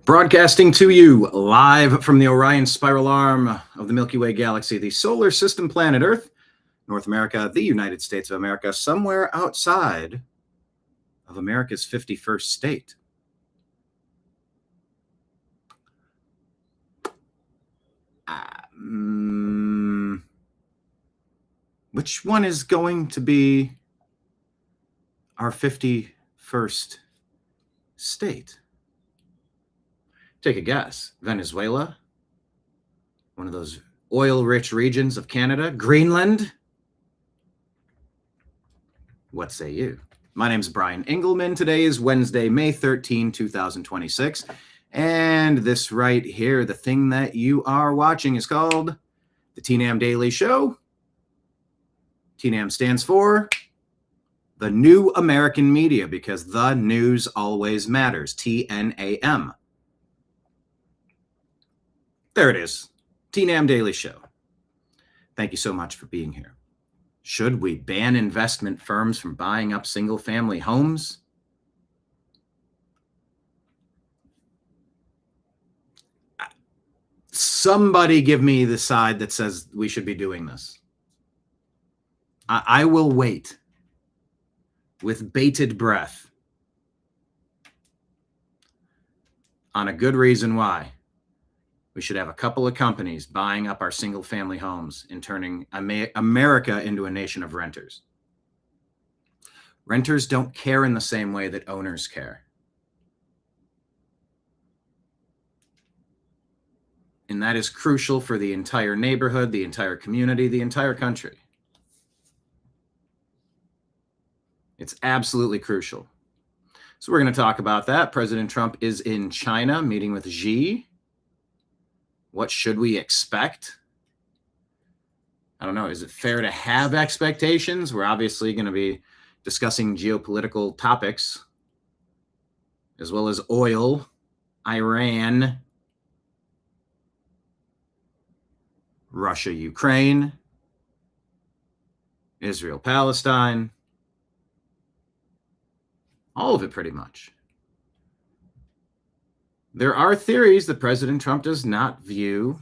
Broadcasting to you live from the Orion spiral arm of the Milky Way galaxy, the solar system planet Earth, North America, the United States of America, somewhere outside of America's 51st state. Which one is going to be our 51st state? Take a guess. Venezuela, one of those oil-rich regions of Canada, Greenland. What say you? My name is Brian Engelman. Today is Wednesday, May 13, 2026. And this right here, the thing that you are watching is called the TNAM Daily Show. TNAM stands for the New American Media, because the news always matters. TNAM. There it is. TNAM Daily Show. Thank you so much for being here. Should we ban investment firms from buying up single-family homes? Somebody give me the side that says we should be doing this. I will wait with bated breath on a good reason why we should have a couple of companies buying up our single-family homes and turning America into a nation of renters. Renters don't care in the same way that owners care. And that is crucial for the entire neighborhood, the entire community, the entire country. It's absolutely crucial. So we're going to talk about that. President Trump is in China meeting with Xi. What should we expect? I don't know. Is it fair to have expectations? We're obviously going to be discussing geopolitical topics, as well as oil, Iran, Russia, Ukraine, Israel, Palestine, all of it pretty much. There are theories that President Trump does not view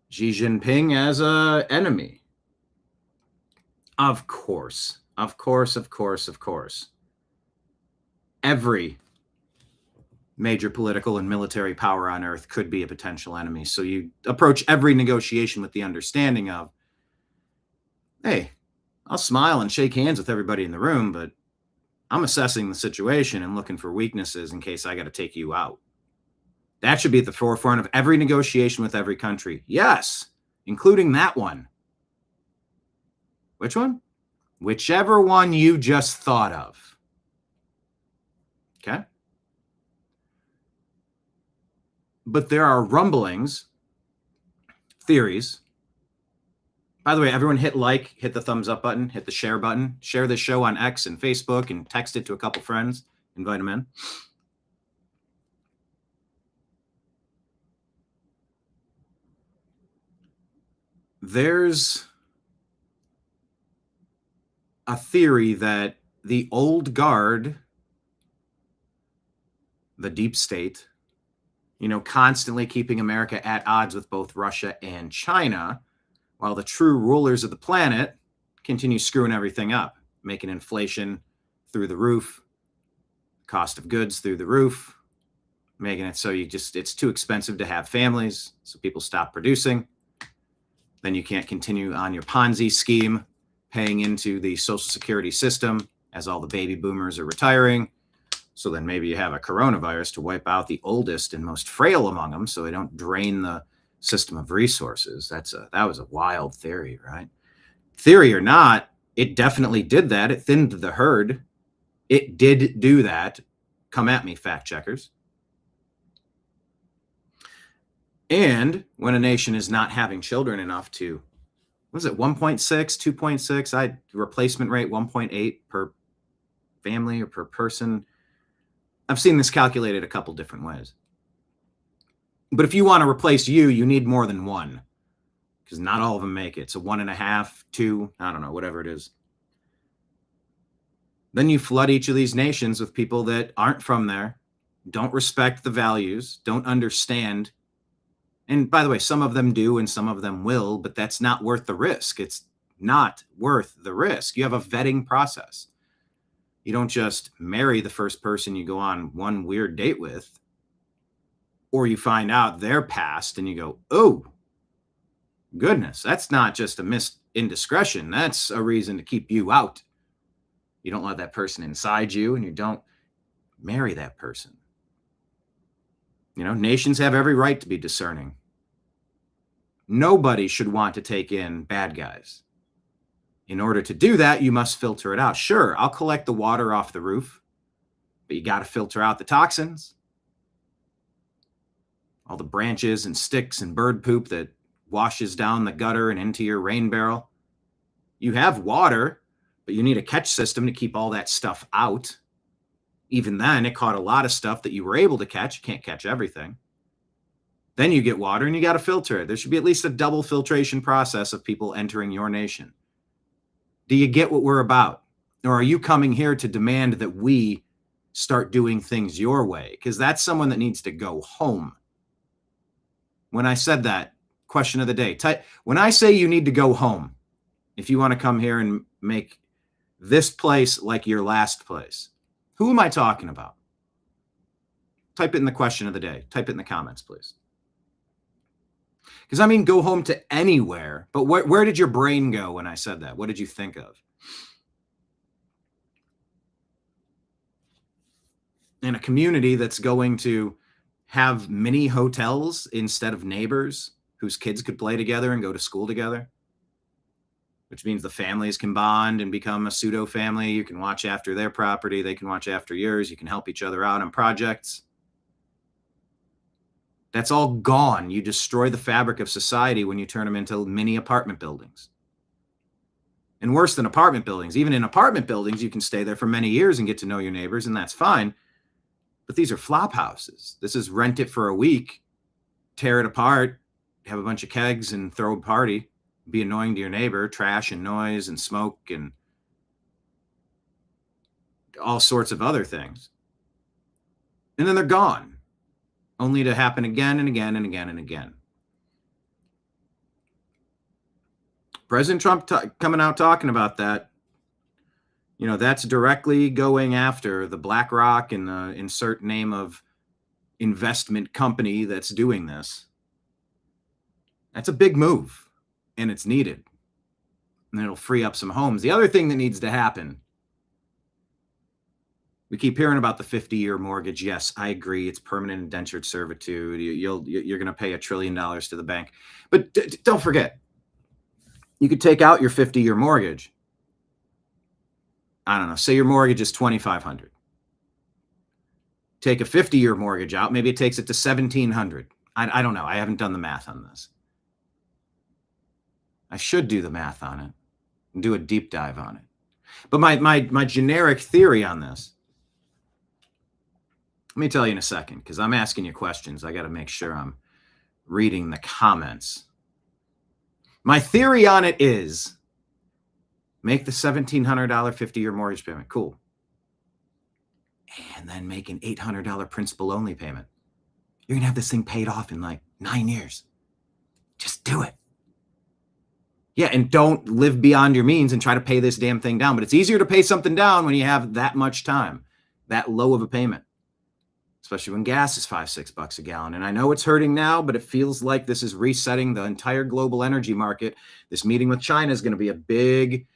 Xi Jinping as an enemy. Of course. Every major political and military power on earth could be a potential enemy. So you approach every negotiation with the understanding of, hey, I'll smile and shake hands with everybody in the room, but I'm assessing the situation and looking for weaknesses in case I got to take you out. That should be at the forefront of every negotiation with every country. Yes, including that one. Which one? Whichever one you just thought of. Okay? But there are rumblings, theories. By the way, everyone hit the thumbs up button, hit the share button, share this show on X and Facebook, and text it to a couple friends, invite them in. There's a theory that the old guard, the deep state, constantly keeping America at odds with both Russia and China, while the true rulers of the planet continue screwing everything up, making inflation through the roof, cost of goods through the roof, making it so it's too expensive to have families, so people stop producing. Then you can't continue on your Ponzi scheme, paying into the Social Security system as all the baby boomers are retiring. So then maybe you have a coronavirus to wipe out the oldest and most frail among them so they don't drain the system of resources. That was a wild theory, right? Theory or not, it definitely did that. It thinned the herd. It did do that. Come at me, fact checkers. And when a nation is not having children enough to, what is it, 1.6, 2.6, replacement rate 1.8 per family or per person. I've seen this calculated a couple different ways. But if you want to replace you need more than one, because not all of them make it. So 1.5, 2, I don't know, whatever it is. Then you flood each of these nations with people that aren't from there, don't respect the values, don't understand. And by the way, some of them do and some of them will, but that's not worth the risk. It's not worth the risk. You have a vetting process. You don't just marry the first person you go on one weird date with, or you find out their past and you go, oh, goodness, that's not just a indiscretion. That's a reason to keep you out. You don't let that person inside you, and you don't marry that person. Nations have every right to be discerning. Nobody should want to take in bad guys. In order to do that, you must filter it out. Sure, I'll collect the water off the roof, but you got to filter out the toxins. All the branches and sticks and bird poop that washes down the gutter and into your rain barrel. You have water, but you need a catch system to keep all that stuff out. Even then, it caught a lot of stuff that you were able to catch. You can't catch everything. Then you get water and you got to filter it. There should be at least a double filtration process of people entering your nation. Do you get what we're about? Or are you coming here to demand that we start doing things your way? Because that's someone that needs to go home. When I said that, question of the day, when I say you need to go home, if you want to come here and make this place like your last place, who am I talking about? Type it in the question of the day. Type it in the comments, please. Because I mean, go home to anywhere, but where did your brain go when I said that? What did you think of? In a community that's going to have mini hotels instead of neighbors whose kids could play together and go to school together, which means the families can bond and become a pseudo family. You can watch after their property. They can watch after yours. You can help each other out on projects. That's all gone. You destroy the fabric of society when you turn them into mini apartment buildings. And worse than apartment buildings, even in apartment buildings, you can stay there for many years and get to know your neighbors, and that's fine. But these are flop houses. This is rent it for a week, tear it apart, have a bunch of kegs and throw a party, be annoying to your neighbor, trash and noise and smoke and all sorts of other things. And then they're gone, only to happen again and again and again and again. President Trump coming out talking about that, that's directly going after the BlackRock and the insert name of investment company that's doing this. That's a big move, and it's needed. And it'll free up some homes. The other thing that needs to happen, we keep hearing about the 50-year mortgage. Yes, I agree. It's permanent indentured servitude. You're going to pay $1 trillion to the bank. But don't forget, you could take out your 50-year mortgage. I don't know. Say your mortgage is $2,500. Take a 50-year mortgage out. Maybe it takes it to $1,700. I don't know. I haven't done the math on this. I should do the math on it and do a deep dive on it. But my generic theory on this, let me tell you in a second, because I'm asking you questions. I got to make sure I'm reading the comments. My theory on it is make the $1,700 50-year mortgage payment. Cool. And then make an $800 principal only payment. You're going to have this thing paid off in like 9 years. Just do it. Yeah, and don't live beyond your means and try to pay this damn thing down. But it's easier to pay something down when you have that much time, that low of a payment, especially when gas is $5-6 a gallon. And I know it's hurting now, but it feels like this is resetting the entire global energy market. This meeting with China is going to be a big,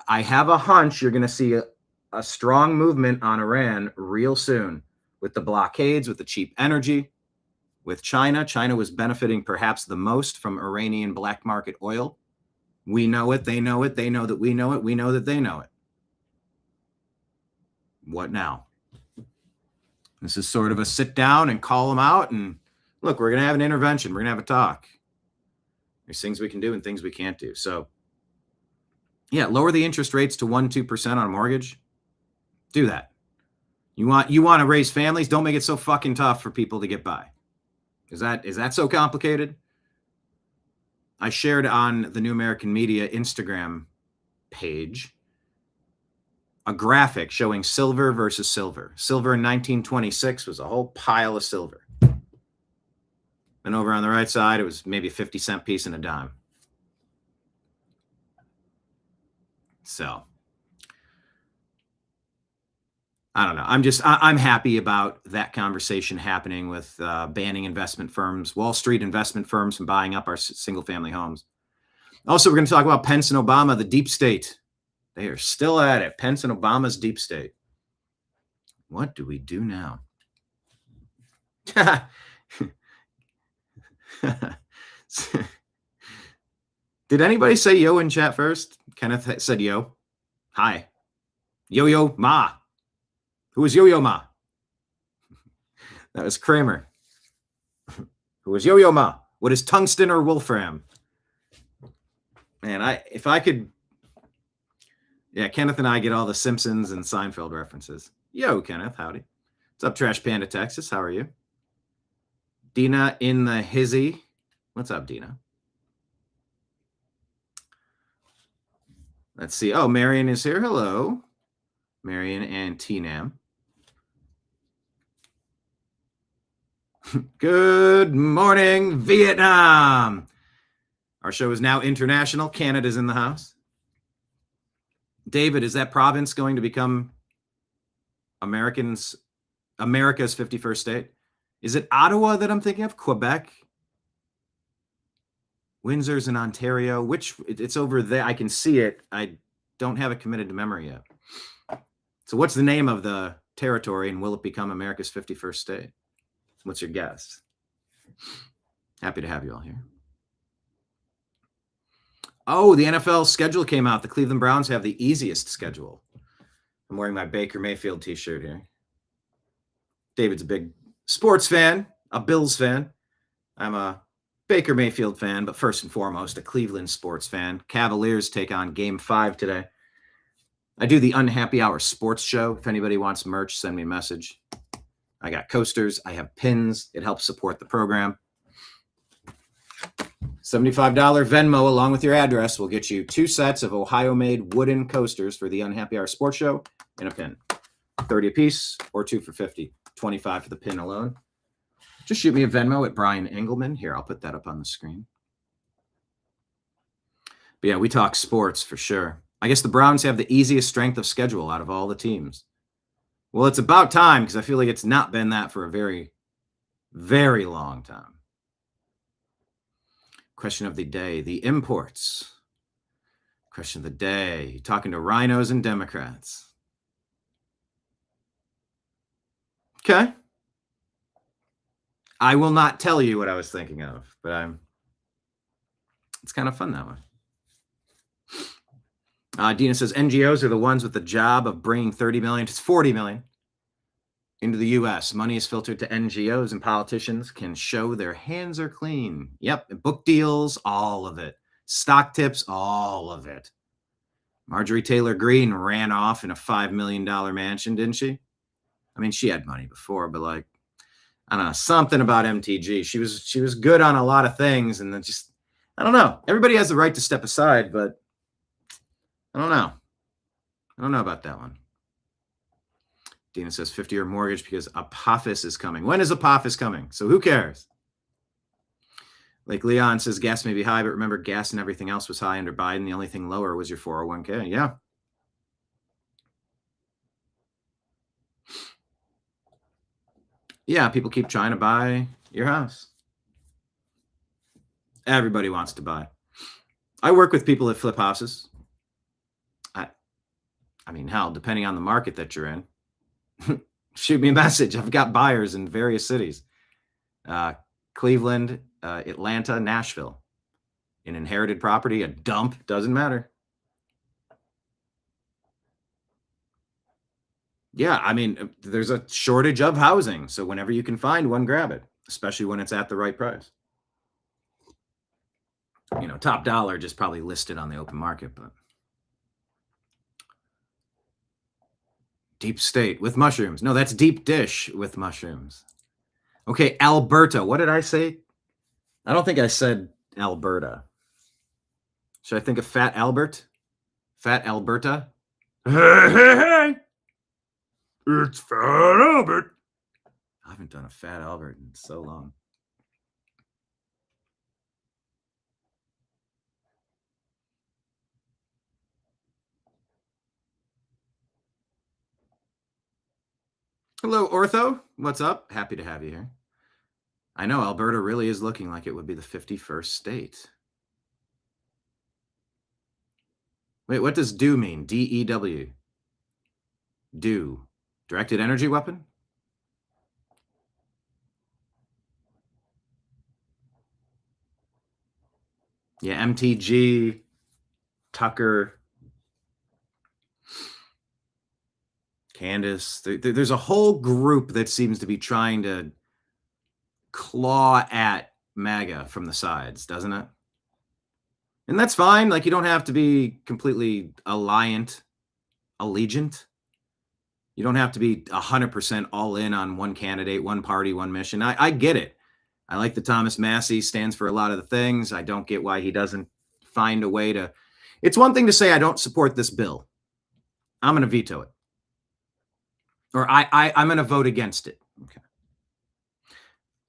I have a hunch you're going to see a strong movement on Iran real soon with the blockades, with the cheap energy. With China, China was benefiting perhaps the most from Iranian black market oil. We know it. They know it. They know that we know it. We know that they know it. What now? This is sort of a sit down and call them out. And look, we're going to have an intervention. We're going to have a talk. There's things we can do and things we can't do. So, yeah, lower the interest rates to 1-2% on a mortgage. Do that. You want to raise families? Don't make it so fucking tough for people to get by. Is that so complicated? I shared on the New American Media Instagram page a graphic showing silver versus silver. Silver in 1926 was a whole pile of silver. And over on the right side, it was maybe a 50-cent piece and a dime. So I don't know. I'm happy about that conversation happening with banning investment firms, Wall Street investment firms from buying up our single family homes. Also, we're going to talk about Pence and Obama, the deep state. They are still at it. Pence and Obama's deep state. What do we do now? Did anybody say yo in chat first? Kenneth said yo. Hi. Yo-Yo Ma. Who is Yo-Yo Ma? That was Kramer. Who is Yo-Yo Ma? What is tungsten or wolfram? Man, if I could... Yeah, Kenneth and I get all the Simpsons and Seinfeld references. Yo, Kenneth, howdy. What's up, Trash Panda, Texas? How are you? Dina in the hizzy. What's up, Dina? Let's see. Oh, Marion is here. Hello. Marion and TNAM. Good morning, Vietnam. Our show is now international. Canada's in the house. David, is that province going to become America's 51st state? Is it Ottawa that I'm thinking of? Quebec? Windsor's in Ontario. It's over there. I can see it. I don't have it committed to memory yet. So what's the name of the territory, and will it become America's 51st state? What's your guess? Happy to have you all here. Oh, the NFL schedule came out. The Cleveland Browns have the easiest schedule. I'm wearing my Baker Mayfield t-shirt here. David's a big sports fan, a Bills fan. I'm a Baker Mayfield fan, but first and foremost, a Cleveland sports fan. Cavaliers take on Game 5 today. I do the Unhappy Hour sports show. If anybody wants merch, send me a message. I got coasters. I have pins. It helps support the program. $75 Venmo along with your address will get you 2 sets of Ohio-made wooden coasters for the Unhappy Hour Sports Show and a pin. 30 a piece or 2 for $50. 25 for the pin alone. Just shoot me a Venmo at Brian Engelman. Here, I'll put that up on the screen. But yeah, we talk sports for sure. I guess the Browns have the easiest strength of schedule out of all the teams. Well, it's about time, because I feel like it's not been that for a very, very long time. Question of the day, the imports. Question of the day, talking to rhinos and Democrats. Okay. I will not tell you what I was thinking of, but it's kind of fun that way. Dina says NGOs are the ones with the job of bringing 30 million to 40 million into the U.S. Money is filtered to NGOs, and politicians can show their hands are clean. Yep. Book deals, all of it. Stock tips, all of it. Marjorie Taylor Greene ran off in a $5 million mansion, didn't she? I mean, she had money before, but like, I don't know, something about MTG. She was good on a lot of things, and then just, I don't know. Everybody has the right to step aside, but I don't know. I don't know about that one. Dina says 50-year mortgage because Apophis is coming. When is Apophis coming? So who cares? Like Leon says gas may be high, but remember gas and everything else was high under Biden. The only thing lower was your 401k. Yeah. Yeah, people keep trying to buy your house. Everybody wants to buy. I work with people that flip houses. I mean, hell, depending on the market that you're in, shoot me a message. I've got buyers in various cities. Cleveland, Atlanta, Nashville. An inherited property, a dump, doesn't matter. Yeah, I mean, there's a shortage of housing. So whenever you can find one, grab it, especially when it's at the right price. You know, top dollar just probably listed on the open market, but deep state with mushrooms. No, that's deep dish with mushrooms. Okay, Alberta. What did I say? I don't think I said Alberta. Should I think of Fat Albert? Fat Alberta? Hey, it's Fat Albert. I haven't done a Fat Albert in so long. Hello, Ortho. What's up? Happy to have you here. I know Alberta really is looking like it would be the 51st state. Wait, what does DEW mean? DEW. DEW. Directed energy weapon? Yeah, MTG, Tucker, Candace. There's a whole group that seems to be trying to claw at MAGA from the sides, doesn't it? And that's fine. Like, you don't have to be completely allegiant. You don't have to be 100% all in on one candidate, one party, one mission. I get it. I like that Thomas Massie stands for a lot of the things. I don't get why he doesn't find a way to. It's one thing to say, I don't support this bill. I'm going to veto it. Or I'm going to vote against it. Okay.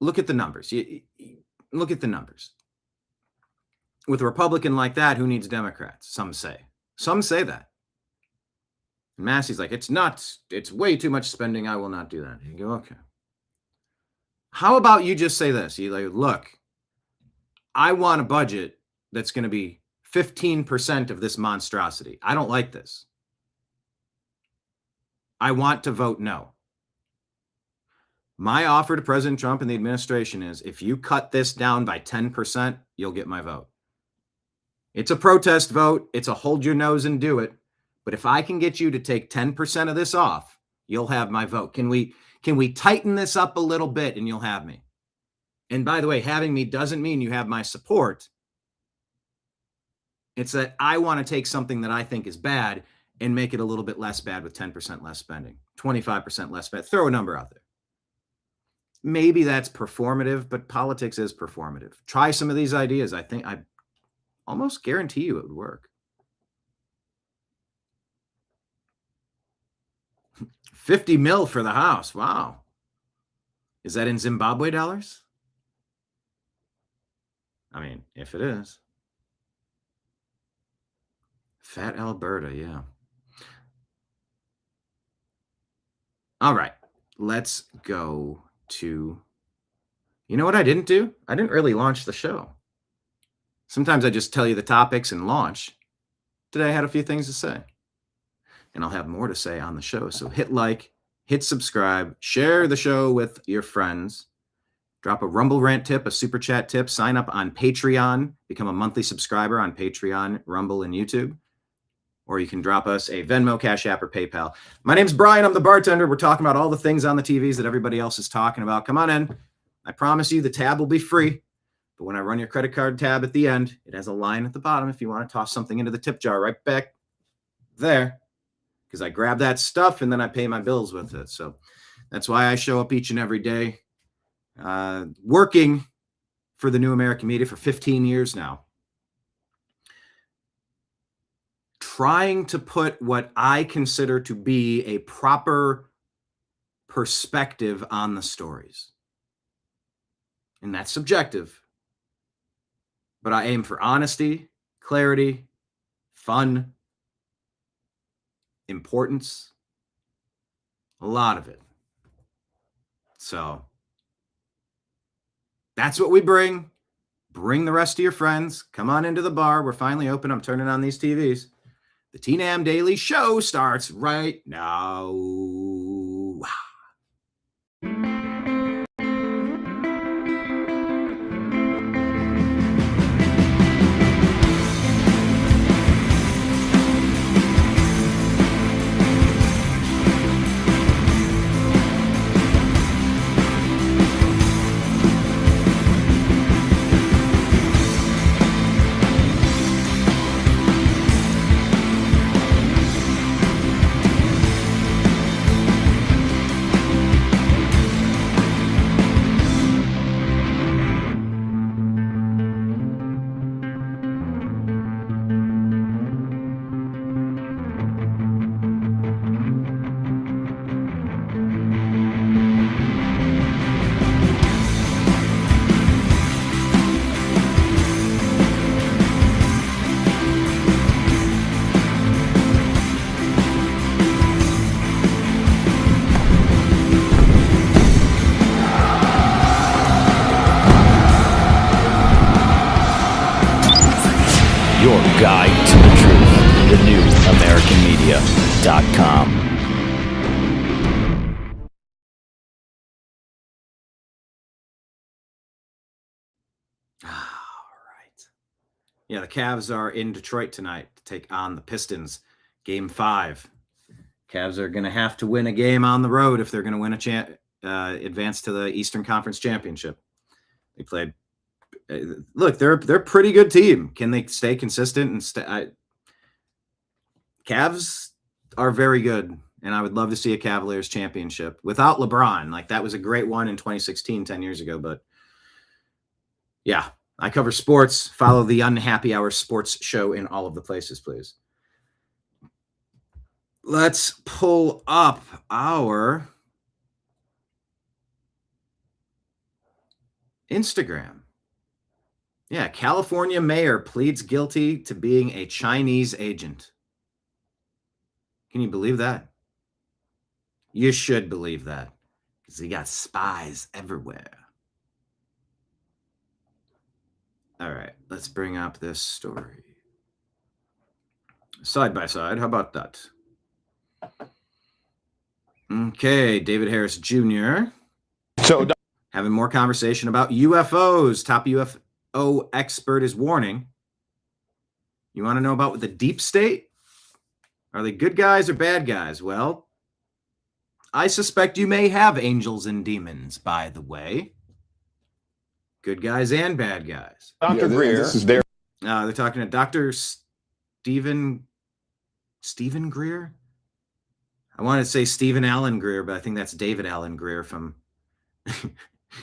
Look at the numbers. Look at the numbers. With a Republican like that, who needs Democrats? Some say. Some say that. And Massey's like, it's nuts. It's way too much spending. I will not do that. And you go, okay. How about you just say this? You like, look, I want a budget that's going to be 15% of this monstrosity. I don't like this. I want to vote no. My offer to President Trump and the administration is, if you cut this down by 10%, you'll get my vote. It's a protest vote. It's a hold your nose and do it. But if I can get you to take 10% of this off, you'll have my vote. Can we tighten this up a little bit and you'll have me? And by the way, having me doesn't mean you have my support. It's that I want to take something that I think is bad and make it a little bit less bad with 10% less spending, 25% less spending. Throw a number out there. Maybe that's performative, but politics is performative. Try some of these ideas. I almost guarantee you it would work. 50 mil for the House. Wow. Is that in Zimbabwe dollars? I mean, if it is. Fat Alberta, yeah. All right. Let's go to... You know what I didn't do? I didn't really launch the show. Sometimes I just tell you the topics and launch. Today I had a few things to say. And I'll have more to say on the show. So hit like, hit subscribe, share the show with your friends, drop a Rumble rant tip, a super chat tip, sign up on Patreon, become a monthly subscriber on Patreon, Rumble, and YouTube. Or you can drop us a Venmo, Cash App, or PayPal. My name's Brian. I'm the bartender. We're talking about all the things on the TVs that everybody else is talking about. Come on in. I promise you the tab will be free. But when I run your credit card tab at the end, it has a line at the bottom if you want to toss something into the tip jar right back there. Because I grab that stuff and then I pay my bills with it. So that's why I show up each and every day, working for the New American Media for 15 years now. Trying to put what I consider to be a proper perspective on the stories. And that's subjective. But I aim for honesty, clarity, fun, importance, a lot of it. So that's what we bring. Bring the rest of your friends. Come on into the bar. We're finally open. I'm turning on these TVs. The TNAM Daily Show starts right now. Your guide to the truth. TheNewAmericanMedia.com. Yeah, the Cavs are in Detroit tonight to take on the Pistons. Game 5. Cavs are going to have to win a game on the road if they're going to win advance to the Eastern Conference Championship. They played. Look, they're a pretty good team. Can they stay consistent? Cavs are very good, and I would love to see a Cavaliers championship without LeBron. Like, that was a great one in 2016, 10 years ago. But yeah. I cover sports. Follow the Unhappy Hour Sports Show in all of the places, please. Let's pull up our Instagram. Yeah, California mayor pleads guilty to being a Chinese agent. Can you believe that? You should believe that, because he got spies everywhere. All right, let's bring up this story. Side by side, how about that? Okay, David Harris Jr. So, having more conversation about UFOs. Top UFO expert is warning. You want to know about the deep state? Are they good guys or bad guys? Well, I suspect you may have angels and demons, by the way. Good guys and bad guys. Dr. Greer, this is there. They're talking to Dr. Stephen Greer. I wanted to say Stephen Allen Greer, but I think that's David Allen Greer from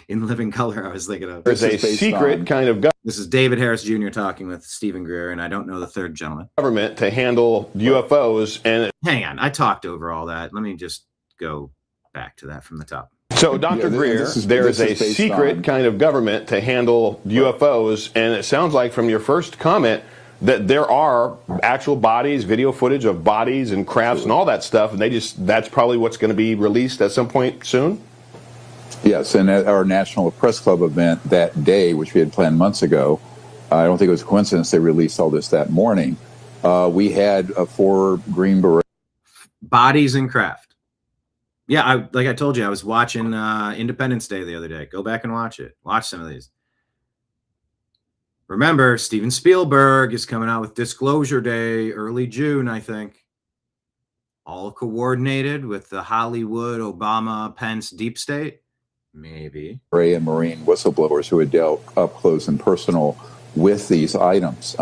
In Living Color. I was thinking of. There's a secret kind of This is David Harris Jr. talking with Stephen Greer, and I don't know the third gentleman. Government to handle UFOs. And hang on, I talked over all that. Let me just go back to that from the top. So, Dr. Greer, there is a secret kind of government to handle UFOs, and it sounds like from your first comment that there are actual bodies, video footage of bodies and crafts and all that stuff, and that's probably what's going to be released at some point soon? Yes, and at our National Press Club event that day, which we had planned months ago, I don't think it was a coincidence they released all this that morning, we had 4 Green Berets. Bodies and craft. Yeah, like I told you, I was watching Independence Day the other day. Go back and watch it. Watch some of these. Remember, Steven Spielberg is coming out with Disclosure Day, early June, I think. All coordinated with the Hollywood, Obama, Pence deep state? Maybe. And Marine whistleblowers who had dealt up close and personal with these items,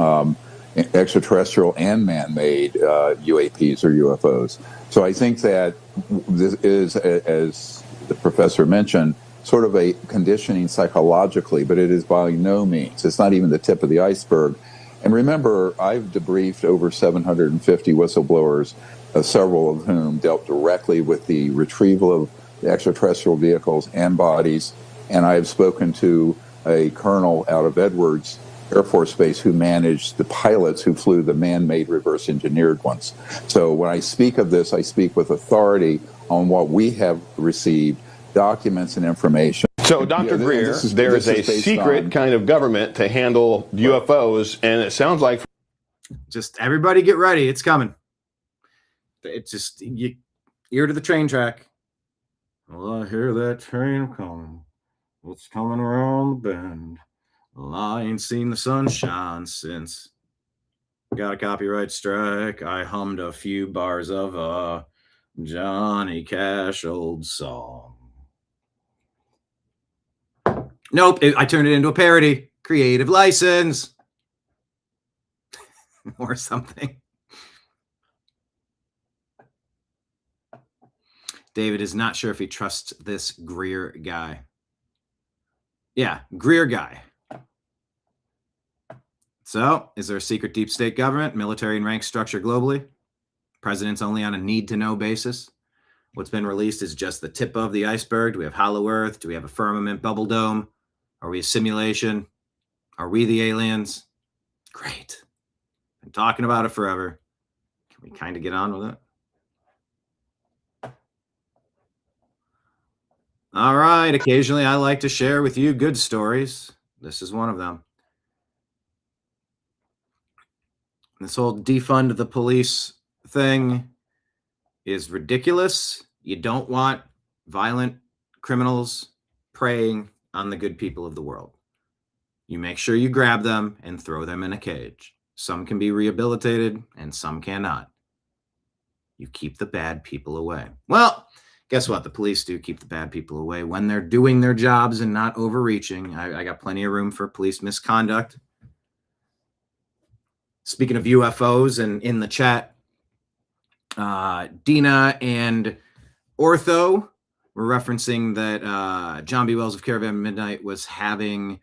extraterrestrial and man-made UAPs or UFOs. So I think that this is, as the professor mentioned, sort of a conditioning psychologically, but it is by no means. It's not even the tip of the iceberg. And remember, I've debriefed over 750 whistleblowers, several of whom dealt directly with the retrieval of extraterrestrial vehicles and bodies. And I have spoken to a colonel out of Edwards Air Force Base who managed the pilots who flew the man-made reverse engineered ones. So when I speak of this, I speak with authority on what we have received, documents and information. So, Dr. Greer, there is a secret kind of government to handle UFOs, and it sounds like... Just everybody get ready. It's coming. It's just, ear to the train track. Well, I hear that train coming. It's coming around the bend. Well, I ain't seen the sunshine since. Got a copyright strike. I hummed a few bars of a Johnny Cash old song. Nope, I turned it into a parody. Creative license. Or something. David is not sure if he trusts this Greer guy. Yeah, Greer guy. So, is there a secret deep state government, military and rank structure globally? Presidents only on a need-to-know basis? What's been released is just the tip of the iceberg. Do we have hollow earth? Do we have a firmament bubble dome? Are we a simulation? Are we the aliens? Great. Been talking about it forever. Can we kind of get on with it? All right. Occasionally, I like to share with you good stories. This is one of them. This whole defund the police thing is ridiculous. You don't want violent criminals preying on the good people of the world. You make sure you grab them and throw them in a cage. Some can be rehabilitated and some cannot. You keep the bad people away. Well, guess what? The police do keep the bad people away when they're doing their jobs and not overreaching. I got plenty of room for police misconduct. Speaking of UFOs, and in the chat, Dina and Ortho were referencing that John B. Wells of Caravan Midnight was having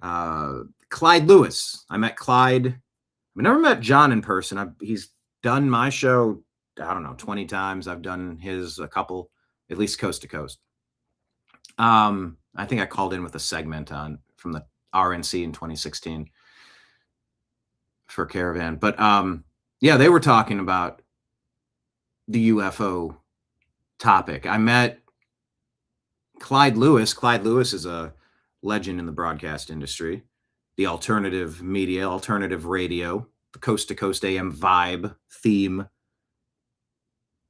Clyde Lewis. I met Clyde. I've never met John in person. He's done my show, I don't know, 20 times. I've done his a couple, at least coast to coast. I think I called in with a segment from the RNC in 2016 for Caravan. But yeah, they were talking about the UFO topic. I met Clyde Lewis. Clyde Lewis is a legend in the broadcast industry, the alternative media, alternative radio, the coast to coast AM vibe, theme,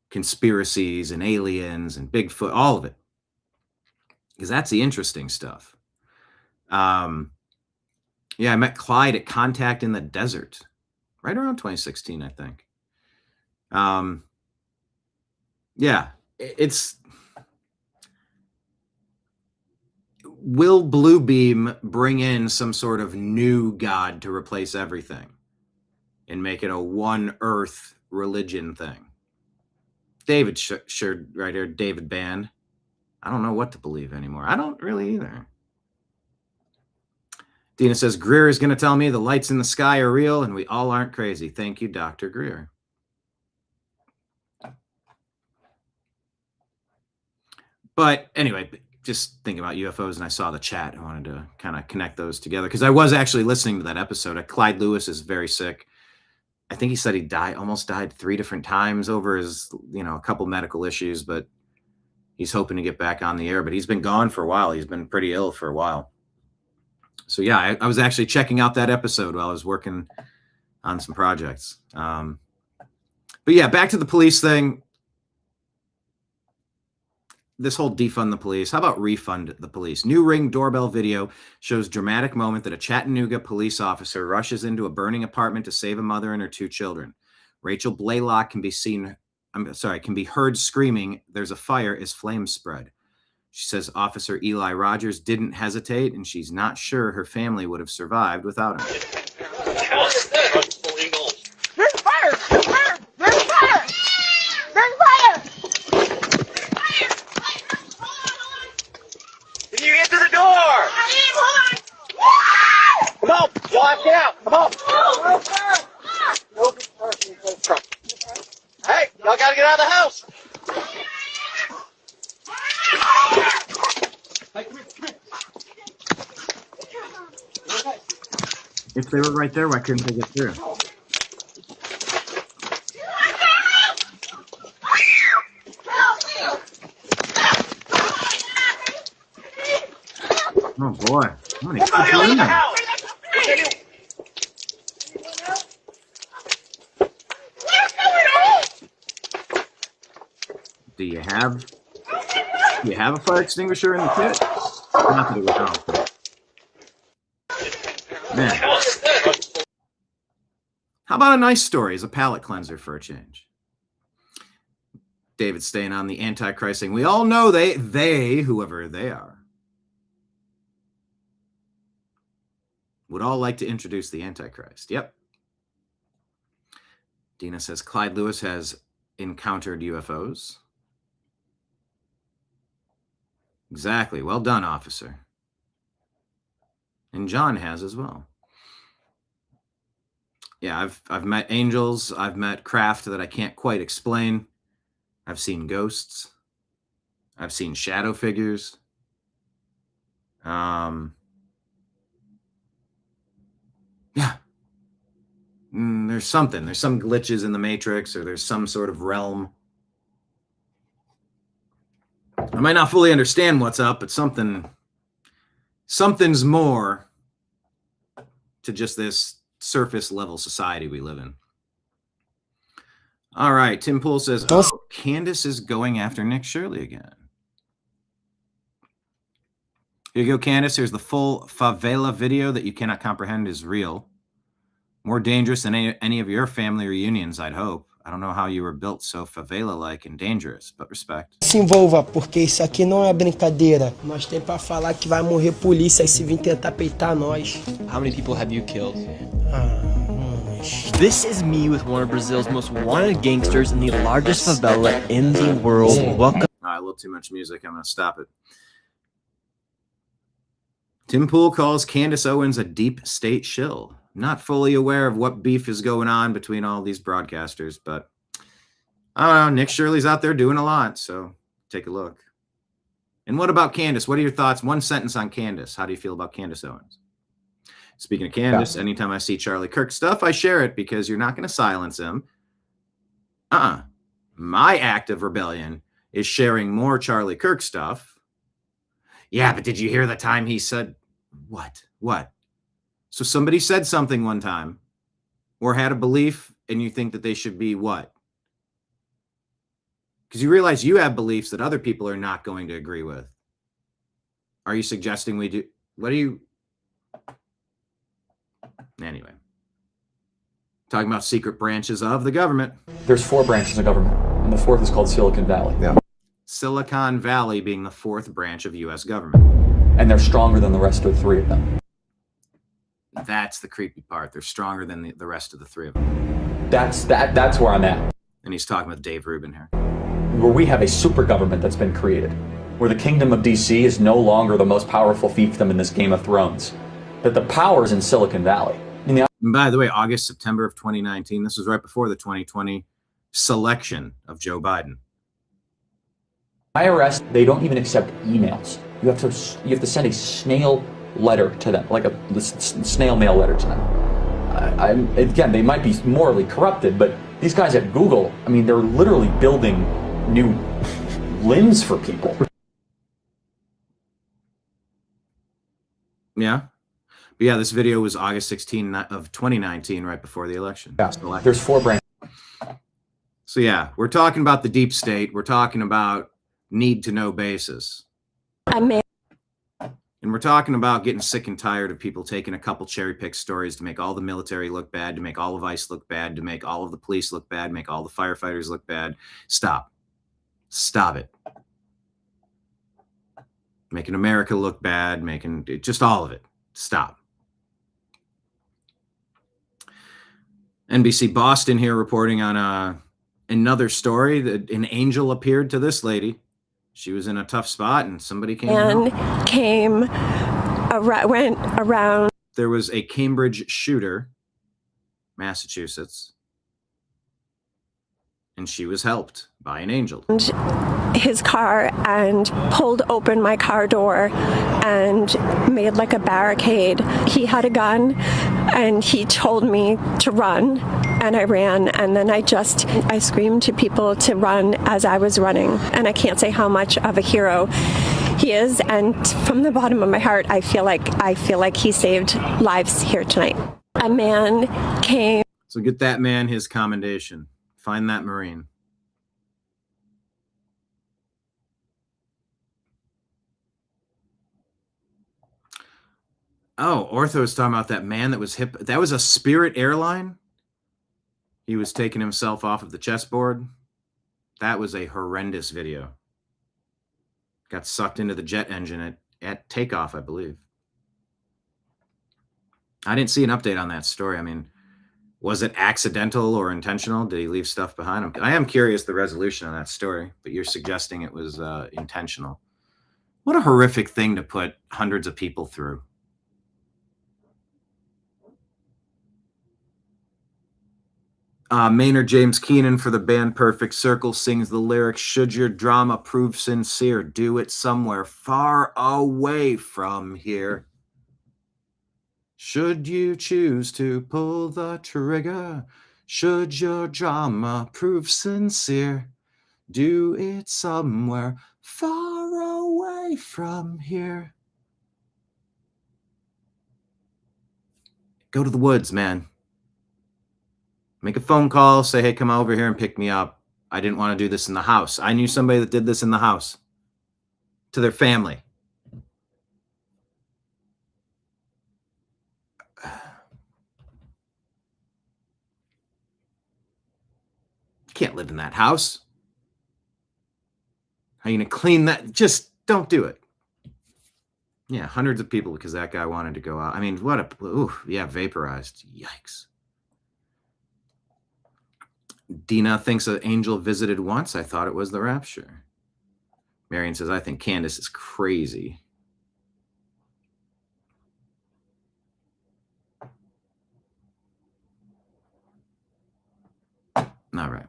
conspiracies and aliens and Bigfoot, all of it. Because that's the interesting stuff. Yeah, I met Clyde at Contact in the Desert, right around 2016, I think. Yeah, it's... Will Bluebeam bring in some sort of new god to replace everything and make it a one earth religion thing? David sure right here, David Band. I don't know what to believe anymore. I don't really either. Dina says, Greer is going to tell me the lights in the sky are real and we all aren't crazy. Thank you, Dr. Greer. But anyway, just thinking about UFOs and I saw the chat. I wanted to kind of connect those together because I was actually listening to that episode. Clyde Lewis is very sick. I think he said he almost died 3 different times over his, a couple medical issues, but he's hoping to get back on the air. But he's been gone for a while. He's been pretty ill for a while. So yeah, I was actually checking out that episode while I was working on some projects. But yeah, back to the police thing. This whole defund the police. How about refund the police? New Ring doorbell video shows dramatic moment that a Chattanooga police officer rushes into a burning apartment to save a mother and her 2 children. Rachel Blaylock can be heard screaming, "There's a fire," as flames spread. She says Officer Eli Rogers didn't hesitate, and she's not sure her family would have survived without him. There's fire! There's fire! There's fire! There's fire! Can you get to the door? Come on, y'all have to get out. Come on. Hey, y'all gotta get out of the house. Hey, come here. If they were right there, why couldn't they get through? Oh boy. How many kids are in there? Do you have a fire extinguisher in the kit? Not that it would help. Man. How about a nice story as a palate cleanser for a change? David staying on the Antichrist thing. We all know they, whoever they are, would all like to introduce the Antichrist. Yep. Dina says Clyde Lewis has encountered UFOs. Exactly. Well done, officer. And John has as well. Yeah, I've met angels. I've met craft that I can't quite explain. I've seen ghosts. I've seen shadow figures. Yeah. There's some glitches in the Matrix, or there's some sort of realm. I might not fully understand what's up, but something's more to just this surface level society we live in. All right. Tim Pool says, Candace is going after Nick Shirley again. Here you go, Candace. Here's the full favela video that you cannot comprehend is real. More dangerous than any of your family reunions, I'd hope. I don't know how you were built so favela-like and dangerous, but respect. Se envolva, porque isso aqui não é brincadeira. Nós tem para falar que vai morrer polícia se vir tentar peitar nós. How many people have you killed? This is me with one of Brazil's most wanted gangsters in the largest favela in the world. Welcome. All right, a little too much music. I'm going to stop it. Tim Pool calls Candace Owens a deep state shill. Not fully aware of what beef is going on between all these broadcasters, but I don't know. Nick Shirley's out there doing a lot, so take a look. And what about Candace? What are your thoughts? One sentence on Candace. How do you feel about Candace Owens? Speaking of Candace, anytime I see Charlie Kirk stuff, I share it because you're not going to silence him. My act of rebellion is sharing more Charlie Kirk stuff. Yeah, but did you hear the time he said, what? So somebody said something one time or had a belief and you think that they should be what? Because you realize you have beliefs that other people are not going to agree with. Are you suggesting we do? What are you? Anyway. Talking about secret branches of the government. There's 4 branches of government, and the 4th is called Silicon Valley. Yeah. Silicon Valley being the 4th branch of U.S. government. And they're stronger than the rest of the 3 of them. That's the creepy part. They're stronger than the rest of the 3 of them. That's where I'm at. And he's talking with Dave Rubin here. Where we have a super government that's been created. Where the kingdom of DC is no longer the most powerful fiefdom in this Game of Thrones. That the power is in Silicon Valley. And by the way, August, September of 2019, this was right before the 2020 selection of Joe Biden. IRS, they don't even accept emails. You have to send a snail letter to them, like a snail mail letter to them. Again, they might be morally corrupted, but these guys at Google, I mean, they're literally building new limbs for people. Yeah. But yeah, this video was August 16 of 2019, right before the election. Yeah, there's 4 branches. So yeah, we're talking about the deep state. We're talking about need to know basis. And we're talking about getting sick and tired of people taking a couple cherry pick stories to make all the military look bad, to make all of ICE look bad, to make all of the police look bad, make all the firefighters look bad. Stop it. Making America look bad, making just all of it. Stop. NBC Boston here reporting on another story that an angel appeared to this lady. She was in a tough spot and somebody went around. There was a Cambridge shooter, Massachusetts, and she was helped by an angel. His car and pulled open my car door and made like a barricade. He had a gun and he told me to run, and I ran, and then I screamed to people to run as I was running, and I can't say how much of a hero he is, and from the bottom of my heart I feel like he saved lives here tonight. A man came. So get that man his commendation. Find that Marine. Oh, Ortho was talking about that man that was hip. That was a Spirit airline. He was taking himself off of the chessboard. That was a horrendous video. Got sucked into the jet engine at takeoff, I believe. I didn't see an update on that story. I mean, was it accidental or intentional? Did he leave stuff behind him? I am curious the resolution on that story, but you're suggesting it was intentional. What a horrific thing to put hundreds of people through. Maynard James Keenan for the band Perfect Circle sings the lyrics, should your drama prove sincere, do it somewhere far away from here. Should you choose to pull the trigger, should your drama prove sincere, do it somewhere far away from here. Go to the woods, man. Make a phone call, say, hey, come over here and pick me up. I didn't want to do this in the house. I knew somebody that did this in the house to their family. You can't live in that house. How are you going to clean that? Just don't do it. Yeah, hundreds of people because that guy wanted to go out. I mean, what a, ooh, yeah, vaporized. Yikes. Dina thinks an angel visited once. I thought it was the rapture. Marion says, I think Candace is crazy. All right.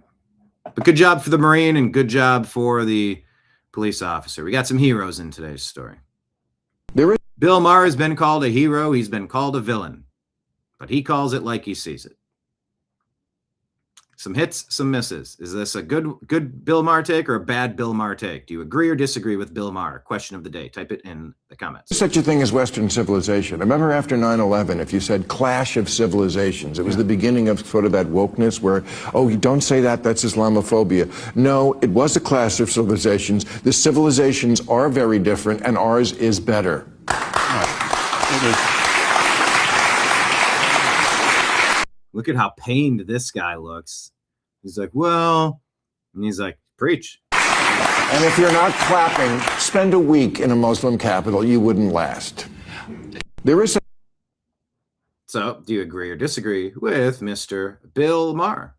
But good job for the Marine and good job for the police officer. We got some heroes in today's story. Bill Maher has been called a hero. He's been called a villain. But he calls it like he sees it. Some hits, some misses. Is this a good Bill Maher take or a bad Bill Maher take? Do you agree or disagree with Bill Maher? Question of the day. Type it in the comments. Such a thing as Western civilization. I remember after 9/11, if you said clash of civilizations, it was the beginning of sort of that wokeness where, oh, you don't say that, that's Islamophobia. No, it was a clash of civilizations. The civilizations are very different, and ours is better. Look at how pained this guy looks. He's like, well, and he's like, preach. And if you're not clapping, spend a week in a Muslim capital, you wouldn't last. There is So, do you agree or disagree with Mr. Bill Maher?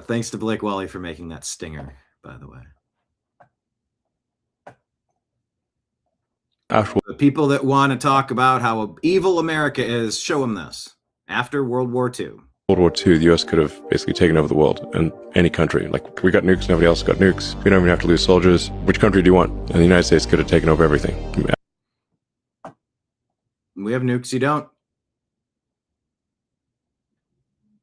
Thanks to Blake Wally for making that stinger, by the way. The people that want to talk about how evil America is, show them this. After World War II. World War II, the U.S. could have basically taken over the world and any country. Like, we got nukes, nobody else got nukes. We don't even have to lose soldiers. Which country do you want? And the United States could have taken over everything. We have nukes, you don't.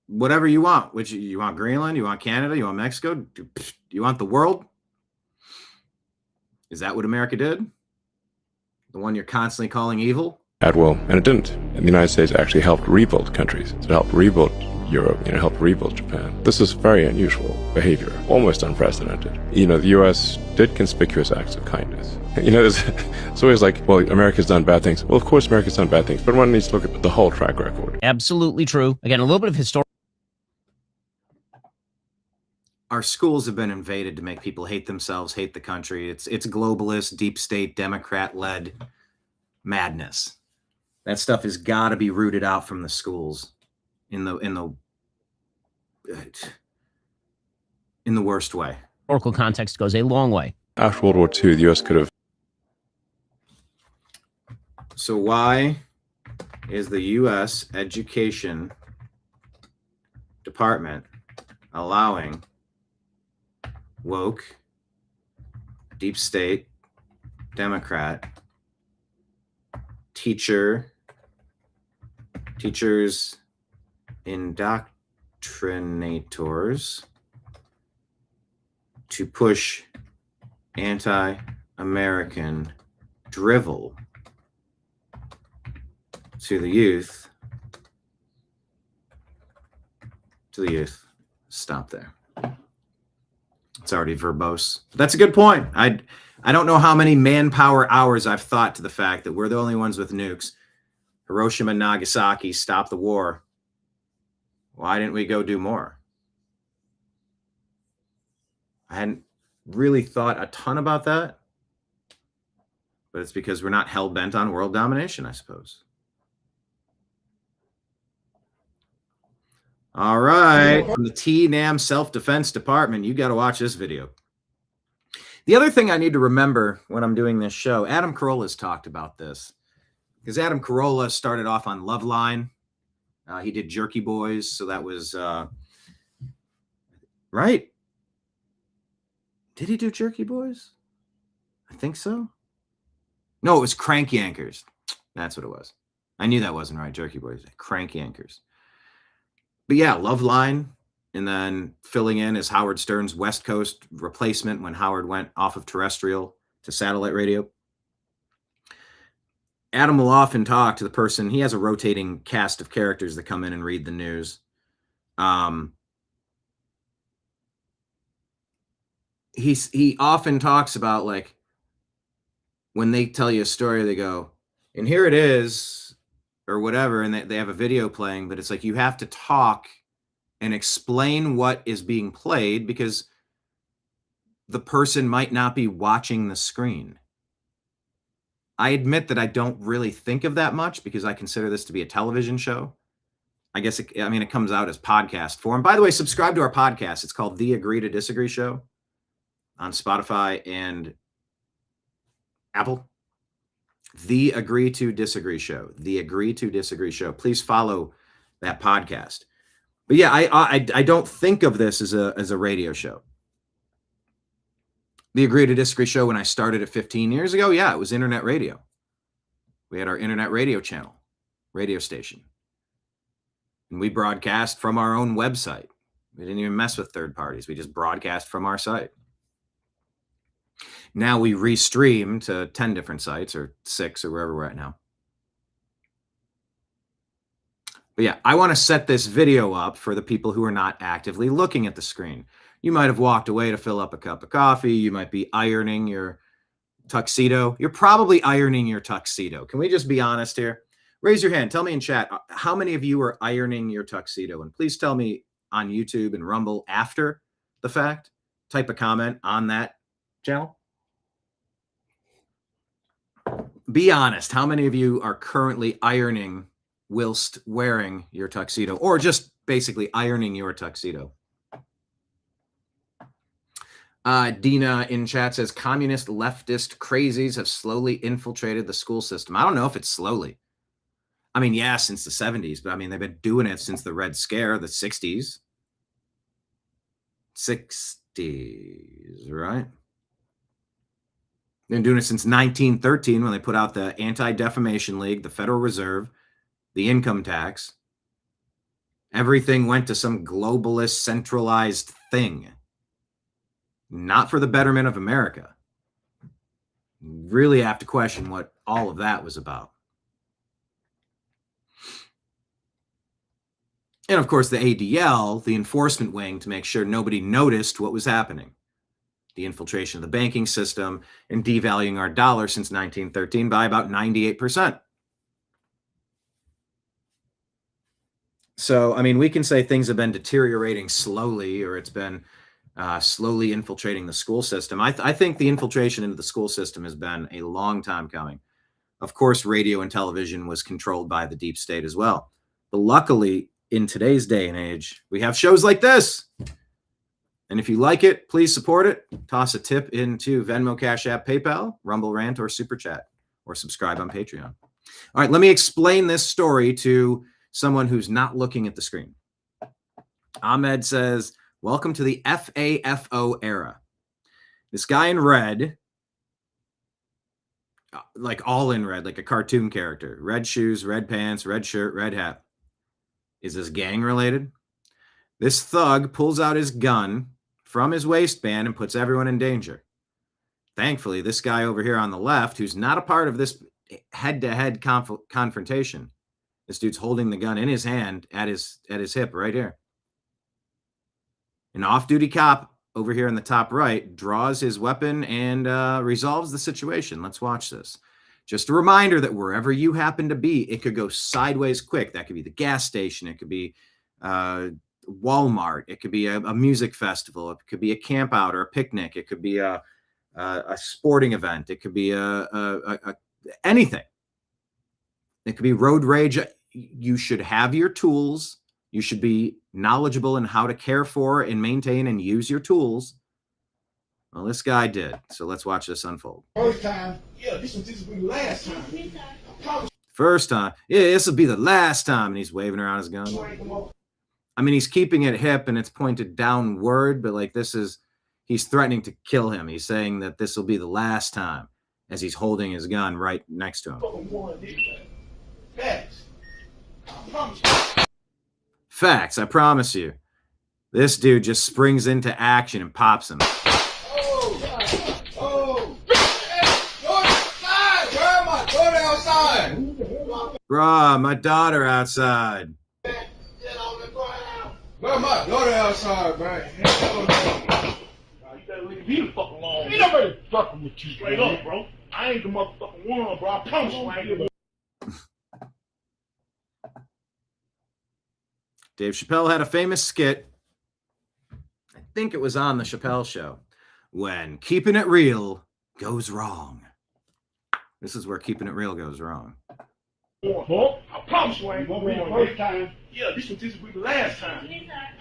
Whatever you want. Which you want Greenland, you want Canada, you want Mexico, do you want the world? Is that what America did? The one you're constantly calling evil? At will, and it didn't. And the United States actually helped rebuild countries. It helped rebuild Europe, helped rebuild Japan. This is very unusual behavior, almost unprecedented. The U.S. did conspicuous acts of kindness. It's always like, well, America's done bad things. Well, of course America's done bad things, but one needs to look at the whole track record. Absolutely true. Again, a little bit of historical. Our schools have been invaded to make people hate themselves, hate the country. It's globalist, deep state, Democrat-led madness. That stuff has got to be rooted out from the schools in the worst way. Historical context goes a long way. After World War II, the U.S. could have. So why is the U.S. Education Department allowing woke, deep state, Democrat, teachers, indoctrinators to push anti-American drivel to the youth? Stop there. It's already verbose. But that's a good point. I don't know how many manpower hours I've thought to the fact that we're the only ones with nukes. Hiroshima and Nagasaki stopped the war. Why didn't we go do more? I hadn't really thought a ton about that. But it's because we're not hell-bent on world domination, I suppose. All right, from the TNAM Self-Defense Department, you got to watch this video. The other thing I need to remember when I'm doing this show, Adam Carolla's talked about this, because Adam Carolla started off on Loveline. He did Jerky Boys, so that was right. Did he do Jerky Boys? I think so. No, it was Crank Yankers. That's what it was. I knew that wasn't right. Jerky Boys, Crank Yankers. But yeah, Loveline, and then filling in as Howard Stern's West Coast replacement when Howard went off of terrestrial to satellite radio. Adam will often talk to the person. He has a rotating cast of characters that come in and read the news. He often talks about, like, when they tell you a story, they go, and here it is, or whatever, and they have a video playing, but it's like you have to talk and explain what is being played because the person might not be watching the screen. I admit that I don't really think of that much because I consider this to be a television show. I guess, it comes out as podcast form. By the way, subscribe to our podcast. It's called The Agree to Disagree Show on Spotify and Apple. The Agree to Disagree Show. The Agree to Disagree Show. Please follow that podcast. But yeah, I don't think of this as a radio show. The Agree to Disagree Show, when I started it 15 years ago, yeah, it was internet radio. We had our internet radio channel, radio station. And we broadcast from our own website. We didn't even mess with third parties. We just broadcast from our site. Now we restream to 10 different sites, or 6, or wherever we're at now. But yeah, I want to set this video up for the people who are not actively looking at the screen. You might have walked away to fill up a cup of coffee. You might be ironing your tuxedo. You're probably ironing your tuxedo. Can we just be honest here? Raise your hand. Tell me in chat, how many of you are ironing your tuxedo? And please tell me on YouTube and Rumble after the fact. Type a comment on that channel. Be honest. How many of you are currently ironing whilst wearing your tuxedo, or just basically ironing your tuxedo? Dina in chat says, communist leftist crazies have slowly infiltrated the school system. I don't know if it's slowly. I mean, yeah, since the 70s, but I mean, they've been doing it since the Red Scare, the 60s. 60s, right? They've been doing it since 1913 when they put out the Anti-Defamation League, the Federal Reserve, the income tax. Everything went to some globalist centralized thing. Not for the betterment of America. You really have to question what all of that was about. And of course, the ADL, the enforcement wing, to make sure nobody noticed what was happening. The infiltration of the banking system and devaluing our dollar since 1913 by about 98%. So, I mean, we can say things have been deteriorating slowly, or it's been slowly infiltrating the school system. I think the infiltration into the school system has been a long time coming. Of course, radio and television was controlled by the deep state as well. But luckily, in today's day and age, we have shows like this. And if you like it, please support it. Toss a tip into Venmo, Cash App, PayPal, Rumble Rant, or Super Chat, or subscribe on Patreon. All right, let me explain this story to someone who's not looking at the screen. Ahmed says, welcome to the FAFO era. This guy in red, like all in red, like a cartoon character, red shoes, red pants, red shirt, red hat. Is this gang related? This thug pulls out his gun from his waistband and puts everyone in danger. Thankfully, this guy over here on the left, who's not a part of this head-to-head confrontation, this dude's holding the gun in his hand at his hip right here. An off-duty cop over here in the top right draws his weapon and resolves the situation. Let's watch this. Just a reminder that wherever you happen to be, it could go sideways quick. That could be the gas station. It could be Walmart. It could be a music festival. It could be a camp out or a picnic. It could be a sporting event. It could be anything. It could be road rage. You should have your tools. You should be knowledgeable in how to care for and maintain and use your tools. Well, this guy did. So let's watch this unfold. First time, yeah, this will be the last time. First time, yeah, this will be the last time. And he's waving around his gun. I mean, he's keeping it hip and it's pointed downward, but like he's threatening to kill him. He's saying that this will be the last time as he's holding his gun right next to him. Facts, I promise you. This dude just springs into action and pops him. Bruh, my daughter outside. Where my daughter outside, man? You better leave me the fuck alone. Ain't nobody fucking with you. Straight up, bro. I ain't the motherfucking one, bro. I promise you I ain't the Dave Chappelle had a famous skit. I think it was on the Chappelle Show. When keeping it real goes wrong. This is where keeping it real goes wrong. Huh? I promise you I ain't gonna be the first time. Yeah, this will be the last time.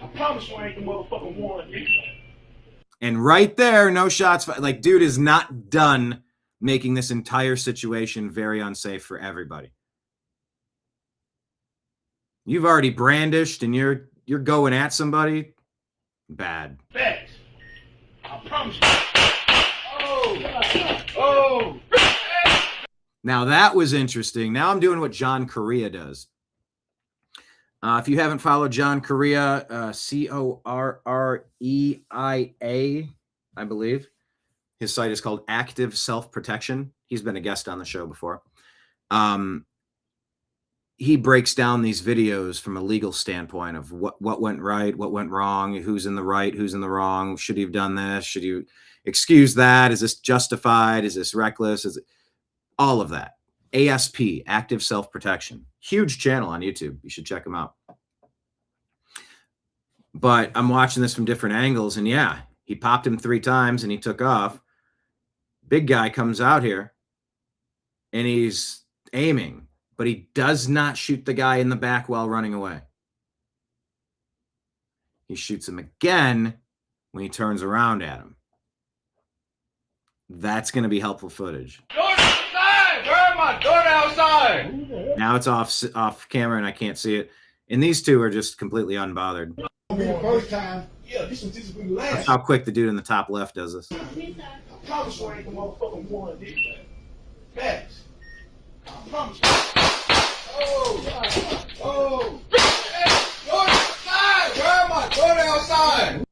I promise you I ain't the motherfucking one. And right there, no shots. Like, dude is not done making this entire situation very unsafe for everybody. You've already brandished and you're going at somebody. Bad. Facts. I promise you. Oh. Now that was interesting. Now I'm doing what John Correa does. If you haven't followed John Correa, Correia, I believe. His site is called Active Self-Protection. He's been a guest on the show before. He breaks down these videos from a legal standpoint of what went right, what went wrong, who's in the right, who's in the wrong. Should he have done this? Should you excuse that? Is this justified? Is this reckless? Is it all of that? ASP, Active Self-Protection. Huge channel on YouTube. You should check him out. But I'm watching this from different angles, and yeah, he popped him 3 times and he took off. Big guy comes out here and he's aiming, but he does not shoot the guy in the back while running away. He shoots him again when he turns around at him. That's going to be helpful footage. My daughter outside. Now it's off camera and I can't see it. And these two are just completely unbothered. First time. Yeah, this will be the last. That's how quick the dude in the top left does this. I promise you I ain't the motherfucking one. Facts. I promise you. Oh. Where my daughter outside?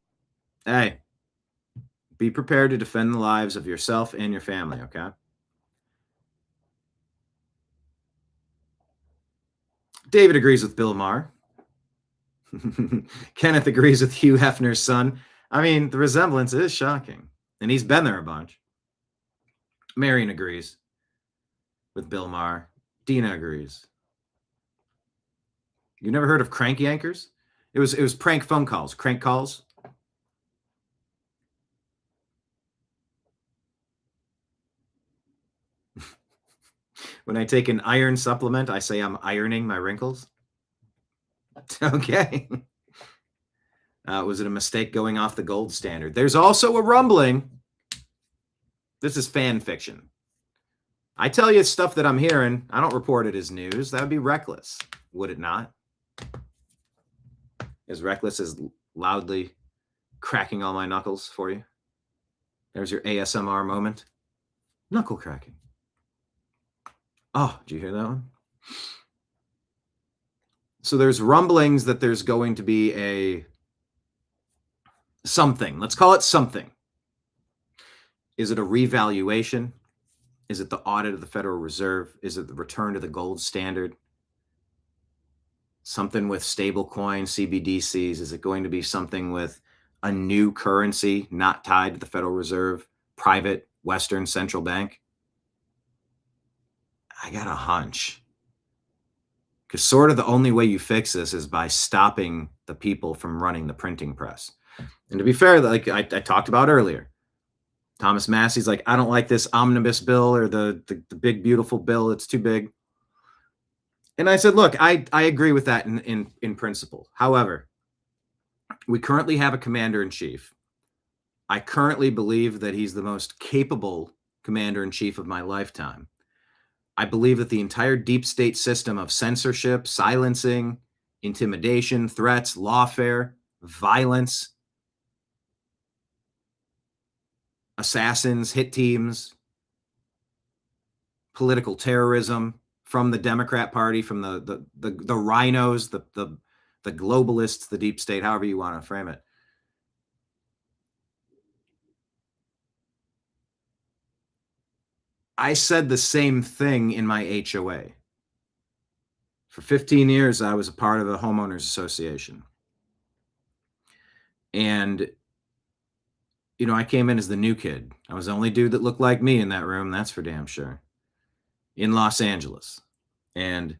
Hey, be prepared to defend the lives of yourself and your family, okay? David agrees with Bill Maher. Kenneth agrees with Hugh Hefner's son. I mean, the resemblance is shocking. And he's been there a bunch. Marion agrees with Bill Maher. Dina agrees. You never heard of crank yankers? It was prank phone calls, crank calls. When I take an iron supplement, I say I'm ironing my wrinkles. Okay. Was it a mistake going off the gold standard? There's also a rumbling. This is fan fiction. I tell you stuff that I'm hearing. I don't report it as news. That would be reckless, would it not? As reckless as loudly cracking all my knuckles for you. There's your ASMR moment. Knuckle cracking. Oh, did you hear that one? So there's rumblings that there's going to be a something. Let's call it something. Is it a revaluation? Is it the audit of the Federal Reserve? Is it the return to the gold standard? Something with stable coin, CBDCs? Is it going to be something with a new currency not tied to the Federal Reserve, private Western central bank? I got a hunch. Because sort of the only way you fix this is by stopping the people from running the printing press. And to be fair, like I talked about earlier, Thomas Massey's like, I don't like this omnibus bill or the big, beautiful bill. It's too big. And I said, look, I agree with that in principle. However, we currently have a commander-in-chief. I currently believe that he's the most capable commander-in-chief of my lifetime. I believe that the entire deep state system of censorship, silencing, intimidation, threats, lawfare, violence, assassins, hit teams, political terrorism from the Democrat Party, from the rhinos, the globalists, the deep state, however you want to frame it. I said the same thing in my HOA. For 15 years, I was a part of a homeowners association. And, you know, I came in as the new kid. I was the only dude that looked like me in that room, that's for damn sure, in Los Angeles. And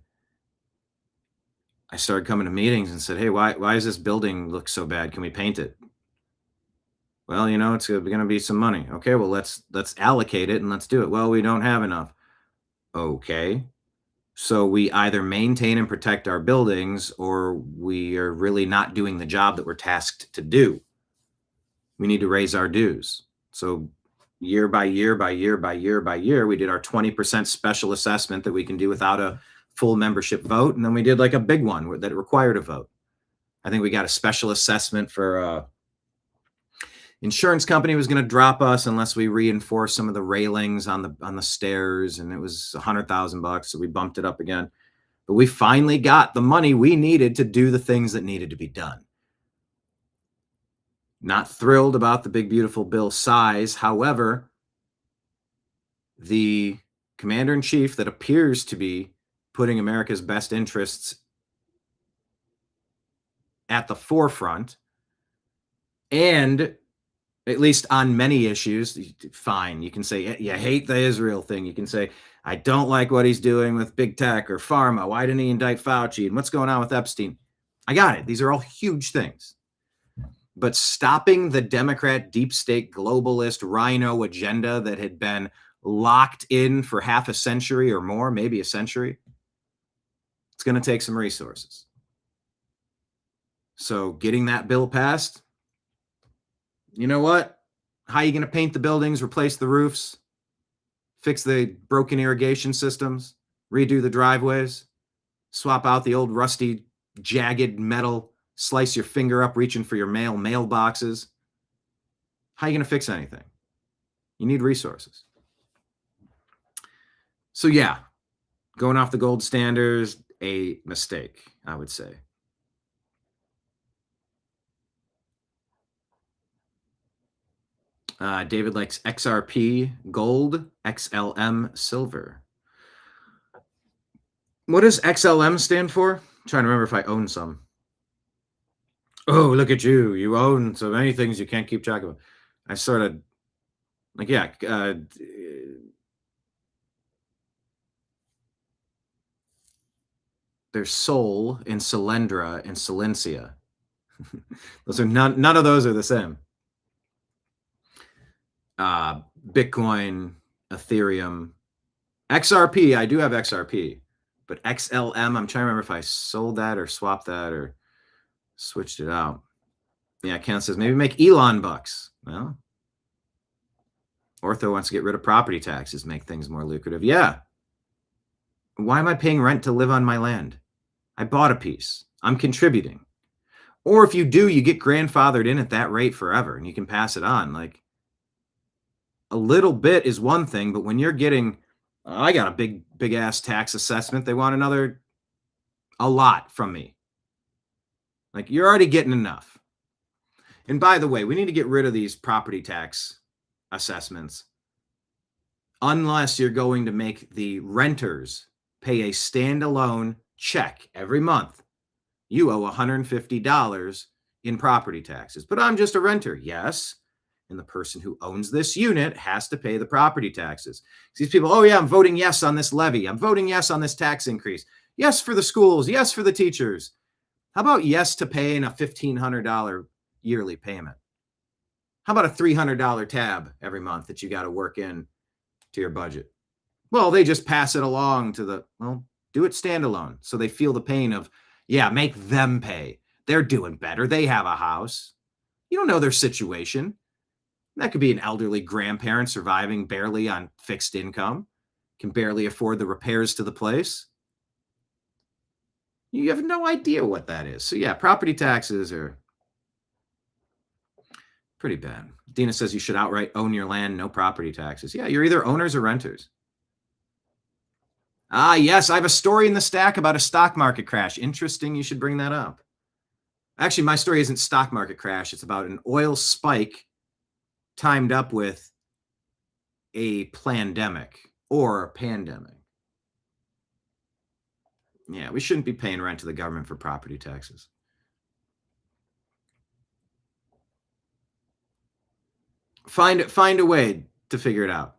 I started coming to meetings and said, hey, why does this building look so bad? Can we paint it? Well, you know, it's going to be some money. Okay, well, let's allocate it and let's do it. Well, we don't have enough. Okay. So we either maintain and protect our buildings, or we are really not doing the job that we're tasked to do. We need to raise our dues. So year by year, by year, by year, by year, we did our 20% special assessment that we can do without a full membership vote. And then we did like a big one that required a vote. I think we got a special assessment for insurance company was going to drop us unless we reinforce some of the railings on the stairs, and it was $100,000, so we bumped it up again. But we finally got the money we needed to do the things that needed to be done. Not thrilled about the big beautiful bill size. However, the commander-in-chief that appears to be putting America's best interests at the forefront, and at least on many issues, fine. You can say you hate the Israel thing. You can say, I don't like what he's doing with big tech or pharma. Why didn't he indict Fauci? And what's going on with Epstein? I got it. These are all huge things. But stopping the Democrat deep state globalist rhino agenda that had been locked in for half a century or more, maybe a century, it's going to take some resources. So getting that bill passed, you know what? How are you going to paint the buildings, replace the roofs, fix the broken irrigation systems, redo the driveways, swap out the old rusty, jagged metal, slice your finger up reaching for your mailboxes? How are you going to fix anything? You need resources. So yeah, going off the gold standards, a mistake, I would say. David likes XRP gold, XLM silver. What does XLM stand for? I'm trying to remember if I own some. Oh, look at you. You own so many things you can't keep track of. I sort of, like, yeah. There's Sol in Solyndra and Silencia. Those are none of those are the same. Bitcoin, Ethereum, XRP. I do have XRP, but XLM, I'm trying to remember if I sold that or swapped that or switched it out. Yeah, Ken says maybe make Elon bucks. Well, Ortho wants to get rid of property taxes, make things more lucrative. Yeah. Why am I paying rent to live on my land? I bought a piece. I'm contributing. Or if you do, you get grandfathered in at that rate forever and you can pass it on. Like, a little bit is one thing, but when you're getting, I got a big ass tax assessment. They want a lot from me. Like, you're already getting enough. And by the way, we need to get rid of these property tax assessments unless you're going to make the renters pay a standalone check every month. You owe $150 in property taxes, but I'm just a renter. Yes. And the person who owns this unit has to pay the property taxes. These people, oh yeah, I'm voting yes on this levy. I'm voting yes on this tax increase. Yes for the schools. Yes for the teachers. How about yes to paying a $1,500 yearly payment? How about a $300 tab every month that you got to work in to your budget? Well, they just pass it along to do it standalone. So they feel the pain of, yeah, make them pay. They're doing better. They have a house. You don't know their situation. That could be an elderly grandparent surviving barely on fixed income, can barely afford the repairs to the place. You have no idea what that is. So yeah, property taxes are pretty bad. Dina says you should outright own your land, no property taxes. Yeah, you're either owners or renters. Ah, yes, I have a story in the stack about a stock market crash. Interesting, you should bring that up. Actually, my story isn't stock market crash. It's about an oil spike timed up with a plandemic. or a pandemic. Yeah, we shouldn't be paying rent to the government for property taxes. Find a way to figure it out.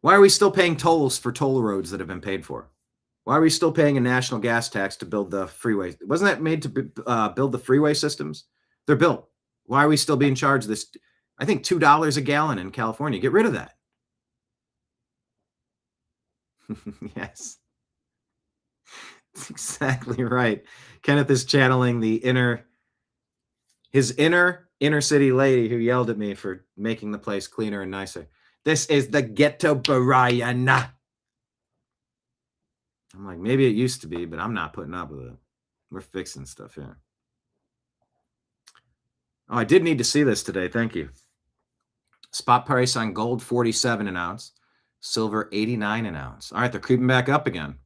Why are we still paying tolls for toll roads that have been paid for? Why are we still paying a national gas tax to build the freeway? Wasn't that made to build the freeway systems? They're built. Why are we still being charged this? I think $2 a gallon in California. Get rid of that. Yes. That's exactly right. Kenneth is channeling his inner city lady who yelled at me for making the place cleaner and nicer. This is the ghetto Brian. I'm like, maybe it used to be, but I'm not putting up with it. We're fixing stuff here. Oh, I did need to see this today. Thank you. Spot price on gold, 47 an ounce. Silver, 89 an ounce. All right, they're creeping back up again.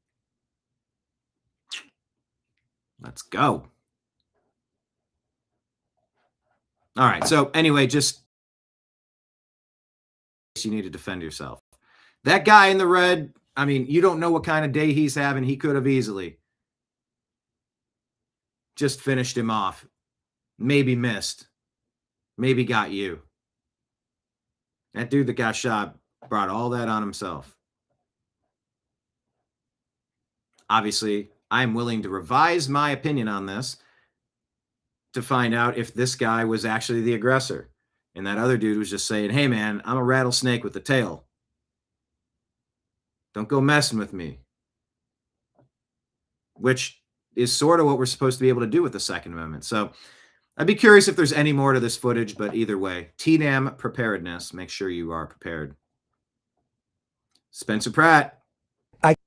Let's go. All right, so anyway, just you need to defend yourself. That guy in the red, I mean, you don't know what kind of day he's having. He could have easily just finished him off. Maybe missed. Maybe got you. That dude that got shot brought all that on himself. Obviously, I'm willing to revise my opinion on this to find out if this guy was actually the aggressor. And that other dude was just saying, hey, man, I'm a rattlesnake with a tail. Don't go messing with me. Which is sort of what we're supposed to be able to do with the Second Amendment. So I'd be curious if there's any more to this footage, but either way, TNAM preparedness. Make sure you are prepared. Spencer Pratt.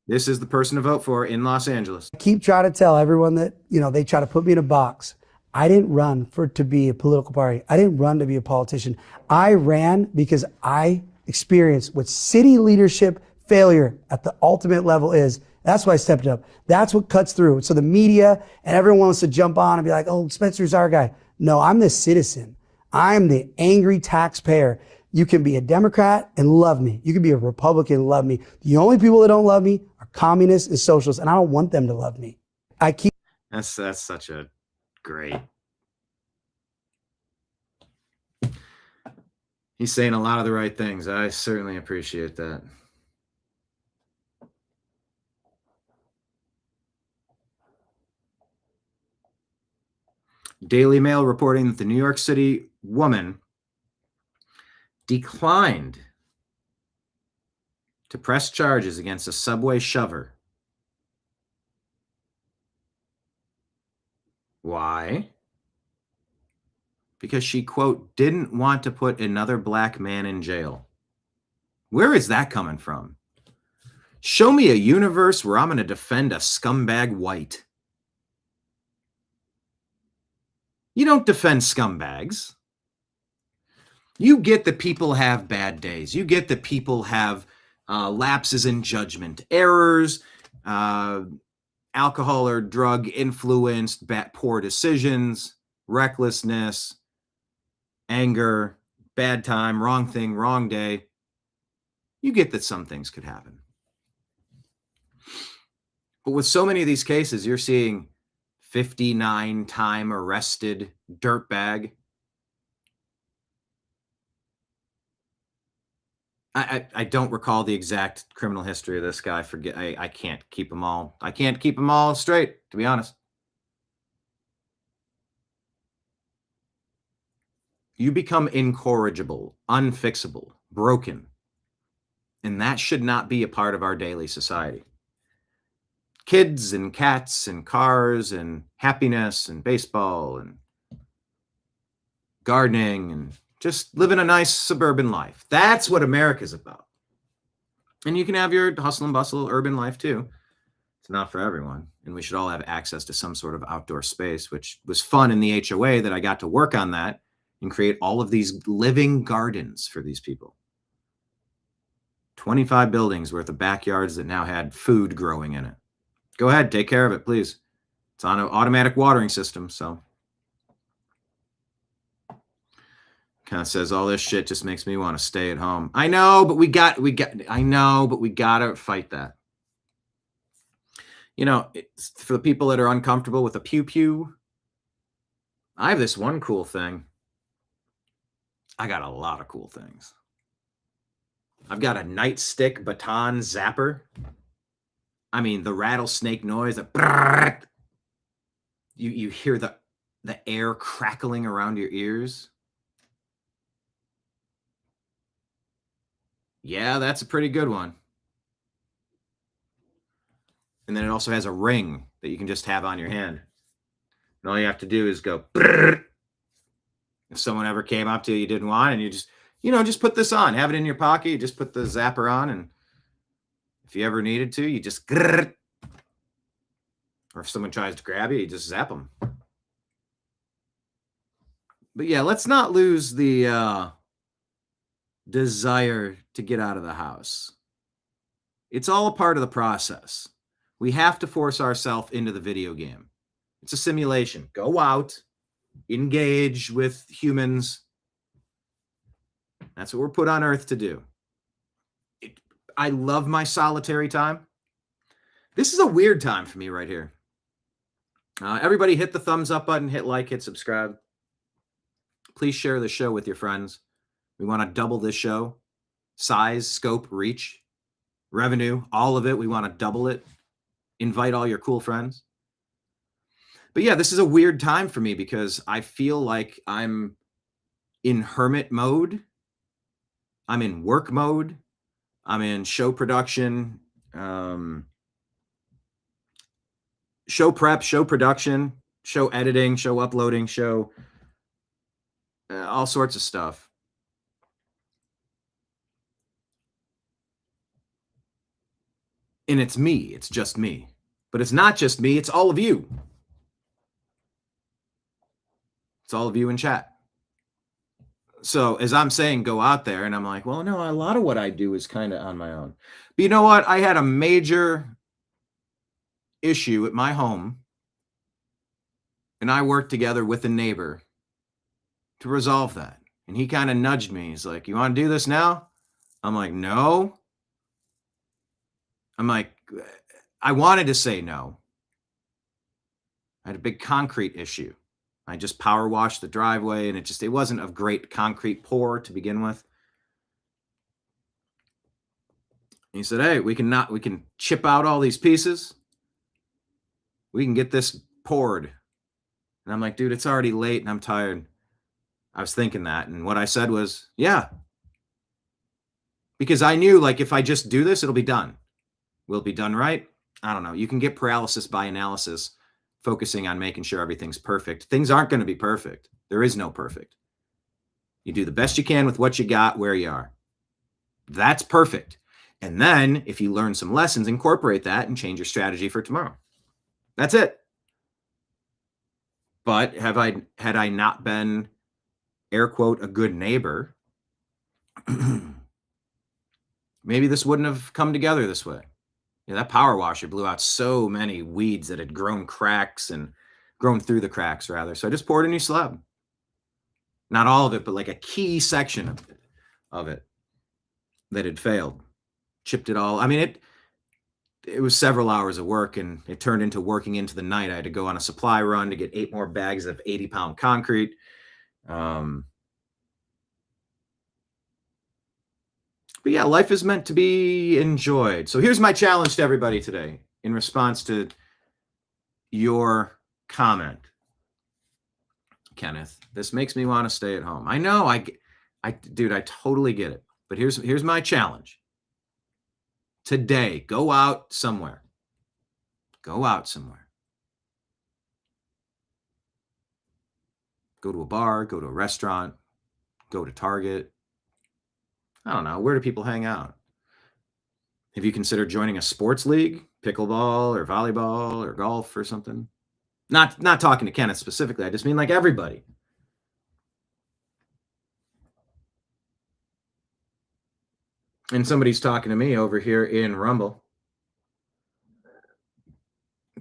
This is the person to vote for in Los Angeles. I keep trying to tell everyone that, they try to put me in a box. I didn't run to be a political party. I didn't run to be a politician. I ran because I experienced what city leadership failure at the ultimate level is. That's why I stepped up. That's what cuts through. So the media and everyone wants to jump on and be like, oh, Spencer's our guy. No, I'm the citizen. I'm the angry taxpayer. You can be a Democrat and love me. You can be a Republican and love me. The only people that don't love me are communists and socialists, and I don't want them to love me. That's such a great. He's saying a lot of the right things. I certainly appreciate that. Daily Mail reporting that the New York City woman declined to press charges against a subway shover. Why? Because she, quote, didn't want to put another black man in jail. Where is that coming from? Show me a universe where I'm going to defend a scumbag white. You don't defend scumbags. You get that people have bad days. You get that people have lapses in judgment, errors, alcohol or drug influenced, poor decisions, recklessness, anger, bad time, wrong thing, wrong day. You get that some things could happen. But with so many of these cases, you're seeing 59-time arrested dirtbag. I don't recall the exact criminal history of this guy. I can't keep them all. I can't keep them all straight, to be honest. You become incorrigible, unfixable, broken. And that should not be a part of our daily society. Kids and cats and cars and happiness and baseball and gardening and just living a nice suburban life. That's what America's about. And you can have your hustle and bustle urban life too. It's not for everyone. And we should all have access to some sort of outdoor space, which was fun in the HOA that I got to work on that and create all of these living gardens for these people. 25 buildings worth of backyards that now had food growing in it. Go ahead, take care of it, please. It's on an automatic watering system, so. Kind of says all this shit just makes me want to stay at home. I know, but we got to fight that. You know, it's for the people that are uncomfortable with a pew pew. I have this one cool thing. I got a lot of cool things. I've got a nightstick baton zapper. I mean, the rattlesnake noise, you hear the air crackling around your ears. Yeah, that's a pretty good one. And then it also has a ring that you can just have on your hand. And all you have to do is go, brrr. If someone ever came up to you didn't want, and you just, just put this on, have it in your pocket, you just put the zapper on, and if you ever needed to, you just, grrr. Or if someone tries to grab you, you just zap them. But yeah, let's not lose the desire to get out of the house. It's all a part of the process. We have to force ourselves into the video game. It's a simulation. Go out, engage with humans. That's what we're put on Earth to do. I love my solitary time. This is a weird time for me right here. Everybody hit the thumbs up button, hit like, hit subscribe. Please share the show with your friends. We want to double this show. Size, scope, reach, revenue, all of it. We want to double it. Invite all your cool friends. But yeah, this is a weird time for me because I feel like I'm in hermit mode. I'm in work mode. I'm in show production, show prep, show production, show editing, show uploading, show all sorts of stuff. And it's me. It's just me. But it's not just me. It's all of you. It's all of you in chat. So as I'm saying, go out there, and I'm like, well, no, a lot of what I do is kind of on my own. But you know what? I had a major issue at my home, and I worked together with a neighbor to resolve that. And he kind of nudged me. He's like, you want to do this now? I'm like, no. I'm like, I wanted to say no. I had a big concrete issue. I just power washed the driveway, and it wasn't of great concrete pour to begin with. And he said, hey, we can chip out all these pieces. We can get this poured. And I'm like, dude, it's already late and I'm tired. I was thinking that. And what I said was, yeah. Because I knew, like, if I just do this, it'll be done. Will it be done right? I don't know. You can get paralysis by analysis, focusing on making sure everything's perfect. Things aren't going to be perfect. There is no perfect. You do the best you can with what you got, where you are. That's perfect. And then if you learn some lessons, incorporate that and change your strategy for tomorrow. That's it. But had I not been, air quote, a good neighbor, maybe this wouldn't have come together this way. Yeah, that power washer blew out so many weeds that had grown cracks and grown through the cracks, rather. So I just poured a new slab. Not all of it, but like a key section of it that had failed. Chipped it all. I mean, it was several hours of work, and it turned into working into the night. I had to go on a supply run to get 8 more bags of 80-pound concrete. But yeah, life is meant to be enjoyed. So here's my challenge to everybody today in response to your comment. Kenneth, this makes me want to stay at home. I know, dude, I totally get it. But here's my challenge. Today, go out somewhere. Go out somewhere. Go to a bar, go to a restaurant, go to Target. I don't know. Where do people hang out? Have you considered joining a sports league, pickleball or volleyball or golf or something? Not talking to Kenneth specifically. I just mean like everybody. And somebody's talking to me over here in Rumble.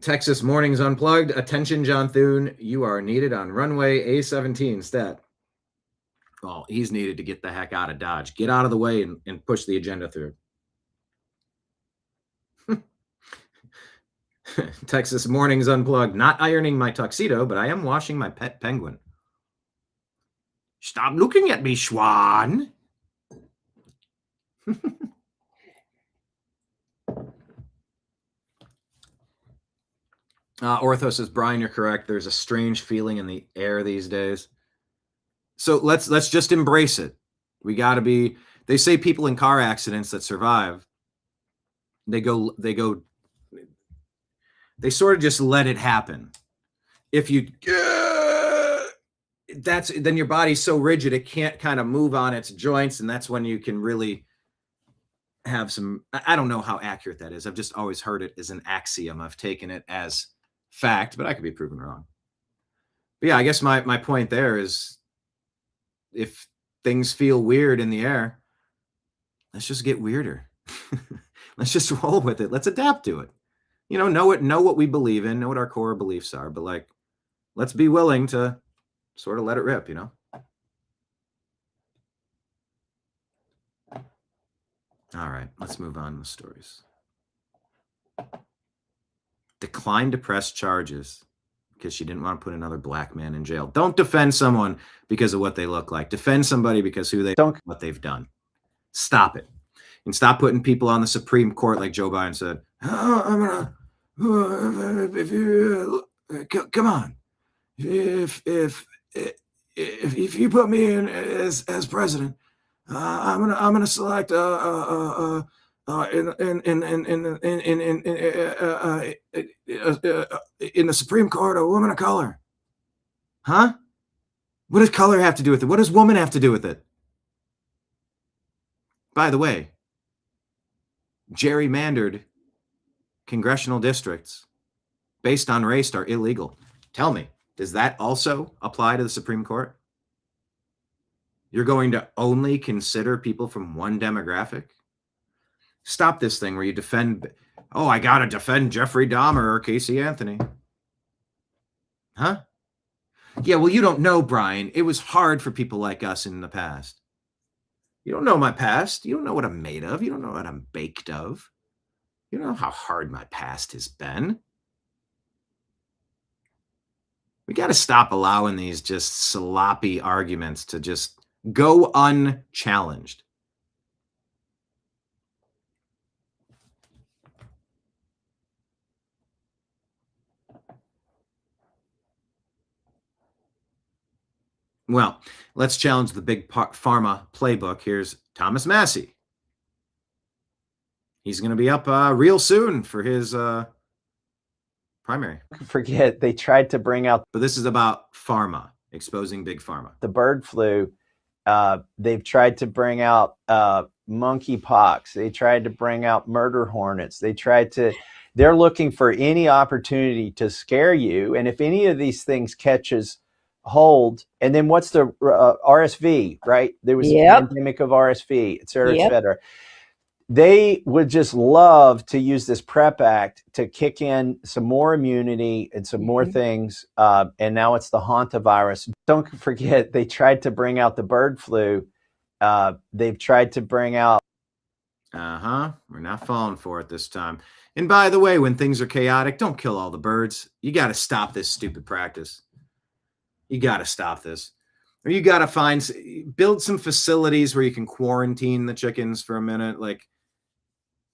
Texas Mornings Unplugged. Attention, John Thune. You are needed on runway A-17 stat. Well, he's needed to get the heck out of Dodge. Get out of the way and push the agenda through. Texas Mornings Unplugged. Not ironing my tuxedo, but I am washing my pet penguin. Stop looking at me, Schwan. Ortho says, Brian, you're correct. There's a strange feeling in the air these days. So let's just embrace it. We got to be. They say people in car accidents that survive, they sort of just let it happen. If you then your body's so rigid it can't kind of move on its joints, and that's when you can really have some. I don't know how accurate that is. I've just always heard it as an axiom. I've taken it as fact, but I could be proven wrong. But yeah, I guess my point there is, if things feel weird in the air, let's just get weirder. Let's just roll with it. Let's adapt to it. Know what we believe in, know what our core beliefs are, but let's be willing to sort of let it rip, All right, let's move on to the stories. Declined to press charges because she didn't want to put another black man in jail. Don't defend someone because of what they look like. Defend somebody because what they've done. Stop it. And stop putting people on the Supreme Court like Joe Biden said. Come on. If you put me in as president, I'm gonna select in the Supreme Court a woman of color. Huh? What does color have to do with it? What does woman have to do with it? By the way, gerrymandered congressional districts based on race are illegal. Tell me, does that also apply to the Supreme Court? You're going to only consider people from one demographic? Stop this thing where you defend, I got to defend Jeffrey Dahmer or Casey Anthony. Huh? Yeah, well, you don't know, Brian. It was hard for people like us in the past. You don't know my past. You don't know what I'm made of. You don't know what I'm baked of. You don't know how hard my past has been. We got to stop allowing these just sloppy arguments to just go unchallenged. Well, let's challenge the big pharma playbook. Here's Thomas Massey. He's going to be up real soon for his primary. Forget, they tried to bring out. But this is about pharma, exposing big pharma. The bird flu. They've tried to bring out monkeypox. They tried to bring out murder hornets. They're looking for any opportunity to scare you. And if any of these things catches hold, and then what's the RSV, right? There was a pandemic of RSV, et cetera, et cetera. They would just love to use this PrEP Act to kick in some more immunity and some more things. And now it's the hantavirus. Don't forget, they tried to bring out the bird flu. They've tried to bring out. We're not falling for it this time. And by the way, when things are chaotic, don't kill all the birds. You got to stop this stupid practice. You got to stop this. Or you got to build some facilities where you can quarantine the chickens for a minute. Like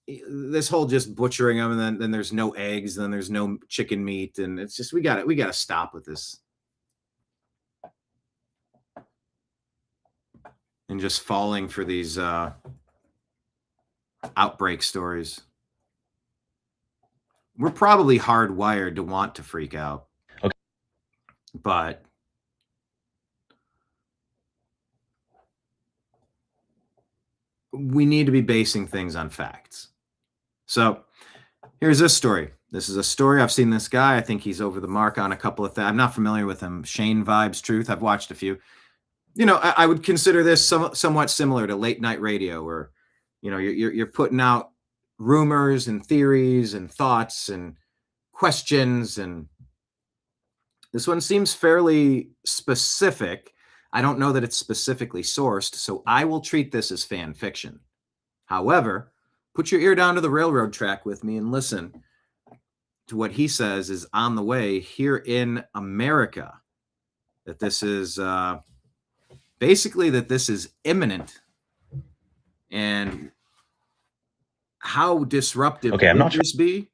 this whole just butchering them, and then there's no eggs, then there's no chicken meat. And it's just, we got to stop with this. And just falling for these outbreak stories. We're probably hardwired to want to freak out. Okay. But we need to be basing things on facts. So here's this story. This is a story. I've seen this guy. I think he's over the mark on a couple of things. I'm not familiar with him. Shane Vibes Truth. I've watched a few. I would consider this somewhat similar to late night radio, where, you're putting out rumors and theories and thoughts and questions. And this one seems fairly specific. I don't know that it's specifically sourced, so I will treat this as fan fiction. However, put your ear down to the railroad track with me and listen to what he says is on the way here in America, that this is basically that this is imminent, and how disruptive would this be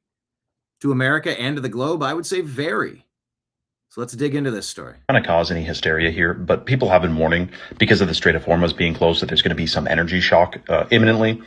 to America and to the globe? I would say very. So let's dig into this story. I'm not going to cause any hysteria here, but people have been warning because of the Strait of Hormuz being closed that there's going to be some energy shock imminently.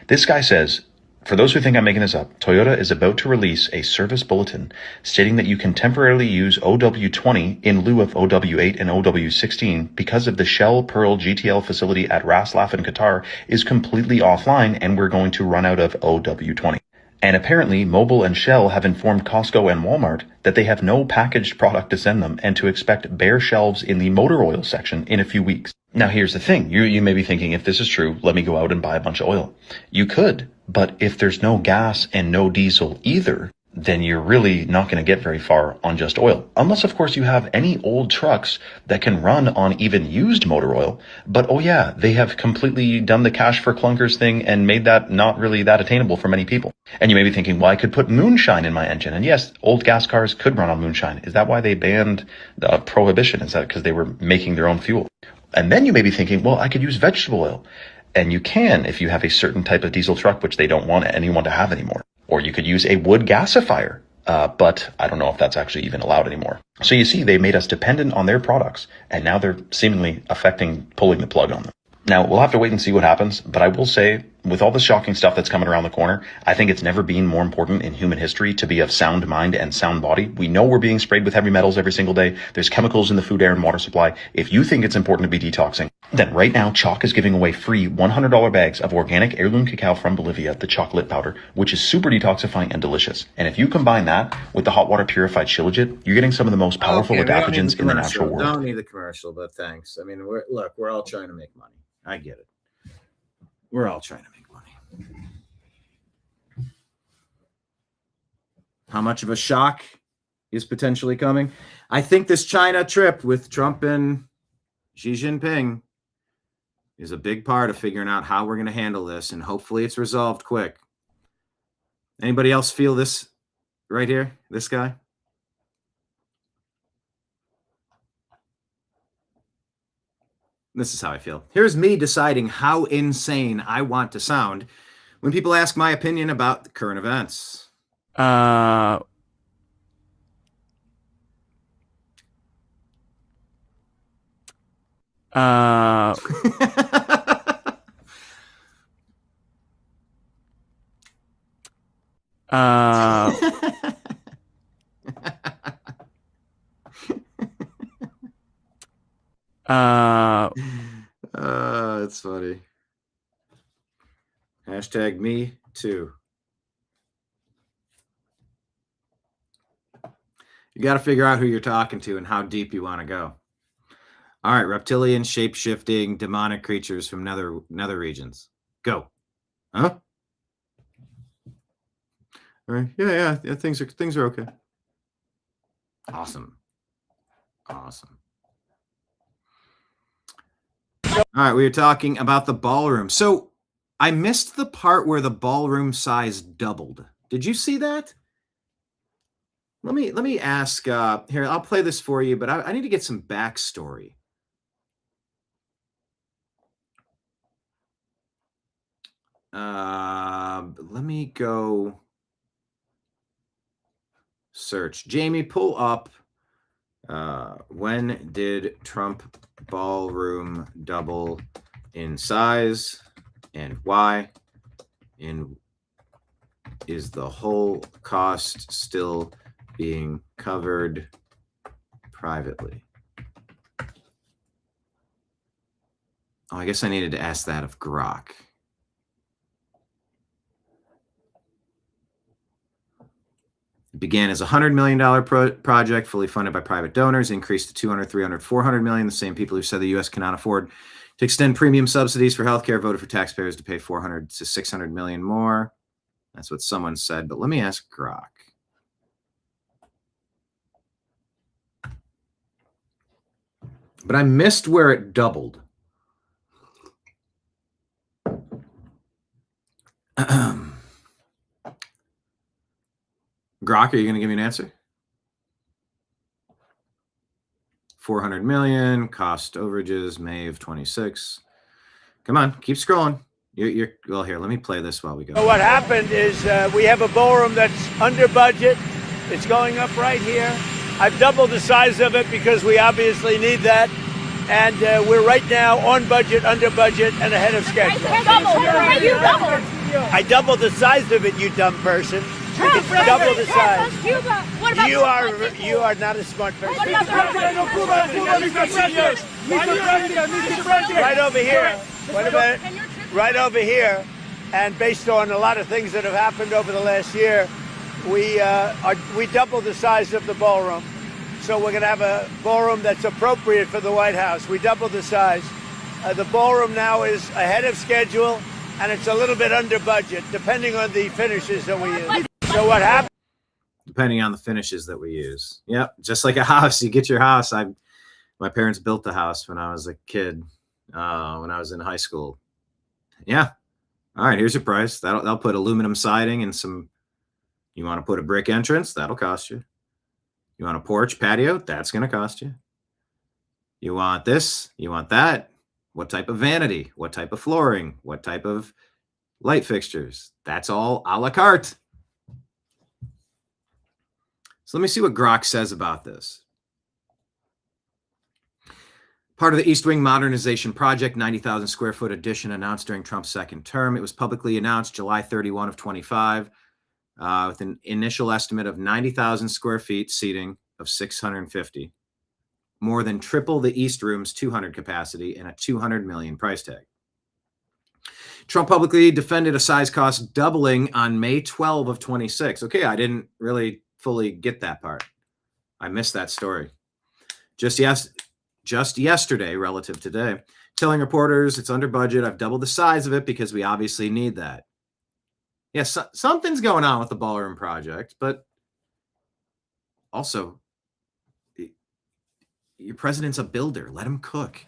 This guy says, for those who think I'm making this up, Toyota is about to release a service bulletin stating that you can temporarily use OW20 in lieu of OW8 and OW16 because of the Shell Pearl GTL facility at Ras Laff in Qatar is completely offline and we're going to run out of OW20. And apparently, Mobil and Shell have informed Costco and Walmart that they have no packaged product to send them and to expect bare shelves in the motor oil section in a few weeks. Now, here's the thing. You may be thinking, if this is true, let me go out and buy a bunch of oil. You could, but if there's no gas and no diesel either, then you're really not going to get very far on just oil. Unless, of course, you have any old trucks that can run on even used motor oil. But, oh yeah, they have completely done the cash for clunkers thing and made that not really that attainable for many people. And you may be thinking, well, I could put moonshine in my engine. And yes, old gas cars could run on moonshine. Is that why they banned prohibition? Is that because they were making their own fuel? And then you may be thinking, well, I could use vegetable oil. And you can if you have a certain type of diesel truck, which they don't want anyone to have anymore. Or you could use a wood gasifier, but I don't know if that's actually even allowed anymore. So you see, they made us dependent on their products, and now they're seemingly pulling the plug on them. Now, we'll have to wait and see what happens, but I will say, with all the shocking stuff that's coming around the corner, I think it's never been more important in human history to be of sound mind and sound body. We know we're being sprayed with heavy metals every single day. There's chemicals in the food, air, and water supply. If you think it's important to be detoxing, then right now, Chalk is giving away free $100 bags of organic heirloom cacao from Bolivia, the chocolate powder, which is super detoxifying and delicious. And if you combine that with the hot water purified Shilajit, you're getting some of the most powerful adaptogens in the natural world. Don't need the commercial, but thanks. I mean, we're all trying to make money. I get it. We're all trying to make money. How much of a shock is potentially coming? I think this China trip with Trump and Xi Jinping is a big part of figuring out how we're going to handle this, and hopefully it's resolved quick. Anybody else feel this right here? This guy? This is how I feel. Here's me deciding how insane I want to sound when people ask my opinion about the current events. It's funny. Hashtag me too. You got to figure out who you're talking to and how deep you want to go. All right, reptilian, shape-shifting, demonic creatures from nether regions. Go. Huh? All right. Yeah. Things are okay. Awesome. All right, we were talking about the ballroom. So I missed the part where the ballroom size doubled. Did you see that? Let me ask. Here, I'll play this for you, but I need to get some backstory. Let me go search. Jamie, pull up. When did Trump ballroom double in size and why? And is the whole cost still being covered privately? Oh, I guess I needed to ask that of Grok. It began as a $100 million project, fully funded by private donors, increased to 200, 300, 400 million. The same people who said the U.S. cannot afford to extend premium subsidies for healthcare voted for taxpayers to pay 400 to 600 million more. That's what someone said, but let me ask Grok. But I missed where it doubled. Grok, are you going to give me an answer? 400 million, cost overages, May of 26. Come on, keep scrolling. You're well, here, let me play this while we go. So what happened is we have a ballroom that's under budget. It's going up right here. I've doubled the size of it because we obviously need that. And we're right now on budget, under budget, and ahead of schedule. You doubled. I doubled the size of it, you dumb person. Double the size. What about You are not a smart person. What about Right over here. Wait a minute. Right over here. And based on a lot of things that have happened over the last year, we doubled the size of the ballroom. So we're going to have a ballroom that's appropriate for the White House. We doubled the size. The ballroom now is ahead of schedule, and it's a little bit under budget, depending on the finishes that we use. So what happened? Depending on the finishes that we use. Yep, just like a house. You get your house. My parents built the house when I was a kid, when I was in high school. Yeah. All right, here's your price. They'll put aluminum siding and some. You want to put a brick entrance? That'll cost you. You want a porch, patio? That's going to cost you. You want this? You want that? What type of vanity? What type of flooring? What type of light fixtures? That's all a la carte. So let me see what Grok says about this. Part of the East Wing modernization project, 90,000 square foot addition announced during Trump's second term. It was publicly announced July 31 of 25 with an initial estimate of 90,000 square feet seating of 650, more than triple the East Room's 200 capacity and a $200 million price tag. Trump publicly defended a size cost doubling on May 12 of 26. Okay, I didn't really fully get that part. I missed that story. Just yesterday, relative to today, telling reporters it's under budget. I've doubled the size of it because we obviously need that. Yes, something's going on with the ballroom project, but also your president's a builder. Let him cook.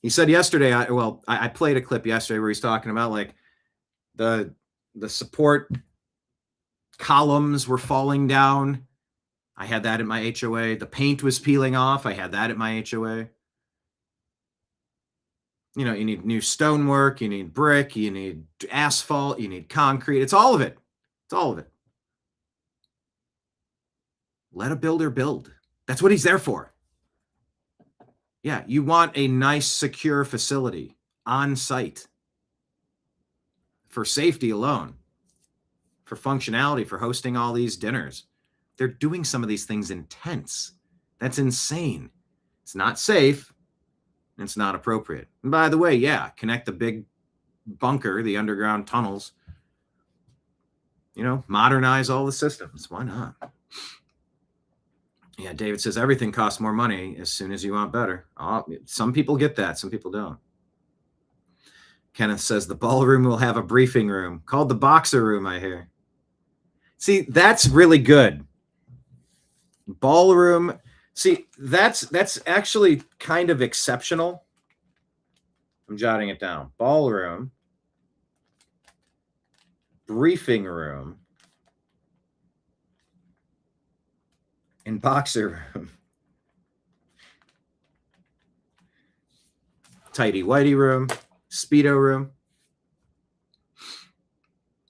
He said yesterday, I played a clip yesterday where he's talking about like the support columns were falling down. I had that at my HOA. The paint was peeling off. I had that at my HOA. You know, you need new stonework, you need brick, you need asphalt, you need concrete. It's all of it. It's all of it. Let a builder build. That's what he's there for. Yeah, you want a nice, secure facility on site for safety alone, for functionality, for hosting all these dinners. They're doing some of these things in tents. That's insane. It's not safe. It's not appropriate. And by the way, yeah, connect the big bunker, the underground tunnels. You know, modernize all the systems. Why not? Yeah, David says everything costs more money as soon as you want better. Some people get that. Some people don't. Kenneth says the ballroom will have a briefing room called the boxer room, I hear. See, that's really good. Ballroom. See, that's actually kind of exceptional. I'm jotting it down. Ballroom, briefing room, and boxer room. Tighty whitey room, Speedo room.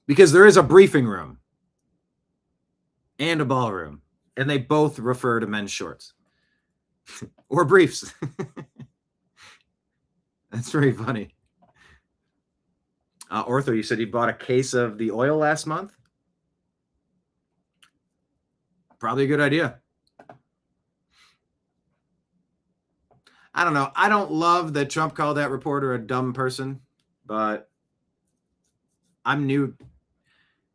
Because there is a briefing room and a ballroom, and they both refer to men's shorts or briefs. That's very funny. Ortho, you said you bought a case of the oil last month? Probably a good idea. I don't know. I don't love that Trump called that reporter a dumb person, but I'm new.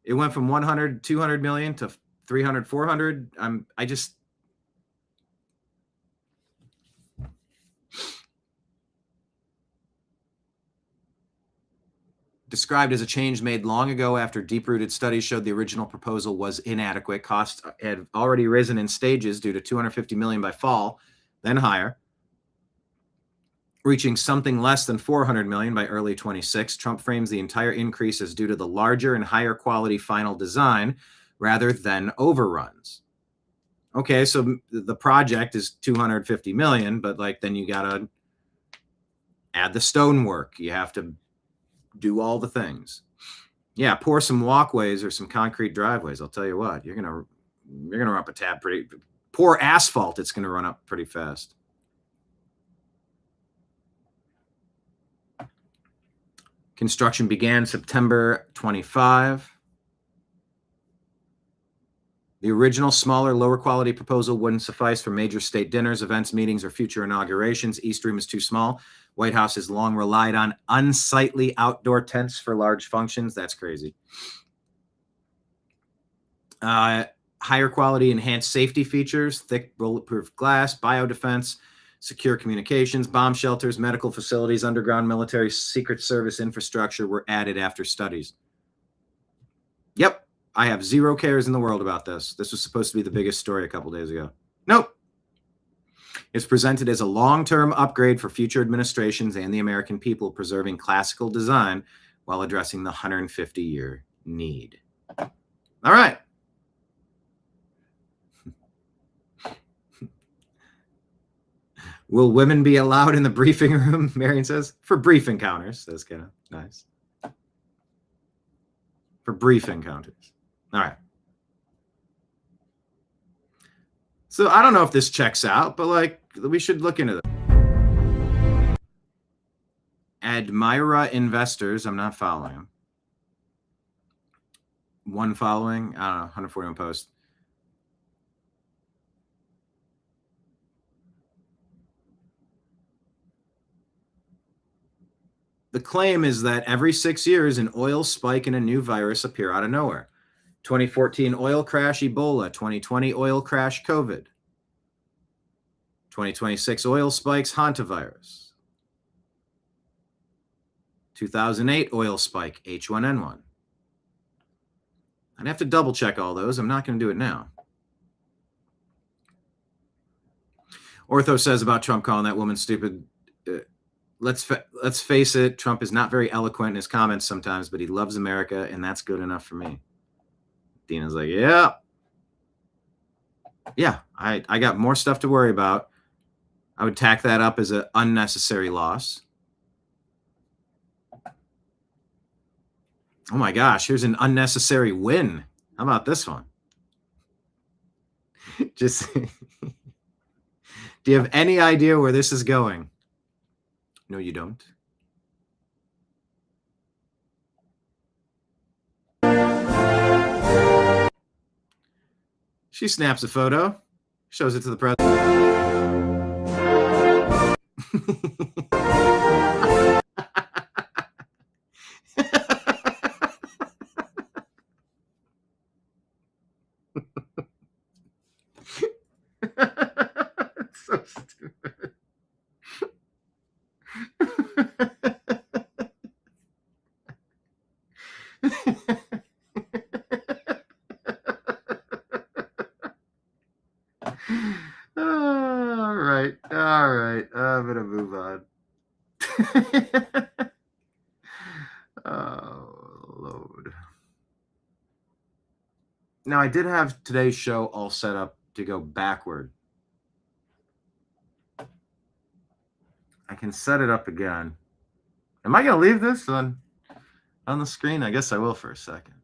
It went from 100, 200 million to 300, 400. I just. Described as a change made long ago after deep-rooted studies showed the original proposal was inadequate. Costs had already risen in stages due to 250 million by fall, then higher. reaching something less than 400 million by early 26. Trump frames the entire increase as due to the larger and higher quality final design rather than overruns. Okay, so the project is 250 million, but like then you gotta add the stonework. You have to do all the things. Yeah, pour some walkways or some concrete driveways. I'll tell you what, you're gonna run up a tab pretty. Pour asphalt, it's gonna run up pretty fast. Construction began September 25. The original, smaller, lower quality proposal wouldn't suffice for major state dinners, events, meetings, or future inaugurations. East Room is too small. White House has long relied on unsightly outdoor tents for large functions. That's crazy. Higher quality, enhanced safety features, thick bulletproof glass, biodefense, secure communications, bomb shelters, medical facilities, underground military, Secret Service infrastructure were added after studies. Yep. I have zero cares in the world about this. This was supposed to be the biggest story a couple days ago. Nope. It's presented as a long-term upgrade for future administrations and the American people, preserving classical design while addressing the 150-year need. All right. Will women be allowed in the briefing room? Marion says. For brief encounters. That's kind of nice. For brief encounters. All right. So I don't know if this checks out, but like we should look into this. Admira Investors. I'm not following him. One following. I don't know. 141 posts. The claim is that every 6 years, an oil spike and a new virus appear out of nowhere. 2014 oil crash, Ebola. 2020 oil crash, COVID. 2026 oil spikes, hantavirus. 2008 oil spike, H1N1. I'd have to double check all those. I'm not going to do it now. Ortho says about Trump calling that woman stupid. Let's face it, Trump is not very eloquent in his comments sometimes, but he loves America, and that's good enough for me. Dina's like, yeah, I got more stuff to worry about. I would tack that up as an unnecessary loss. Oh my gosh, here's an unnecessary win. How about this one? Just, do you have any idea where this is going? No, you don't. She snaps a photo, shows it to the president. So stupid. All right. I'm gonna move on. Oh, load. Now, I did have today's show all set up to go backward. I can set it up again. Am I going to leave this on the screen? I guess I will for a second.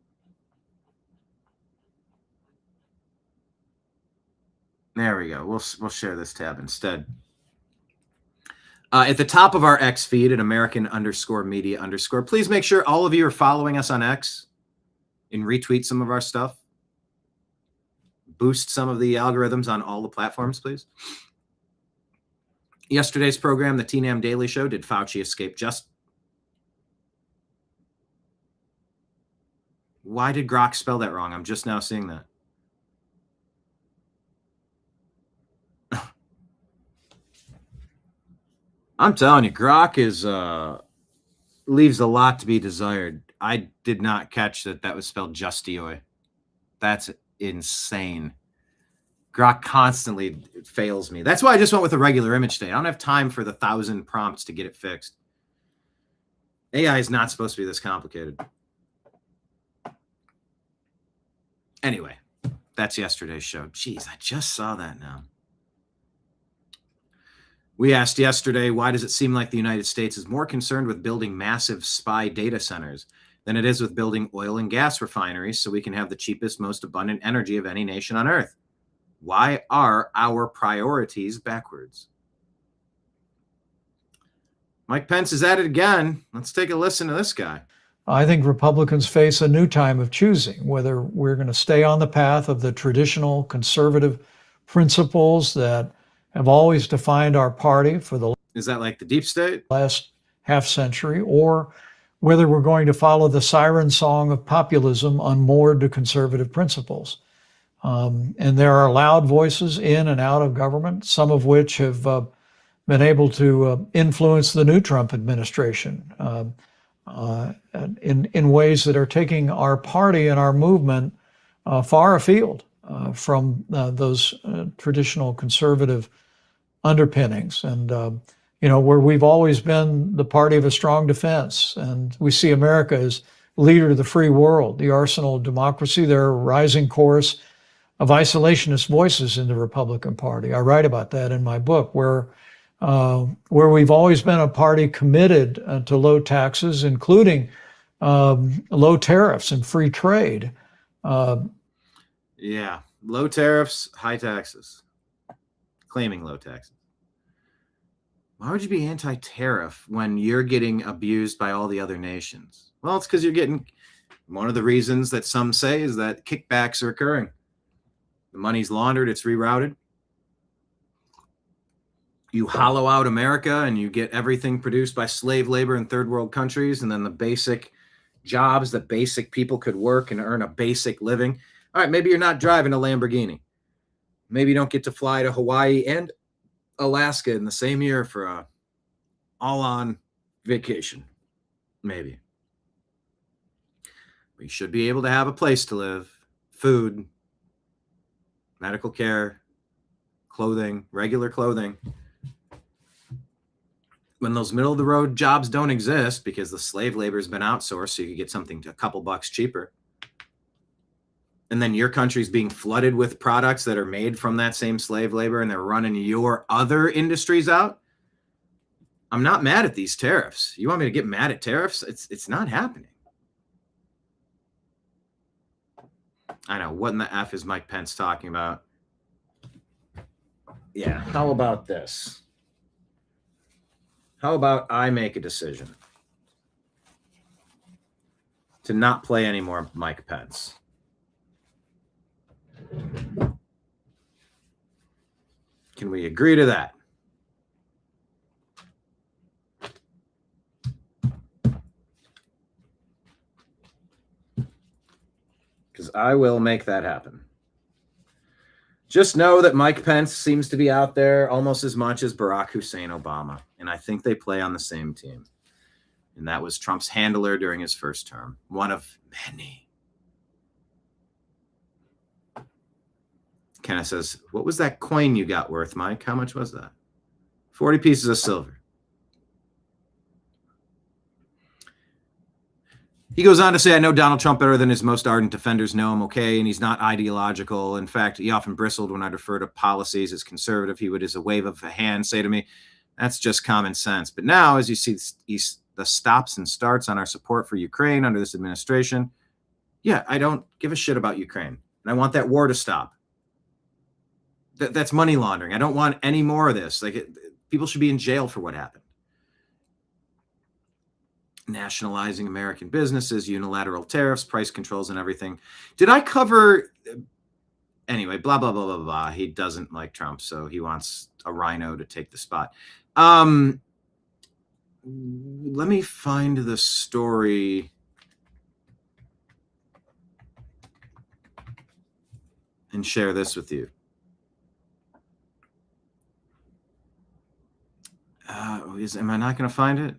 There we go. We'll share this tab instead. At the top of our X feed at American_media_, please make sure all of you are following us on X and retweet some of our stuff. Boost some of the algorithms on all the platforms, please. Yesterday's program, the TNAM Daily Show, did Fauci escape justice? Why did Grok spell that wrong? I'm just now seeing that. I'm telling you, Grok is leaves a lot to be desired. I did not catch that was spelled Justioy. That's insane. Grok constantly fails me. That's why I just went with a regular image state. I don't have time for the 1,000 prompts to get it fixed. AI is not supposed to be this complicated. Anyway, that's yesterday's show. Jeez, I just saw that now. We asked yesterday, why does it seem like the United States is more concerned with building massive spy data centers than it is with building oil and gas refineries so we can have the cheapest, most abundant energy of any nation on earth? Why are our priorities backwards? Mike Pence is at it again. Let's take a listen to this guy. I think Republicans face a new time of choosing whether we're going to stay on the path of the traditional conservative principles that have always defined our party for the Is that like the deep state? last half century, or whether we're going to follow the siren song of populism unmoored to conservative principles. And there are loud voices in and out of government, some of which have been able to influence the new Trump administration in ways that are taking our party and our movement far afield from those traditional conservative underpinnings. And, where we've always been the party of a strong defense, and we see America as leader of the free world, the arsenal of democracy. There are a rising chorus of isolationist voices in the Republican Party. I write about that in my book, where we've always been a party committed to low taxes, including low tariffs and free trade. Yeah, low tariffs, high taxes. Claiming low taxes. Why would you be anti-tariff when you're getting abused by all the other nations? Well, it's because you're getting, one of the reasons that some say is that kickbacks are occurring. The money's laundered, it's rerouted. You hollow out America and you get everything produced by slave labor in third world countries, and then the basic jobs that basic people could work and earn a basic living. All right, maybe you're not driving a Lamborghini. Maybe you don't get to fly to Hawaii and Alaska in the same year for a all-on vacation. Maybe. But you should be able to have a place to live, food, medical care, clothing, regular clothing. When those middle-of-the-road jobs don't exist because the slave labor has been outsourced so you can get something a couple bucks cheaper, and then your country's being flooded with products that are made from that same slave labor and they're running your other industries out, I'm not mad at these tariffs. You want me to get mad at tariffs? It's not happening. I know. What in the F is Mike Pence talking about? Yeah. How about this? How about I make a decision to not play any more Mike Pence? Can we agree to that? Because I will make that happen. Just know that Mike Pence seems to be out there almost as much as Barack Hussein Obama. And I think they play on the same team. And that was Trump's handler during his first term. One of many. Kenneth says, what was that coin you got worth, Mike? How much was that? 40 pieces of silver. He goes on to say, I know Donald Trump better than his most ardent defenders know him, okay, and he's not ideological. In fact, he often bristled when I'd refer to policies as conservative. He would, as a wave of a hand, say to me, that's just common sense. But now, as you see the stops and starts on our support for Ukraine under this administration, yeah, I don't give a shit about Ukraine. And I want that war to stop. That's money laundering. I don't want any more of this. People should be in jail for what happened. Nationalizing American businesses, unilateral tariffs, price controls, and everything. Did I cover? Anyway, blah, blah, blah, blah, blah. He doesn't like Trump, so he wants a rhino to take the spot. Let me find the story. And share this with you. Am I not going to find it?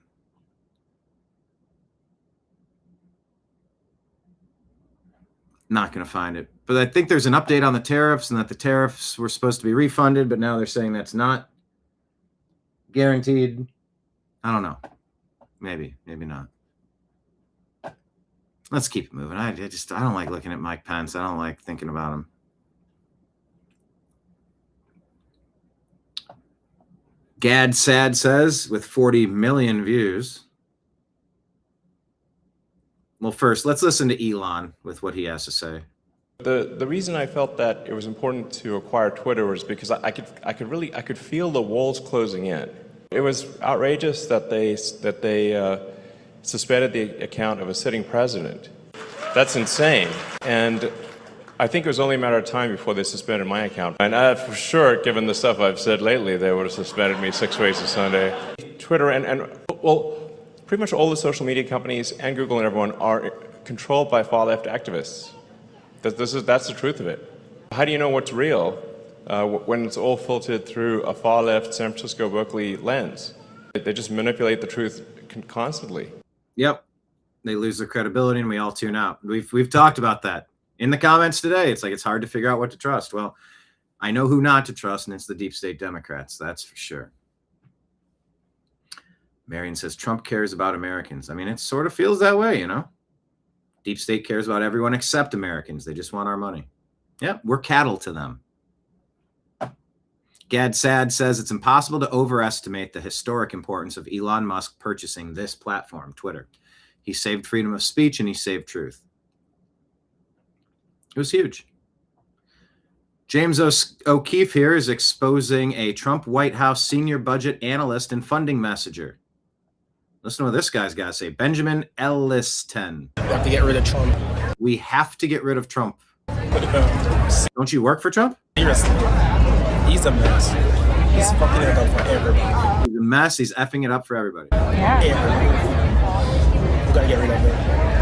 Not going to find it. But I think there's an update on the tariffs and that the tariffs were supposed to be refunded, but now they're saying that's not guaranteed. I don't know. Maybe not. Let's keep it moving. I don't like looking at Mike Pence. I don't like thinking about him. Gad Sad says, with 40 million views. Well, first, let's listen to Elon with what he has to say. The reason I felt that it was important to acquire Twitter was because I could feel the walls closing in. It was outrageous that they suspended the account of a sitting president. That's insane. And I think it was only a matter of time before they suspended my account. And for sure, given the stuff I've said lately, they would have suspended me 6 ways to Sunday. Twitter and pretty much all the social media companies and Google and everyone are controlled by far-left activists. That's the truth of it. How do you know what's real when it's all filtered through a far-left San Francisco, Berkeley lens? They just manipulate the truth constantly. Yep. They lose their credibility and we all tune out. We've talked about that. In the comments today, it's like it's hard to figure out what to trust. Well, I know who not to trust, and it's the deep state Democrats. That's for sure. Marion says Trump cares about Americans. I mean, it sort of feels that way, you know? Deep state cares about everyone except Americans. They just want our money. Yeah, we're cattle to them. Gad Sad says it's impossible to overestimate the historic importance of Elon Musk purchasing this platform, Twitter. He saved freedom of speech and he saved truth. It was huge. James O'Keefe here is exposing a Trump White House senior budget analyst and funding messenger. Listen to what this guy's got to say. Benjamin Elliston. We have to get rid of Trump. We have to get rid of Trump. Don't you work for Trump? Seriously. He's a mess. He's fucking it up for everybody. He's a mess. He's effing it up for everybody. Yeah. Everybody. We gotta get rid of him.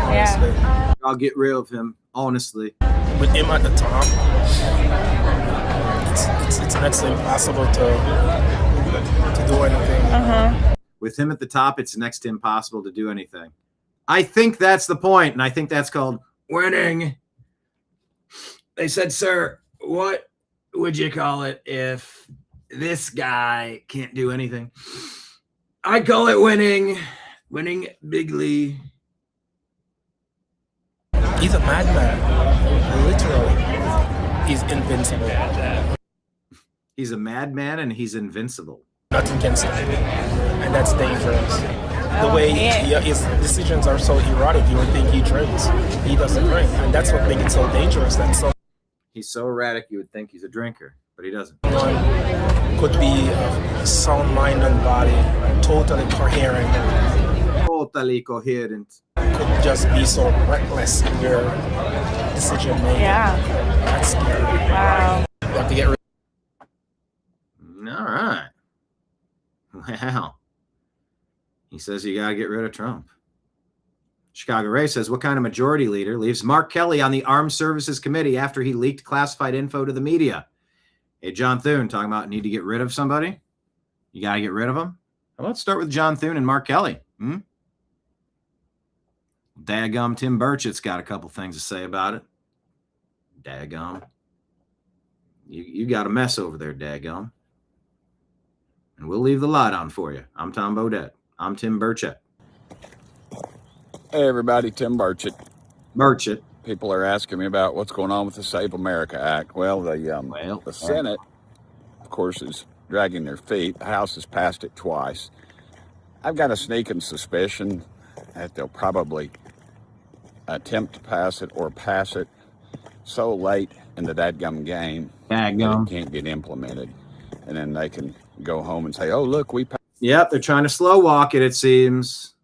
Honestly. Yeah. I'll get rid of him, honestly. With him at the top, it's next to impossible to do anything. With him at the top, it's next to impossible to do anything. I think that's the point, and I think that's called winning. They said, sir, what would you call it if this guy can't do anything? I call it winning. Winning bigly. He's a madman. Literally. He's invincible. He's a madman and he's invincible. Nothing can stop him. And that's dangerous. The way his decisions are so erratic, you would think he drinks. He doesn't drink. And that's what makes it so dangerous. He's so erratic, you would think he's a drinker, but he doesn't. Could be a sound mind and body, totally coherent. Totally coherent. Could just be so reckless in your decision making. Yeah. That's scary. Wow. You have to get rid All right. Wow. He says you got to get rid of Trump. Chicago Ray says, what kind of majority leader leaves Mark Kelly on the Armed Services Committee after he leaked classified info to the media? Hey, John Thune, talking about need to get rid of somebody? You got to get rid of him? Well, let's start with John Thune and Mark Kelly. Daggum Tim Burchett's got a couple things to say about it. Daggum. You got a mess over there, daggum. And we'll leave the light on for you. I'm Tom Bodette. I'm Tim Burchett. Hey, everybody. Tim Burchett. Burchett. People are asking me about what's going on with the Save America Act. Well, the Senate, of course, is dragging their feet. The House has passed it twice. I've got a sneaking suspicion that they'll probably attempt to pass it or pass it so late in the dadgum game that it can't get implemented. And then they can go home and say, oh, look, we passed. Yep, they're trying to slow walk it seems.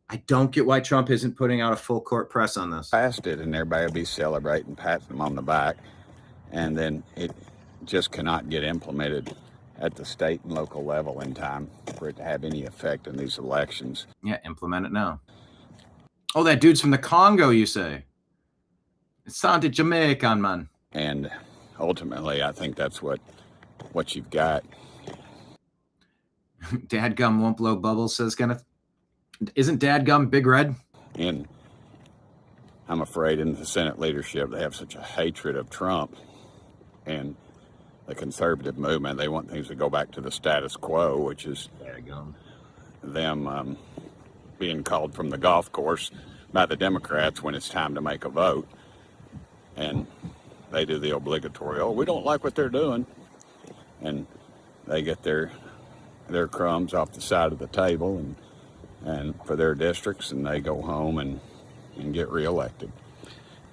I don't get why Trump isn't putting out a full court press on this. Passed it, and everybody will be celebrating, patting them on the back. And then it just cannot get implemented at the state and local level in time for it to have any effect in these elections. Yeah, implement it now. Oh, that dude's from the Congo, you say? It sounded Jamaican, man. And ultimately, I think that's what you've got. Dadgum won't blow bubbles, says Kenneth. Isn't Dadgum Big Red? In I'm afraid in the Senate leadership, they have such a hatred of Trump and the conservative movement. They want things to go back to the status quo, which is them being called from the golf course by the Democrats when it's time to make a vote. And they do the obligatory, oh, we don't like what they're doing. And they get their crumbs off the side of the table and for their districts, and they go home and get reelected.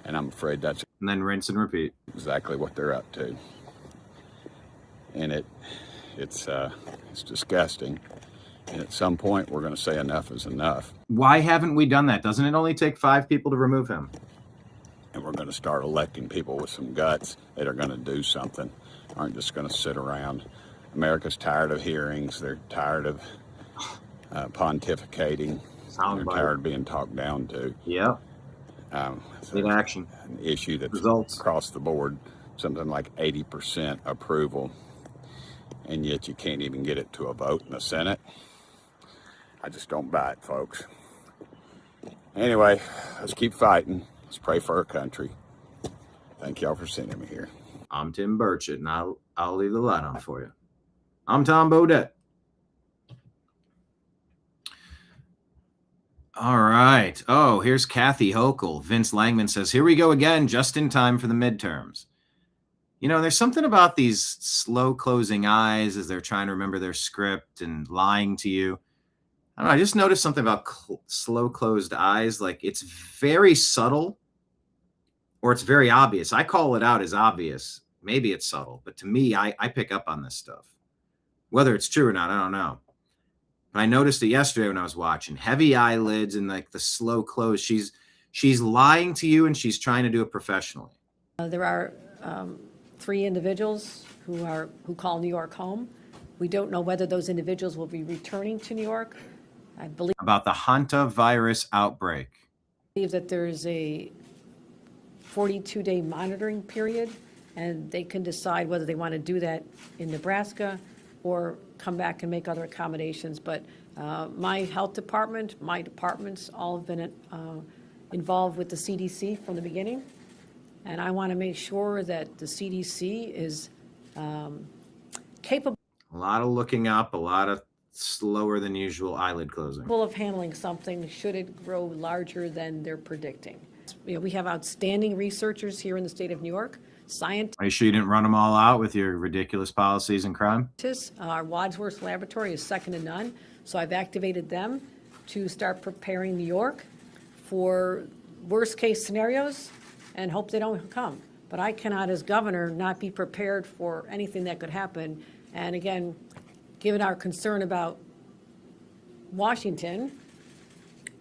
And I'm afraid that's and then rinse and repeat. Exactly what they're up to. And it's disgusting. And at some point, we're going to say enough is enough. Why haven't we done that? Doesn't it only take 5 people to remove him? And we're going to start electing people with some guts that are going to do something, aren't just going to sit around. America's tired of hearings. They're tired of pontificating. They're tired of being talked down to. Yeah. Need action. An issue that's results across the board, something like 80% approval, and yet you can't even get it to a vote in the Senate. I just don't buy it, folks. Anyway, let's keep fighting. Let's pray for our country. Thank y'all for sending me here. I'm Tim Burchett, and I'll leave the light on for you. I'm Tom Bodette. All right. Oh, here's Kathy Hochul. Vince Langman says, here we go again, just in time for the midterms. You know, there's something about these slow closing eyes as they're trying to remember their script and lying to you. I don't know. I just noticed something about slow closed eyes. Like it's very subtle or it's very obvious. I call it out as obvious. Maybe it's subtle, but to me, I pick up on this stuff. Whether it's true or not, I don't know. But I noticed it yesterday when I was watching. Heavy eyelids and like the slow close. She's lying to you and she's trying to do it professionally. There are 3 individuals who call New York home. We don't know whether those individuals will be returning to New York. I believe about the hantavirus outbreak. That there's a 42-day monitoring period, and they can decide whether they want to do that in Nebraska or come back and make other accommodations. But my health department, my departments all have been involved with the CDC from the beginning. And I want to make sure that the CDC is capable A lot of looking up, a lot of slower than usual eyelid closing. of handling something should it grow larger than they're predicting. You know, we have outstanding researchers here in the state of New York, scientists. Are you sure you didn't run them all out with your ridiculous policies and crime? Our Wadsworth laboratory is second to none, so I've activated them to start preparing New York for worst case scenarios and hope they don't come. But I cannot, as governor, not be prepared for anything that could happen. And again, given our concern about Washington,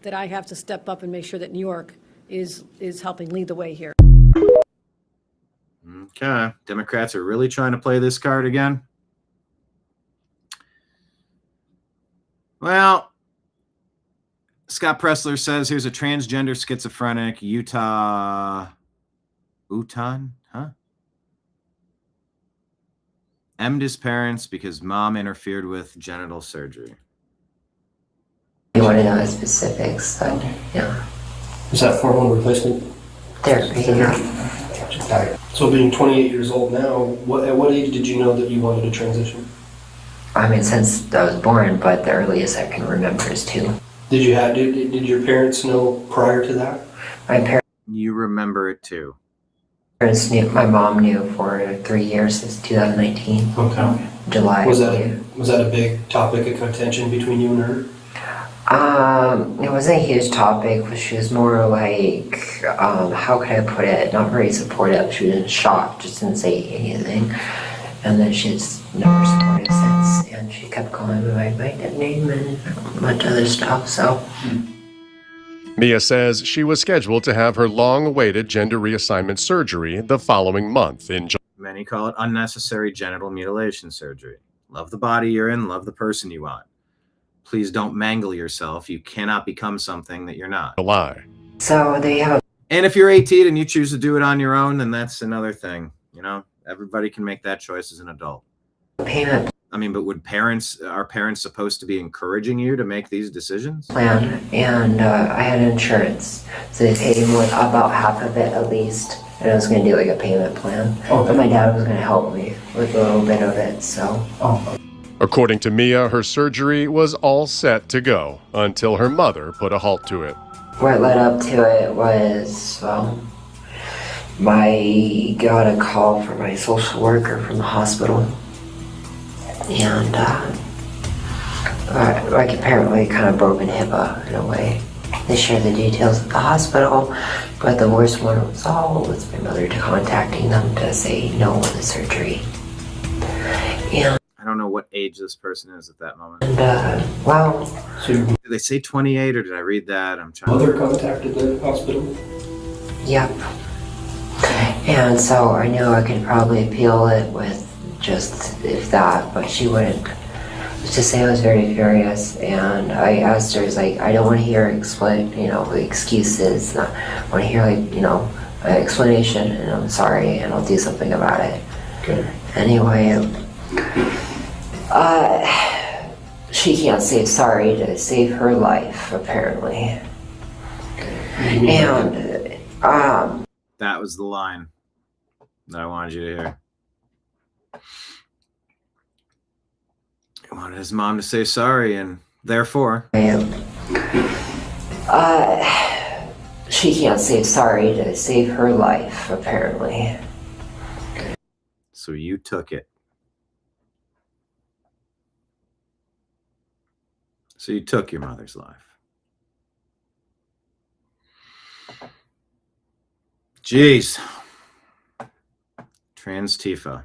that I have to step up and make sure that New York is helping lead the way here. Okay. Democrats are really trying to play this card again. Well, Scott Pressler says here's a transgender schizophrenic Utan, huh? M'd his parents because mom interfered with genital surgery. You want to know the specifics, but yeah. Is that hormone replacement therapy? Yeah. So being 28 years old now, at what age did you know that you wanted to transition? I mean, since I was born, but the earliest I can remember is 2. Did your parents know prior to that? My parents. You remember it too. Knew, my mom knew for 3 years since 2019. Okay. July. Was that a big topic of contention between you and her? It wasn't a huge topic, but she was more like, how could I put it? Not very supportive. She was in shock, just didn't say anything. And then she's never supportive since, and she kept calling me my nickname and a bunch of other stuff. So. Mia says she was scheduled to have her long-awaited gender reassignment surgery the following month in July. Many call it unnecessary genital mutilation surgery. Love the body you're in, love the person you want. Please don't mangle yourself. You cannot become something that you're not. So they have. And if you're 18 and you choose to do it on your own, then that's another thing. You know, everybody can make that choice as an adult. Payment. I mean, but are parents supposed to be encouraging you to make these decisions? Plan, and I had insurance, so they paid me about half of it at least, and I was going to do like a payment plan. But my dad was going to help me with a little bit of it, so. According to Mia, her surgery was all set to go until her mother put a halt to it. What led up to it was, I got a call from my social worker from the hospital, and like apparently kind of broken HIPAA in a way. They shared the details at the hospital, but the worst one of all was my mother contacting them to say no to the surgery. And I don't know what age this person is at that moment. wow. So your Did they say 28 or did I read that? I'm trying. mother contacted the hospital? Yep. And so I knew I could probably appeal it with just if that, but she wouldn't. Let's just say I was very furious, and I asked her, I was like, I don't want to hear excuses. I want to hear an explanation, and I'm sorry, and I'll do something about it. Okay. Anyway, she can't say sorry to save her life, apparently. And That was the line that I wanted you to hear. He wanted his mom to say sorry, and therefore, she can't say sorry to save her life, apparently. so you took it. So you took your mother's life. Jeez. Trans Tifa.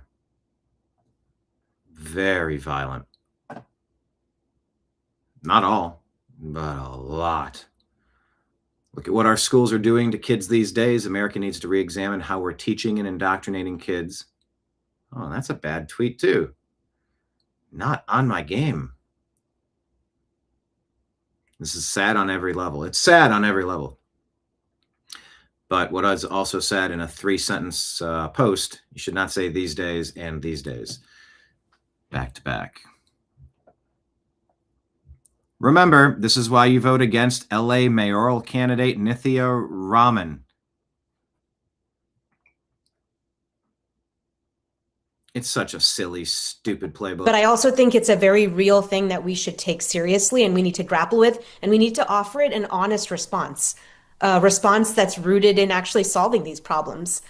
Very violent. Not all, but a lot. Look at what our schools are doing to kids these days. America needs to re-examine how we're teaching and indoctrinating kids. Oh, that's a bad tweet too. Not on my game. This is sad on every level. It's sad on every level. But what is also said in a 3-sentence post, you should not say these days and these days. Back to back. Remember, this is why you vote against LA mayoral candidate Nithya Raman. It's such a silly, stupid playbook. But I also think it's a very real thing that we should take seriously and we need to grapple with, and we need to offer it an honest response, a response that's rooted in actually solving these problems.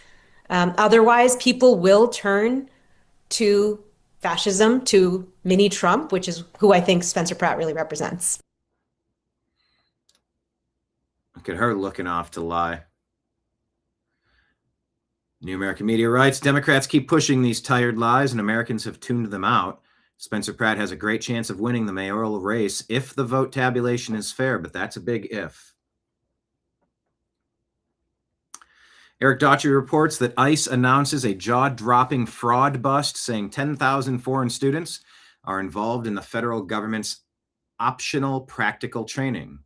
Otherwise, people will turn to fascism, to mini Trump, which is who I think Spencer Pratt really represents. Look at her looking off to lie. New American Media writes, Democrats keep pushing these tired lies and Americans have tuned them out. Spencer Pratt has a great chance of winning the mayoral race if the vote tabulation is fair, but that's a big if. Eric Daughtry reports that ICE announces a jaw-dropping fraud bust, saying 10,000 foreign students are involved in the federal government's optional practical training.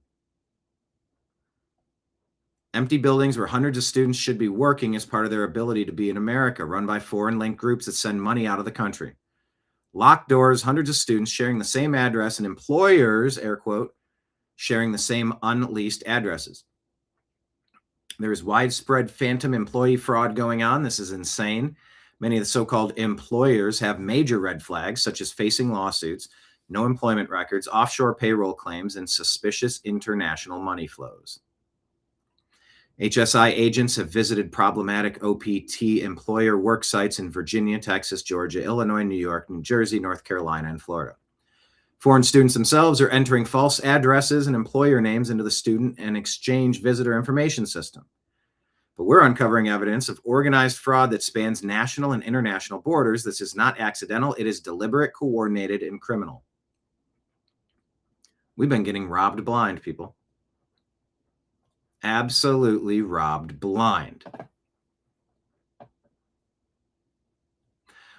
Empty buildings where hundreds of students should be working as part of their ability to be in America, run by foreign-linked groups that send money out of the country. Locked doors, hundreds of students sharing the same address, and employers, air quote, sharing the same unleased addresses. There is widespread phantom employee fraud going on. This is insane. Many of the so-called employers have major red flags, such as facing lawsuits, no employment records, offshore payroll claims, and suspicious international money flows. HSI agents have visited problematic OPT employer work sites in Virginia, Texas, Georgia, Illinois, New York, New Jersey, North Carolina, and Florida. Foreign students themselves are entering false addresses and employer names into the student and exchange visitor information system. But we're uncovering evidence of organized fraud that spans national and international borders. This is not accidental. It is deliberate, coordinated, and criminal. We've been getting robbed blind, people. Absolutely robbed blind.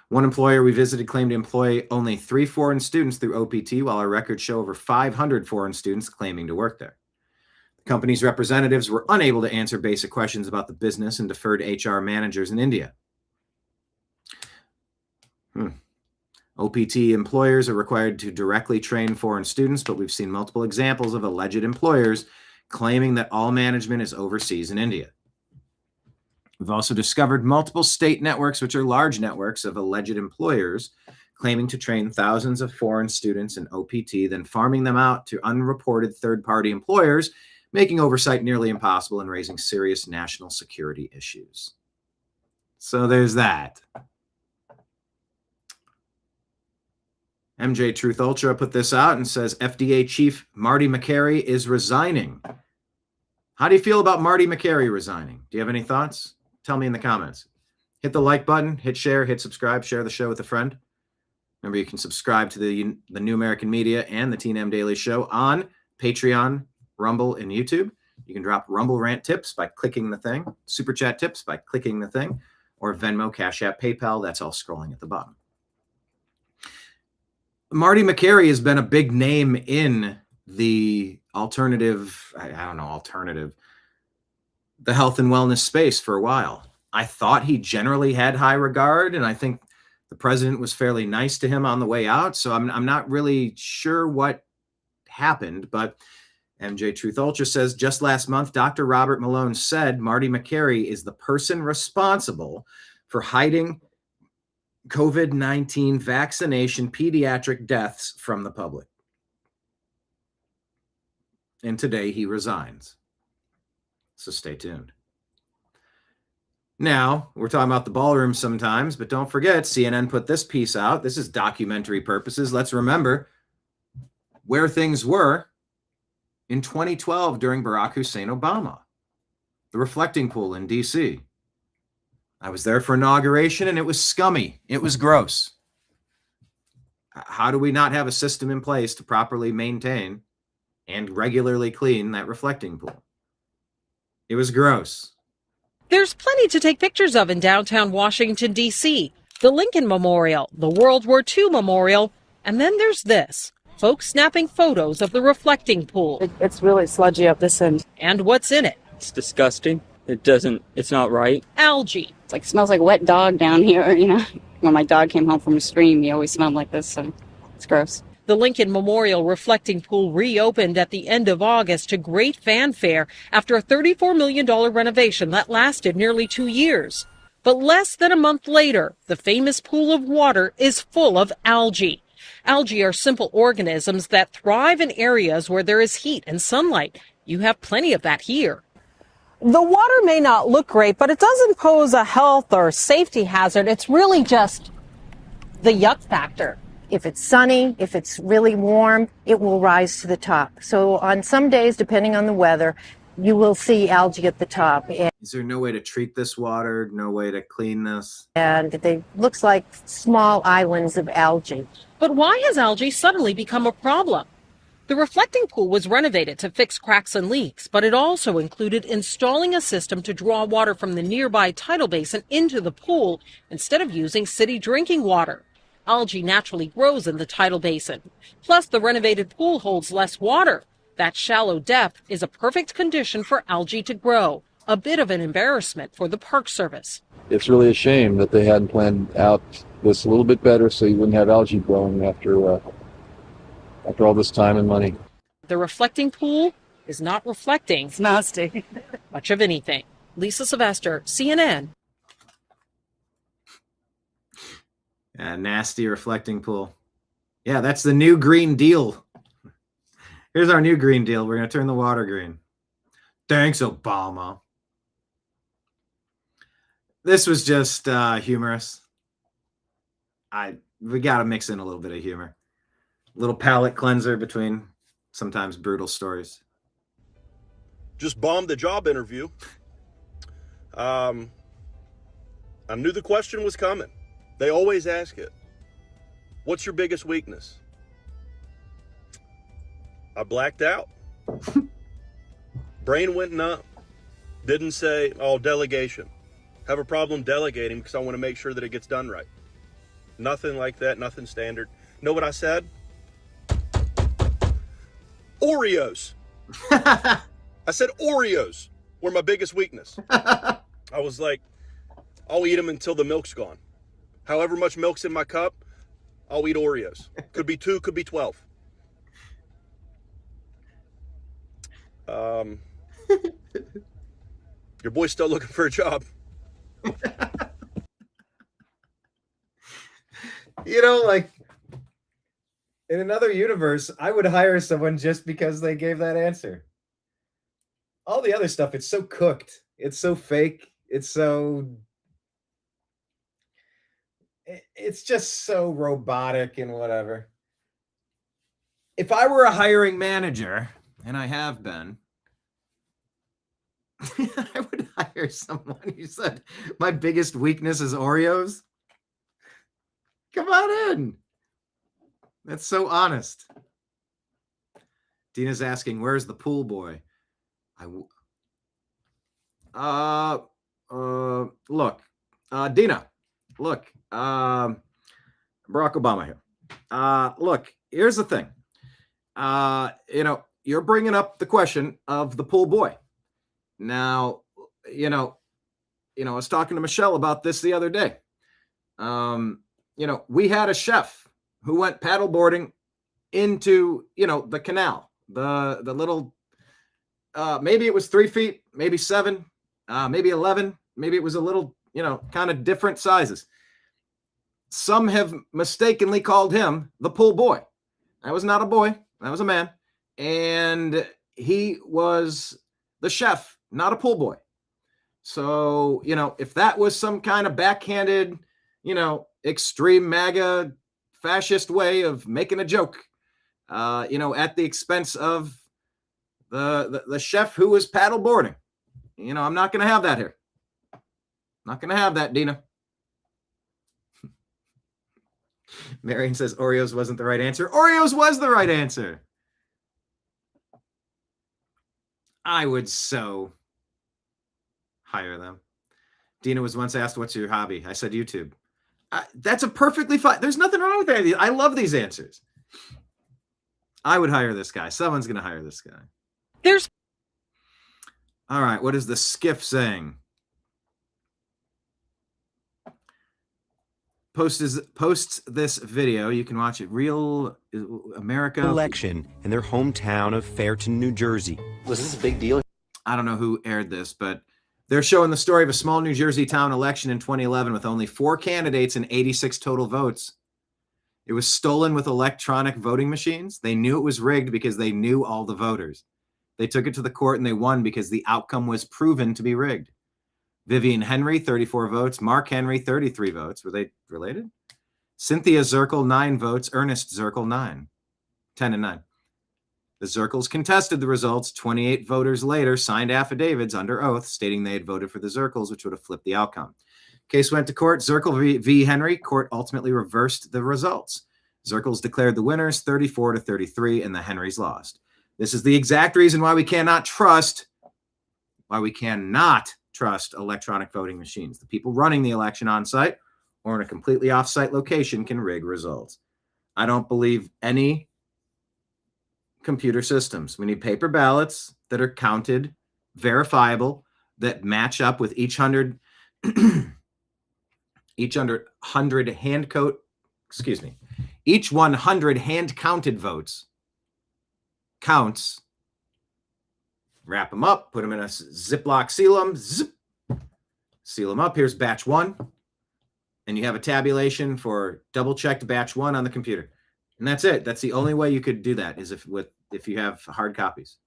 One employer we visited claimed to employ only 3 foreign students through OPT, while our records show over 500 foreign students claiming to work there. The company's representatives were unable to answer basic questions about the business and deferred HR managers in India. OPT employers are required to directly train foreign students, but we've seen multiple examples of alleged employers claiming that all management is overseas in India. We've also discovered multiple state networks, which are large networks of alleged employers, claiming to train thousands of foreign students in OPT, then farming them out to unreported third-party employers, making oversight nearly impossible and raising serious national security issues. So there's that. MJ Truth Ultra put this out and says FDA Chief Marty Makary is resigning. How do you feel about Marty Makary resigning? Do you have any thoughts? Tell me in the comments. Hit the like button, hit share, hit subscribe, share the show with a friend. Remember, you can subscribe to the New American Media and the TNAM Daily Show on Patreon, Rumble, and YouTube. You can drop Rumble rant tips by clicking the thing, Super Chat tips by clicking the thing, or Venmo, Cash App, PayPal. That's all scrolling at the bottom. Marty Makary has been a big name in the alternative, the health and wellness space for a while. I thought he generally had high regard, and I think the president was fairly nice to him on the way out. So I'm not really sure what happened, but MJ Truth Ultra says, just last month, Dr. Robert Malone said Marty Makary is the person responsible for hiding COVID-19 vaccination pediatric deaths from the public. And today he resigns. So stay tuned. Now, we're talking about the ballroom sometimes, but don't forget, CNN put this piece out. This is documentary purposes. Let's remember where things were in 2012 during Barack Hussein Obama. The reflecting pool in D.C. I was there for inauguration, and it was scummy. It was gross. How do we not have a system in place to properly maintain and regularly clean that reflecting pool? It was gross. There's plenty to take pictures of in downtown Washington, D.C. The Lincoln Memorial, the World War II Memorial, and then there's this. Folks snapping photos of the reflecting pool. It's really sludgy up this end. And what's in it? It's disgusting. It's not right. Algae. It's like, smells like wet dog down here, you know. When my dog came home from a stream, he always smelled like this, so it's gross. The Lincoln Memorial reflecting pool reopened at the end of August to great fanfare after a $34 million renovation that lasted nearly 2 years. But less than a month later, the famous pool of water is full of algae. Algae are simple organisms that thrive in areas where there is heat and sunlight. You have plenty of that here. The water may not look great, but it doesn't pose a health or safety hazard. It's really just the yuck factor. If it's sunny, if it's really warm, it will rise to the top. So on some days, depending on the weather, you will see algae at the top. Is there no way to treat this water? No way to clean this? And they looks like small islands of algae. But why has algae suddenly become a problem? The reflecting pool was renovated to fix cracks and leaks, but it also included installing a system to draw water from the nearby tidal basin into the pool instead of using city drinking water. Algae naturally grows in the tidal basin. Plus, the renovated pool holds less water. That shallow depth is a perfect condition for algae to grow. A bit of an embarrassment for the Park Service. It's really a shame that they hadn't planned out this a little bit better so you wouldn't have algae growing after all this time and money. The reflecting pool is not reflecting. It's nasty. Much of anything. Lisa Sylvester, CNN. Nasty reflecting pool. Yeah, that's the new Green Deal. Here's our new Green Deal. We're going to turn the water green. Thanks, Obama. This was just humorous. We got to mix in a little bit of humor. A little palate cleanser between sometimes brutal stories. Just bombed the job interview. I knew the question was coming. They always ask it. What's your biggest weakness? I blacked out. Brain went numb. Didn't say, oh, delegation. Have a problem delegating because I want to make sure that it gets done right. Nothing like that, nothing standard. Know what I said? Oreos. I said Oreos were my biggest weakness. I was like, I'll eat them until the milk's gone. However much milk's in my cup, I'll eat Oreos. Could be 2, could be 12. Your boy's still looking for a job. You know, like in another universe, I would hire someone just because they gave that answer. All the other stuff, it's so cooked. It's so fake. It's just so robotic and whatever. If I were a hiring manager, and I have been, I would hire someone who said, my biggest weakness is Oreos. Come on in. That's so honest. Dina's asking, where's the pool boy? Look, Dina, look, Barack Obama here. Look, here's the thing. You're bringing up the question of the pool boy. Now, I was talking to Michelle about this the other day. We had a chef who went paddleboarding into, the canal, the little, maybe it was 3 feet, maybe 7, maybe 11, maybe it was a little, kind of different sizes. Some have mistakenly called him the pool boy. That was not a boy. That was a man. And he was the chef, not a pool boy. So, if that was some kind of backhanded, extreme MAGA fascist way of making a joke, at the expense of the chef who was paddle boarding, I'm not going to have that here. Not going to have that, Dina. Marion says Oreos wasn't the right answer. Oreos was the right answer. I would so hire them. Dina was once asked, what's your hobby? I said YouTube. That's a perfectly fine. There's nothing wrong with that. I love these answers. I would hire this guy. Someone's going to hire this guy. There's. All right. What is the skiff saying? Posts this video. You can watch it. Real America election in their hometown of Fairton, New Jersey. Was this a big deal? I don't know who aired this, but they're showing the story of a small New Jersey town election in 2011 with only 4 candidates and 86 total votes. It was stolen with electronic voting machines. They knew it was rigged because they knew all the voters. They took it to the court and they won because the outcome was proven to be rigged. Vivian Henry, 34 votes. Mark Henry, 33 votes. Were they related? Cynthia Zirkle, 9 votes. Ernest Zirkle, 9. 10 and 9. The Zirkles contested the results. 28 voters later signed affidavits under oath stating they had voted for the Zirkles, which would have flipped the outcome. Case went to court. Zirkle v. Henry. Court ultimately reversed the results. Zirkles declared the winners 34-33, and the Henrys lost. This is the exact reason why we cannot trust electronic voting machines. The people running the election on site or in a completely off-site location can rig results. I don't believe any computer systems. We need paper ballots that are counted, verifiable, that match up with each 100 each 100 each 100 hand counted votes counts. Wrap them up, put them in a Ziploc, seal them up. Here's batch 1. And you have a tabulation for double-checked batch 1 on the computer. And that's it. That's the only way you could do that is if you have hard copies.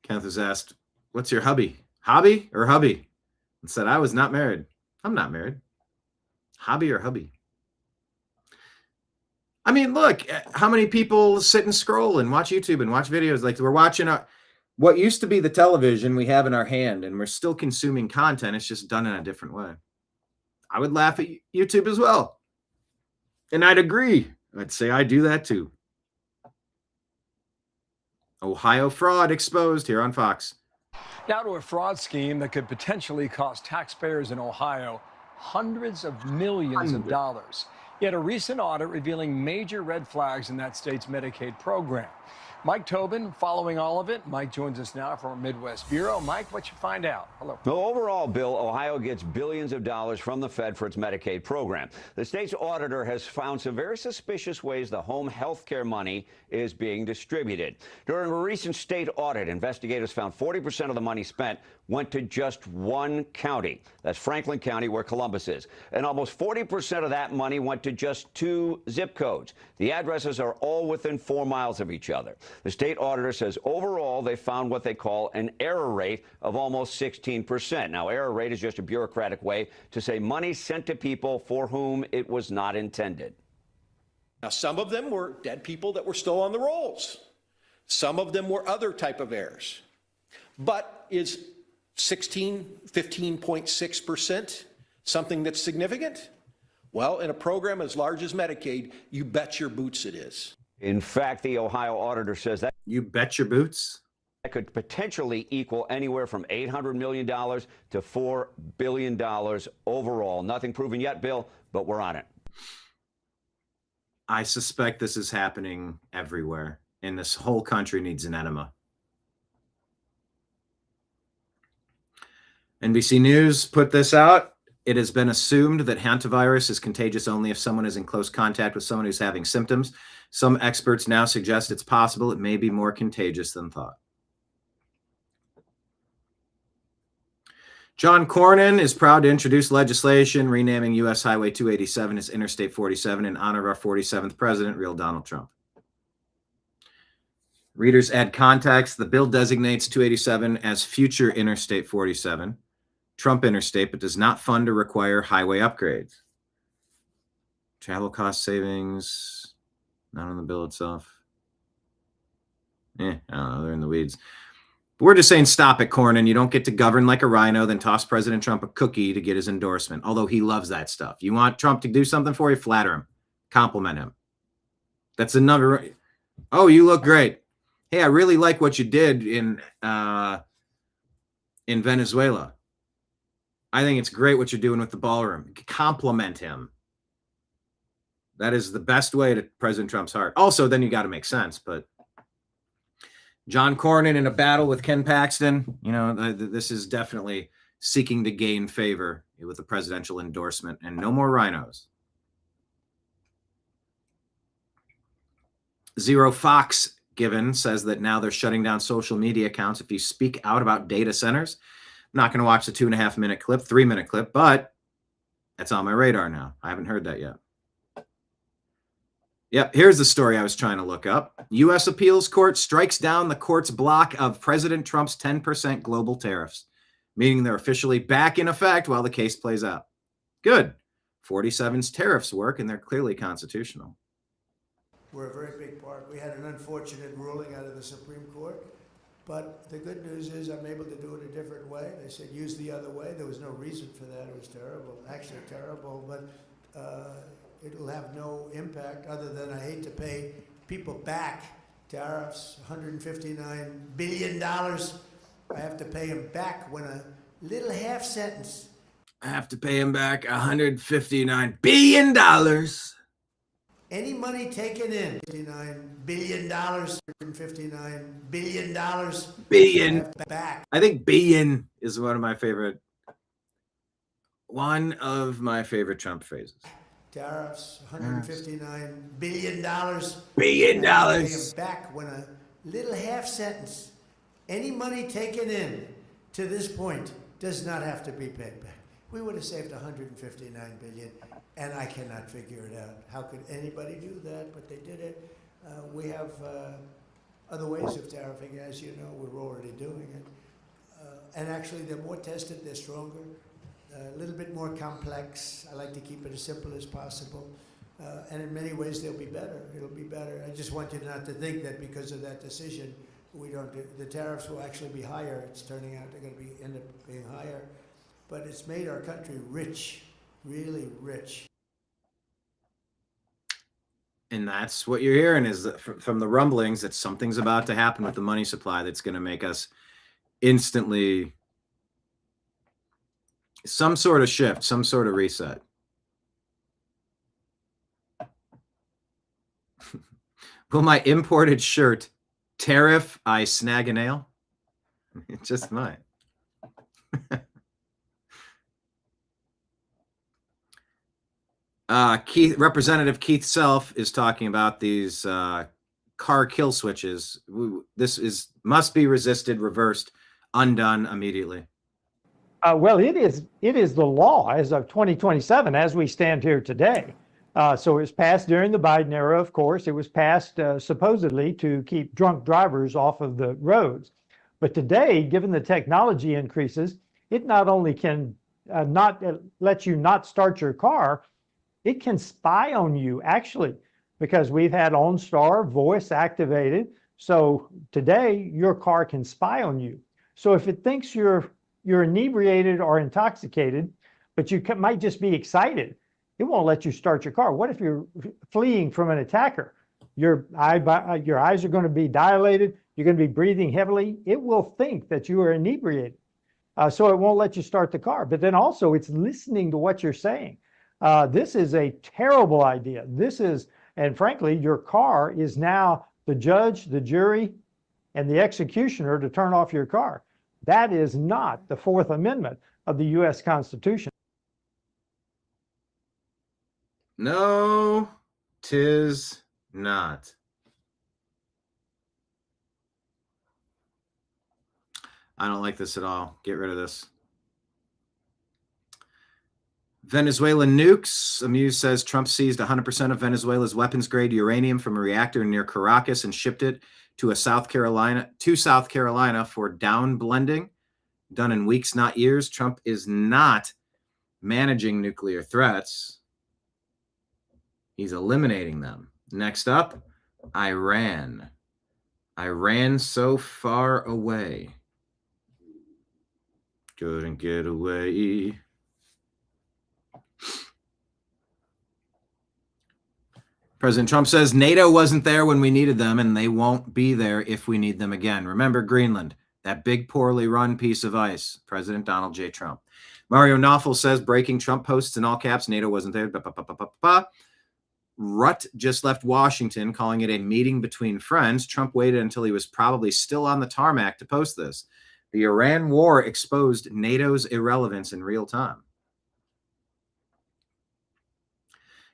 Kenneth was asked, what's your hobby? Hobby or hubby? And said, I was not married. I'm not married. Hobby or hubby? I mean, look, how many people sit and scroll and watch YouTube and watch videos? Like we're watching what used to be the television we have in our hand, and we're still consuming content. It's just done in a different way. I would laugh at YouTube as well. And I'd agree. I'd say I do that too. Ohio fraud exposed here on Fox. Now to a fraud scheme that could potentially cost taxpayers in Ohio hundreds of millions of dollars. Yet a recent audit revealing major red flags in that state's Medicaid program. Mike Tobin following all of it. Mike joins us now from our Midwest Bureau. Mike, what you find out? Hello. Well, overall, Bill, Ohio gets billions of dollars from the Fed for its Medicaid program. The state's auditor has found some very suspicious ways the home health care money is being distributed. During a recent state audit, investigators found 40% of the money spent went to just one county. That's Franklin County, where Columbus is. And almost 40% of that money went to just 2 zip codes. The addresses are all within 4 miles of each other. The state auditor says overall they found what they call an error rate of almost 16%. Now, error rate is just a bureaucratic way to say money sent to people for whom it was not intended. Now, some of them were dead people that were still on the rolls. Some of them were other type of errors. But is 15.6% something that's significant? Well, in a program as large as Medicaid, you bet your boots it is. In fact, the Ohio auditor says that you bet your boots that could potentially equal anywhere from $800 million to $4 billion overall. Nothing proven yet, Bill, but we're on it. I suspect this is happening everywhere, and this whole country needs an enema. NBC News put this out. It has been assumed that hantavirus is contagious only if someone is in close contact with someone who's having symptoms. Some experts now suggest it's possible it may be more contagious than thought. John Cornyn is proud to introduce legislation renaming U.S. Highway 287 as Interstate 47 in honor of our 47th president, real Donald Trump. Readers add context. The bill designates 287 as future Interstate 47, Trump Interstate, but does not fund or require highway upgrades. Travel cost savings, not on the bill itself. I don't know, they're in the weeds. But we're just saying stop it, Cornyn. You don't get to govern like a rhino, then toss President Trump a cookie to get his endorsement, although he loves that stuff. You want Trump to do something for you, flatter him, compliment him. That's another. Oh, you look great. Hey, I really like what you did in Venezuela. I think it's great what you're doing with the ballroom. Compliment him. That is the best way to President Trump's heart. Also, then you got to make sense. But John Cornyn in a battle with Ken Paxton, this is definitely seeking to gain favor with a presidential endorsement, and no more rhinos. Zero Fox Given says that now they're shutting down social media accounts if you speak out about data centers. I'm not going to watch the 2.5-minute clip, 3-minute clip, but that's on my radar now. I haven't heard that yet. Yep, here's the story I was trying to look up. U.S. Appeals Court strikes down the court's block of President Trump's 10% global tariffs, meaning they're officially back in effect while the case plays out. Good. 47's tariffs work, and they're clearly constitutional. We're a very big part. We had an unfortunate ruling out of the Supreme Court. But the good news is I'm able to do it a different way. They said use the other way. There was no reason for that. It was terrible, actually terrible, but it'll have no impact other than I hate to pay people back tariffs, $159 billion. I have to pay them back when a little half sentence. I have to pay him back $159 billion. Any money taken in, $59 billion, $159 billion. Billion. Back. I think billion is one of my favorite Trump phrases. Tariffs, $159 billion. Billion dollars. Pay 'em back when a little half sentence. Any money taken in to this point does not have to be paid back. We would have saved $159 billion, and I cannot figure it out. How could anybody do that? But they did it. We have other ways of tariffing, as you know. We're already doing it. And actually, they're more tested, they're stronger, a little bit more complex. I like to keep it as simple as possible. And in many ways, they'll be better. It'll be better. I just want you not to think that because of that decision, the tariffs will actually be higher. It's turning out they're going to end up being higher. But it's made our country rich, really rich. And that's what you're hearing is that from the rumblings that something's about to happen with the money supply that's going to make us instantly some sort of shift, some sort of reset. Will my imported shirt tariff I snag a nail? It just might. Representative Keith Self is talking about these car kill switches. This must be resisted, reversed, undone immediately. Well, it is the law as of 2027 as we stand here today. So it was passed during the Biden era, of course. It was passed supposedly to keep drunk drivers off of the roads. But today, given the technology increases, it not only can not let you not start your car, it can spy on you, actually, because we've had OnStar voice activated. So today, your car can spy on you. So if it thinks you're inebriated or intoxicated, but you might just be excited, it won't let you start your car. What if you're fleeing from an attacker? Your eyes are going to be dilated. You're going to be breathing heavily. It will think that you are inebriated. So it won't let you start the car. But then also it's listening to what you're saying. This is a terrible idea. And frankly, your car is now the judge, the jury, and the executioner to turn off your car. That is not the Fourth Amendment of the U.S. Constitution. No, 'tis not. I don't like this at all. Get rid of this. Venezuelan nukes. Amuse says Trump seized 100% of Venezuela's weapons-grade uranium from a reactor near Caracas and shipped it to South Carolina for down blending, done in weeks, not years. Trump is not managing nuclear threats. He's eliminating them. Next up, Iran. Iran so far away. Couldn't get away. President Trump says NATO wasn't there when we needed them, and they won't be there if we need them again. Remember Greenland, that big, poorly run piece of ice. President Donald J. Trump. Mario Knopfel says, breaking Trump posts in all caps, NATO wasn't there. Rutt just left Washington, calling it a meeting between friends. Trump waited until he was probably still on the tarmac to post this. The Iran war exposed NATO's irrelevance in real time.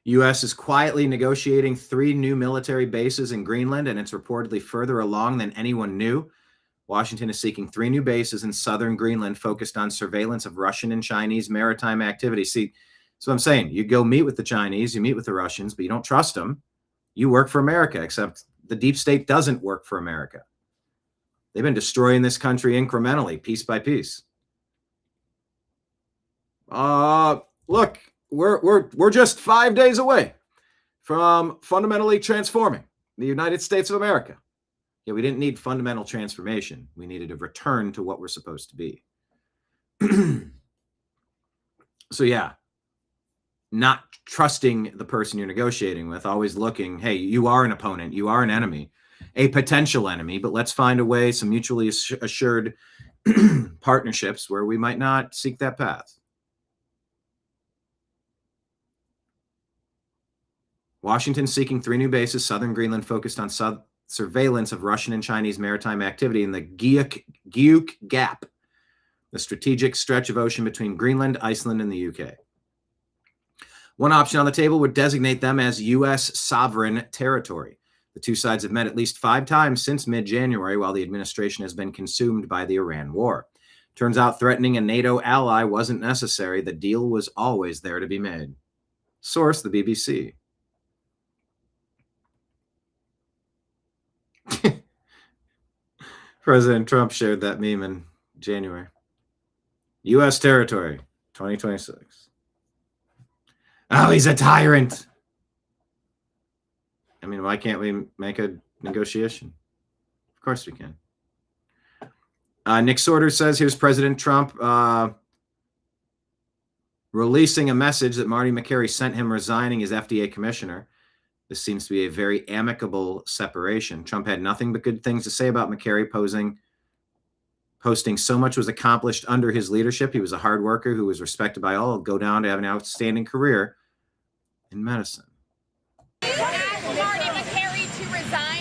U.S. is quietly negotiating 3 new military bases in Greenland, and it's reportedly further along than anyone knew. Washington is seeking 3 new bases in southern Greenland focused on surveillance of Russian and Chinese maritime activity. See, that's what I'm saying. You go meet with the Chinese, you meet with the Russians, but you don't trust them. You work for America, except the deep state doesn't work for America. They've been destroying this country incrementally, piece by piece. Look, we're just 5 days away from fundamentally transforming the United States of America. Yeah, we didn't need fundamental transformation. We needed a return to what we're supposed to be. So yeah, not trusting the person you're negotiating with, always looking, hey, you are an opponent, you are an enemy, a potential enemy, but let's find a way, some mutually assured partnerships where we might not seek that path. Washington seeking 3 new bases, southern Greenland focused on surveillance of Russian and Chinese maritime activity in the Guyuk Gap, the strategic stretch of ocean between Greenland, Iceland, and the UK. One option on the table would designate them as U.S. sovereign territory. The two sides have met at least 5 times since mid-January, while the administration has been consumed by the Iran war. Turns out threatening a NATO ally wasn't necessary. The deal was always there to be made. Source, the BBC. President Trump shared that meme in January. U.S. territory, 2026. Oh, he's a tyrant. I mean, why can't we make a negotiation? Of course we can. Nick Sorter says, here's President Trump releasing a message that Marty McCary sent him resigning as FDA commissioner. This seems to be a very amicable separation. Trump had nothing but good things to say about McCary, posting so much was accomplished under his leadership. He was a hard worker who was respected by all. He'll go down to have an outstanding career in medicine. Marty McCary to resign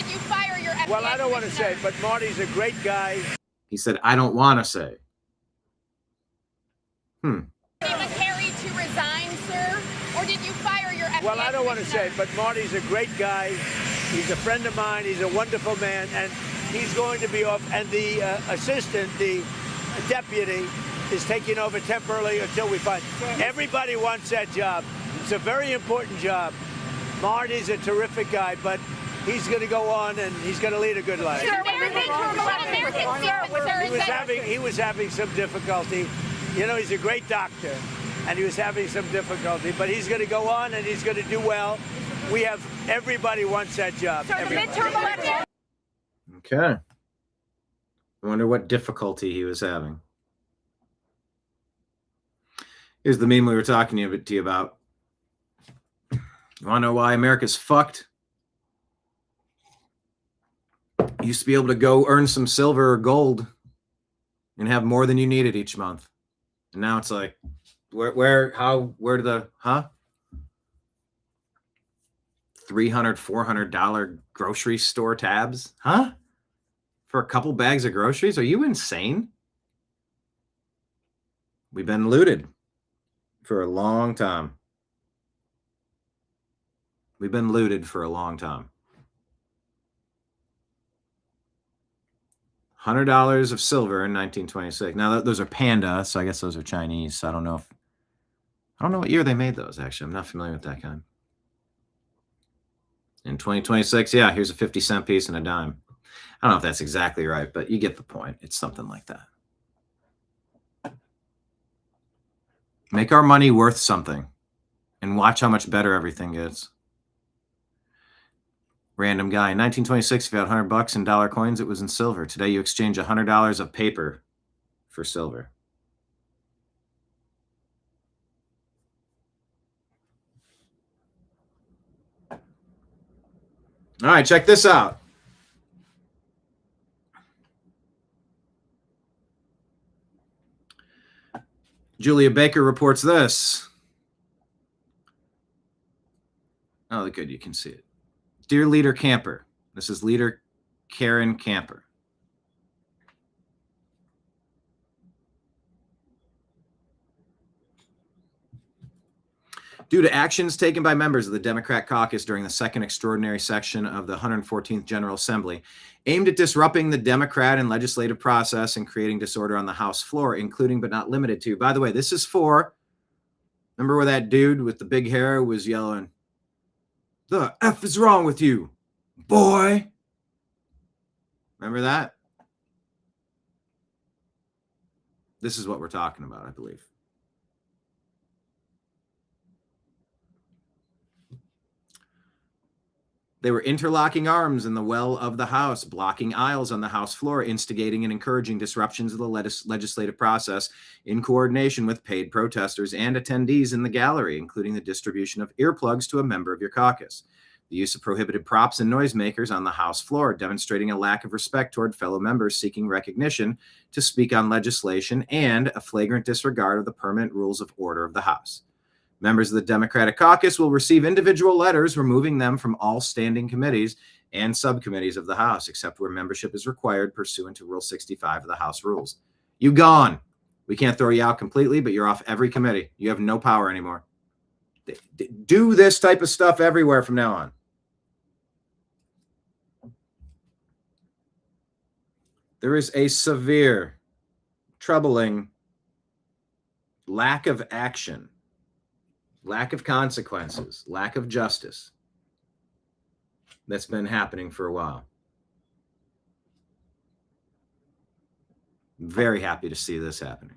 did you fire your FBI Well, I don't want to say, but Marty's a great guy. He said, I don't want to say. McCary to resign, sir? Or did you fire your FBI Well, I don't want to say, but Marty's a great guy. He's a friend of mine. He's a wonderful man, and he's going to be off. And the assistant, the deputy, is taking over temporarily until we find. Everybody wants that job. It's a very important job. Marty's a terrific guy, but he's going to go on and he's going to lead a good life. He was having some difficulty. You know, he's a great doctor, and he was having some difficulty, but he's going to go on and he's going to do well. Everybody wants that job. Okay. I wonder what difficulty he was having. Here's the meme we were talking to you about. You want to know why America's fucked? You used to be able to go earn some silver or gold and have more than you needed each month. And now it's like, where do the, $300, $400 grocery store tabs? For a couple bags of groceries? Are you insane? We've been looted for a long time. We've been looted for a long time. $100 of silver in 1926. Now those are Panda, so I guess those are Chinese. So I don't know what year they made those. Actually, I'm not familiar with that kind. In 2026, yeah, here's a 50-cent piece and a dime. I don't know if that's exactly right, but you get the point. It's something like that. Make our money worth something and watch how much better everything gets. Random guy. In 1926, if you had $100 in dollar coins, it was in silver. Today, you exchange $100 of paper for silver. All right, check this out. Julia Baker reports this. Oh, good, you can see it. Dear Leader Camper, this is Leader Karen Camper. Due to actions taken by members of the Democrat caucus during the second extraordinary session of the 114th General Assembly, aimed at disrupting the Democrat and legislative process and creating disorder on the House floor, including but not limited to. By the way, this is for, remember where that dude with the big hair was yelling, "The F is wrong with you, boy"? Remember that? This is what we're talking about, I believe. They were interlocking arms in the well of the House, blocking aisles on the House floor, instigating and encouraging disruptions of the legislative process in coordination with paid protesters and attendees in the gallery, including the distribution of earplugs to a member of your caucus, the use of prohibited props and noisemakers on the House floor, demonstrating a lack of respect toward fellow members seeking recognition to speak on legislation, and a flagrant disregard of the permanent rules of order of the House. Members of the Democratic caucus will receive individual letters removing them from all standing committees and subcommittees of the House, except where membership is required pursuant to Rule 65 of the House rules. You gone. We can't throw you out completely, but you're off every committee. You have no power anymore. Do this type of stuff everywhere from now on. There is a severe, troubling lack of action, lack of consequences, lack of justice that's been happening for a while. I'm very happy to see this happening.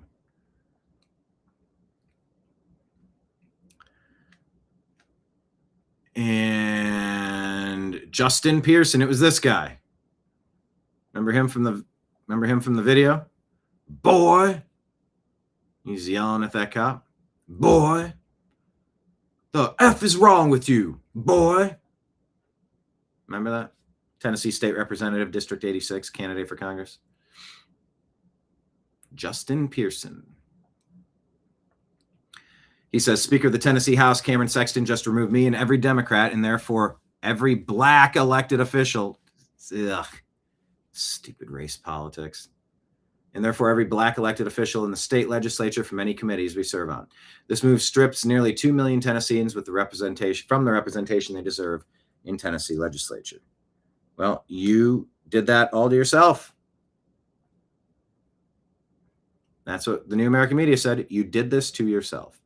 And Justin Pearson, it was this guy. Remember him from the video? Boy. He's yelling at that cop. Boy. The F is wrong with you, boy. Remember that? Tennessee State Representative, District 86, candidate for Congress. Justin Pearson. He says, Speaker of the Tennessee House, Cameron Sexton, just removed me and every Democrat, and therefore every black elected official. Ugh, stupid race politics. And therefore every black elected official in the state legislature from any committees we serve on. This move strips nearly 2 million Tennesseans with the representation they deserve in Tennessee legislature. Well, you did that all to yourself. That's what the New American Media said. You did this to yourself.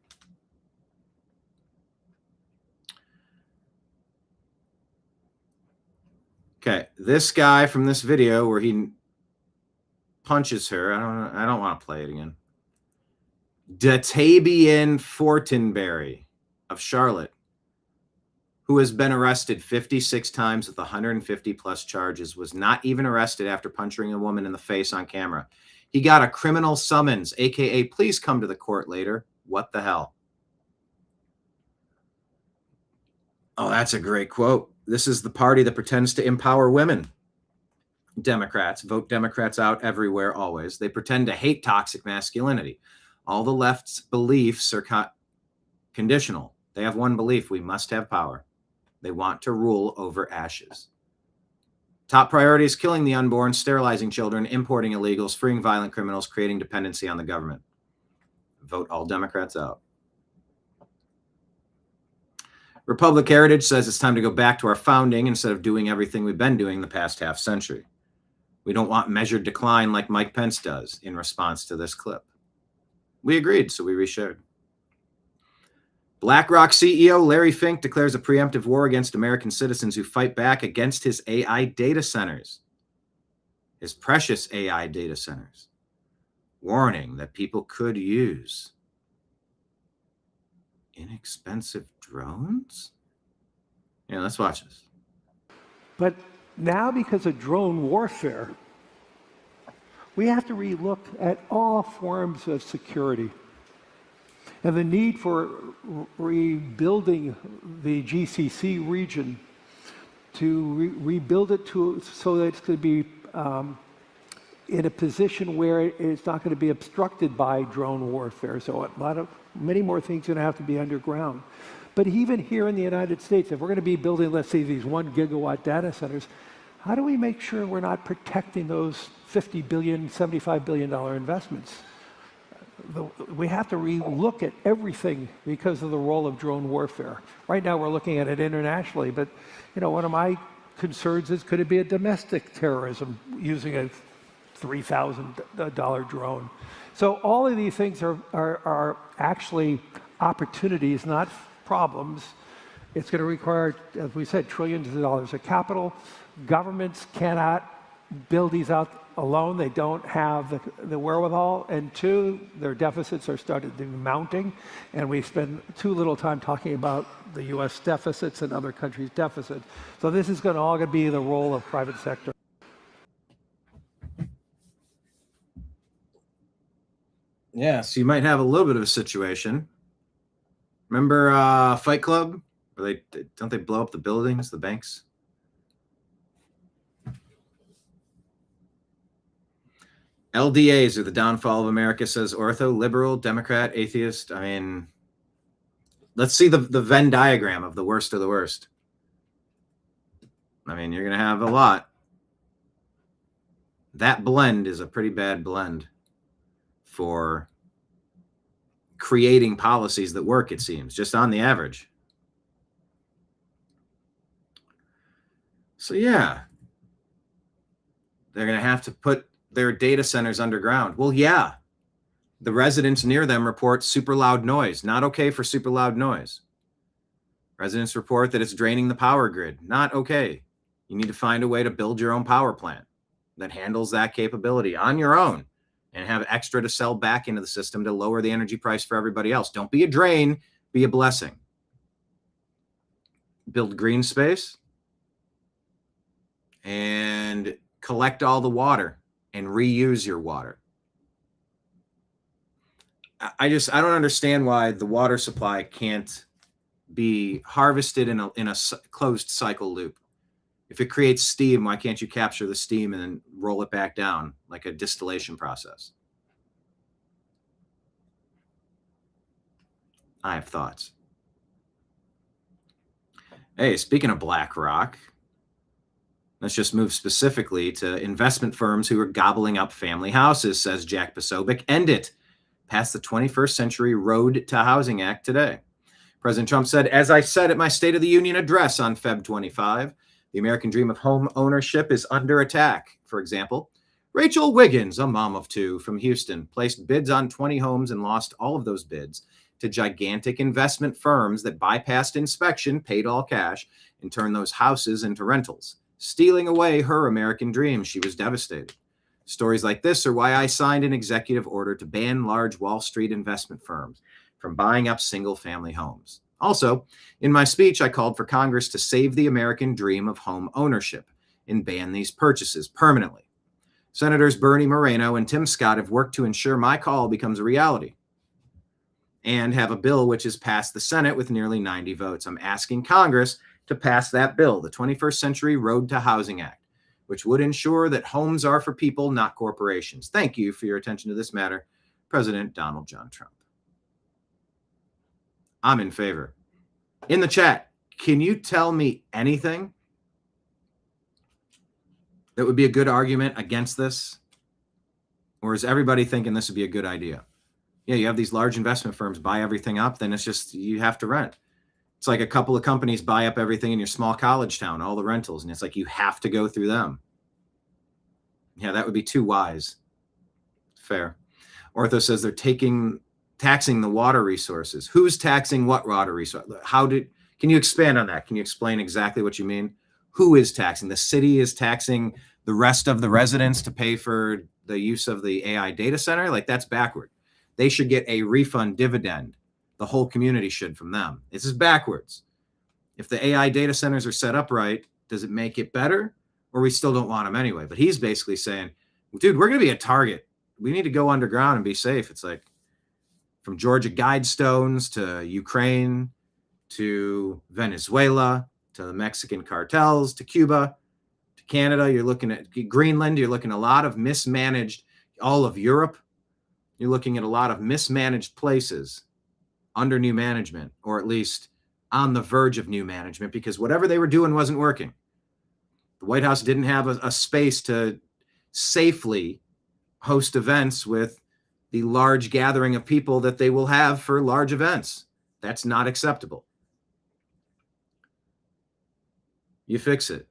Okay, this guy from this video where he punches her. I don't want to play it again. Databian Fortenberry of Charlotte, who has been arrested 56 times with 150 plus charges, was not even arrested after punching a woman in the face on camera. He got a criminal summons, aka please come to the court later. What the hell? Oh, that's a great quote. This is the party that pretends to empower women. Democrats vote Democrats out everywhere, always. They pretend to hate toxic masculinity. All the left's beliefs are conditional. They have one belief: we must have power. They want to rule over ashes. Top priority is killing the unborn, sterilizing children, importing illegals, freeing violent criminals, creating dependency on the government. Vote all Democrats out. Republic Heritage says it's time to go back to our founding instead of doing everything we've been doing the past half century. We don't want measured decline like Mike Pence does in response to this clip. We agreed, so we reshared. BlackRock CEO Larry Fink declares a preemptive war against American citizens who fight back against his AI data centers, his precious AI data centers, warning that people could use inexpensive drones? Yeah, let's watch this. But now, because of drone warfare, we have to relook at all forms of security and the need for rebuilding the GCC region, to rebuild it so that it's going to be in a position where it's not going to be obstructed by drone warfare. So many more things are going to have to be underground. But even here in the United States, if we're going to be building, let's say, these 1 gigawatt data centers, how do we make sure we're not protecting those $50 billion, $75 billion investments? We have to relook at everything because of the role of drone warfare. Right now, we're looking at it internationally, but one of my concerns is, could it be a domestic terrorism using a $3,000 drone? So all of these things are actually opportunities, not problems. It's going to require, as we said, trillions of dollars of capital. Governments cannot build these out alone. They don't have the wherewithal. And two, their deficits are starting to be mounting. And we spend too little time talking about the U.S. deficits and other countries' deficits. So this is all going to be the role of private sector. Yeah, so you might have a little bit of a situation. Remember Fight Club? Where don't they blow up the buildings, the banks? LDAs are the downfall of America, says Ortho, liberal, Democrat, atheist. I mean, let's see the Venn diagram of the worst of the worst. I mean, you're going to have a lot. That blend is a pretty bad blend for creating policies that work, it seems, just on the average. So yeah, they're going to have to put their data centers underground. Well, yeah, the residents near them report super loud noise. Not okay for super loud noise. Residents report that it's draining the power grid. Not okay. You need to find a way to build your own power plant that handles that capability on your own and have extra to sell back into the system to lower the energy price for everybody else. Don't be a drain, be a blessing. Build green space and collect all the water and reuse your water. I don't understand why the water supply can't be harvested in a closed cycle loop. If it creates steam, why can't you capture the steam and then roll it back down like a distillation process? I have thoughts. Hey, speaking of BlackRock, Let's just move specifically to investment firms who are gobbling up family houses, says Jack Posobiec. End it. Pass the 21st Century Road to Housing Act today. President Trump said, as I said at my State of the Union address on Feb 25, the American dream of home ownership is under attack. For example, Rachel Wiggins, a mom of two from Houston, placed bids on 20 homes and lost all of those bids to gigantic investment firms that bypassed inspection, paid all cash, and turned those houses into rentals, stealing away her American dream. She was devastated. Stories like this are why I signed an executive order to ban large Wall Street investment firms from buying up single-family homes. Also, in my speech, I called for Congress to save the American dream of home ownership and ban these purchases permanently. Senators Bernie Moreno and Tim Scott have worked to ensure my call becomes a reality and have a bill which has passed the Senate with nearly 90 votes. I'm asking Congress to pass that bill, the 21st Century Road to Housing Act, which would ensure that homes are for people, not corporations. Thank you for your attention to this matter, President Donald John Trump. I'm in favor. In the chat, can you tell me anything that would be a good argument against this? Or is everybody thinking this would be a good idea? Yeah, you have these large investment firms buy everything up, then it's just you have to rent. It's like a couple of companies buy up everything in your small college town, all the rentals, and it's like you have to go through them. Yeah, that would be too wise. Fair. Ortho says they're taxing the water resources. Who's taxing what water resource? Can you expand on that? Can you explain exactly what you mean? Who is taxing? The city is taxing the rest of the residents to pay for the use of the AI data center? Like, that's backward. They should get a refund dividend. The whole community should from them. This is backwards. If the AI data centers are set up right, does it make it better? Or we still don't want them anyway? But he's basically saying, dude, we're going to be a target. We need to go underground and be safe. It's like from Georgia Guidestones to Ukraine to Venezuela to the Mexican cartels to Cuba to Canada. You're looking at Greenland. You're looking at a lot of mismanaged, all of Europe. You're looking at a lot of mismanaged places under new management, or at least on the verge of new management, because whatever they were doing wasn't working. The White House didn't have a space to safely host events with the large gathering of people that they will have for large events. That's not acceptable. You fix it.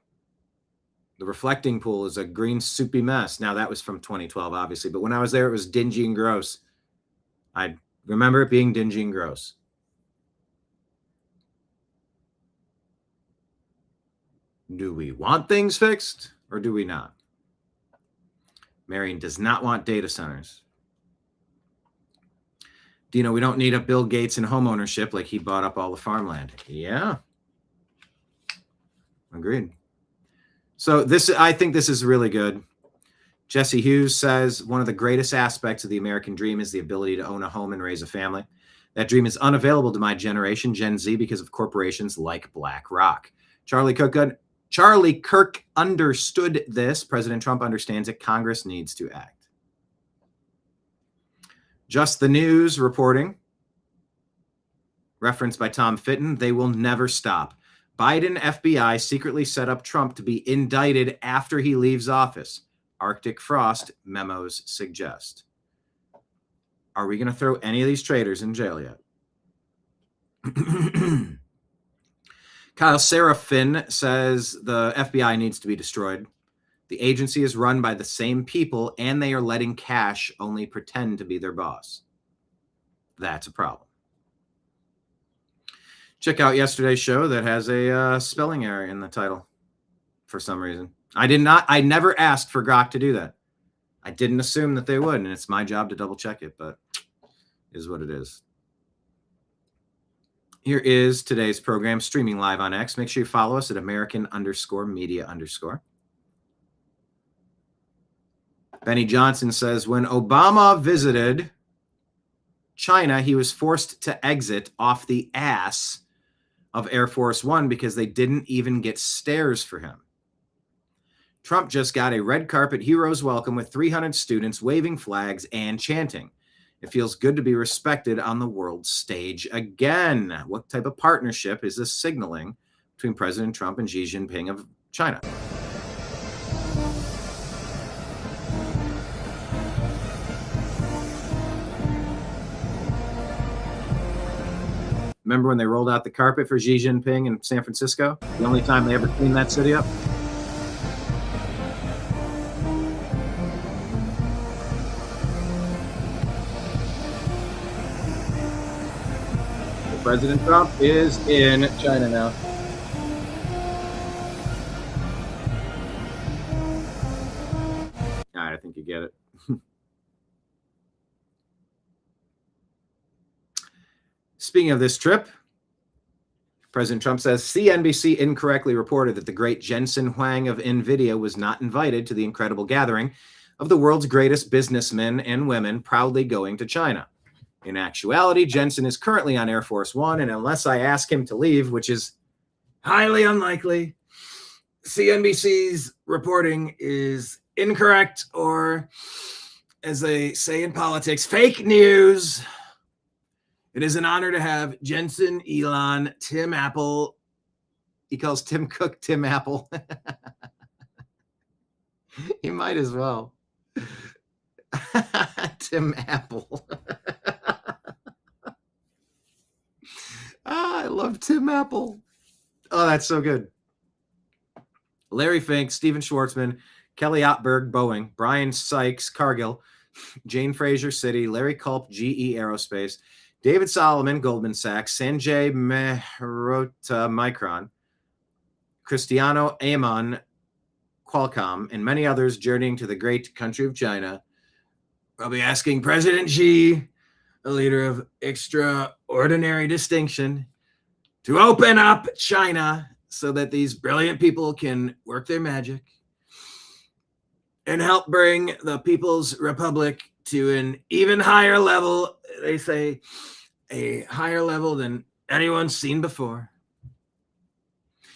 The reflecting pool is a green soupy mess. Now, that was from 2012, obviously, but when I was there, it was dingy and gross. I remember it being dingy and gross. Do we want things fixed or do we not? Marion does not want data centers. Dino, we don't need a Bill Gates in home ownership like he bought up all the farmland. Yeah. Agreed. So I think this is really good. Jesse Hughes says, one of the greatest aspects of the American dream is the ability to own a home and raise a family. That dream is unavailable to my generation, Gen Z, because of corporations like BlackRock. Charlie Kirk understood this. President Trump understands it. Congress needs to act. Just the News reporting, referenced by Tom Fitton, they will never stop. Biden FBI secretly set up Trump to be indicted after he leaves office. Arctic frost memos suggest. Are we going to throw any of these traitors in jail yet? Kyle Seraphin says the FBI needs to be destroyed. The agency is run by the same people, and they are letting cash only pretend to be their boss. That's a problem. Check out yesterday's show that has a spelling error in the title for some reason. I never asked for Grok to do that. I didn't assume that they would, and it's my job to double check it, but it is what it is. Here is today's program streaming live on X. Make sure you follow us at American_media_. Benny Johnson says, when Obama visited China, he was forced to exit off the ass of Air Force One because they didn't even get stairs for him. Trump just got a red carpet hero's welcome with 300 students waving flags and chanting. It feels good to be respected on the world stage again. What type of partnership is this signaling between President Trump and Xi Jinping of China? Remember when they rolled out the carpet for Xi Jinping in San Francisco? The only time they ever cleaned that city up? President Trump is in China now. All right, I think you get it. Speaking of this trip, President Trump says CNBC incorrectly reported that the great Jensen Huang of NVIDIA was not invited to the incredible gathering of the world's greatest businessmen and women proudly going to China. In actuality, Jensen is currently on Air Force One, and unless I ask him to leave, which is highly unlikely, CNBC's reporting is incorrect, or, as they say in politics, fake news. It is an honor to have Jensen, Elon, Tim Apple. He calls Tim Cook Tim Apple. He might as well. Tim Apple. I love Tim Apple. Oh, that's so good. Larry Fink, Steven Schwartzman, Kelly Ottberg, Boeing, Brian Sykes, Cargill, Jane Fraser, Citi, Larry Culp, GE Aerospace, David Solomon, Goldman Sachs, Sanjay Mehrotra, Micron, Cristiano Amon, Qualcomm, and many others journeying to the great country of China. I'll be asking President Xi, a leader of extraordinary distinction, to open up China so that these brilliant people can work their magic and help bring the People's Republic to an even higher level. They say a higher level than anyone's seen before.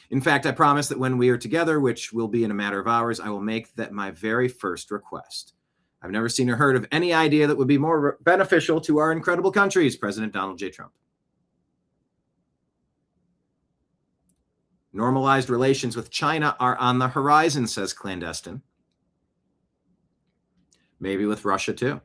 In fact, I promise that when we are together, which will be in a matter of hours, I will make that my very first request. I've never seen or heard of any idea that would be more beneficial to our incredible countries, President Donald J. Trump. Normalized relations with China are on the horizon, says Clandestine. Maybe with Russia, too.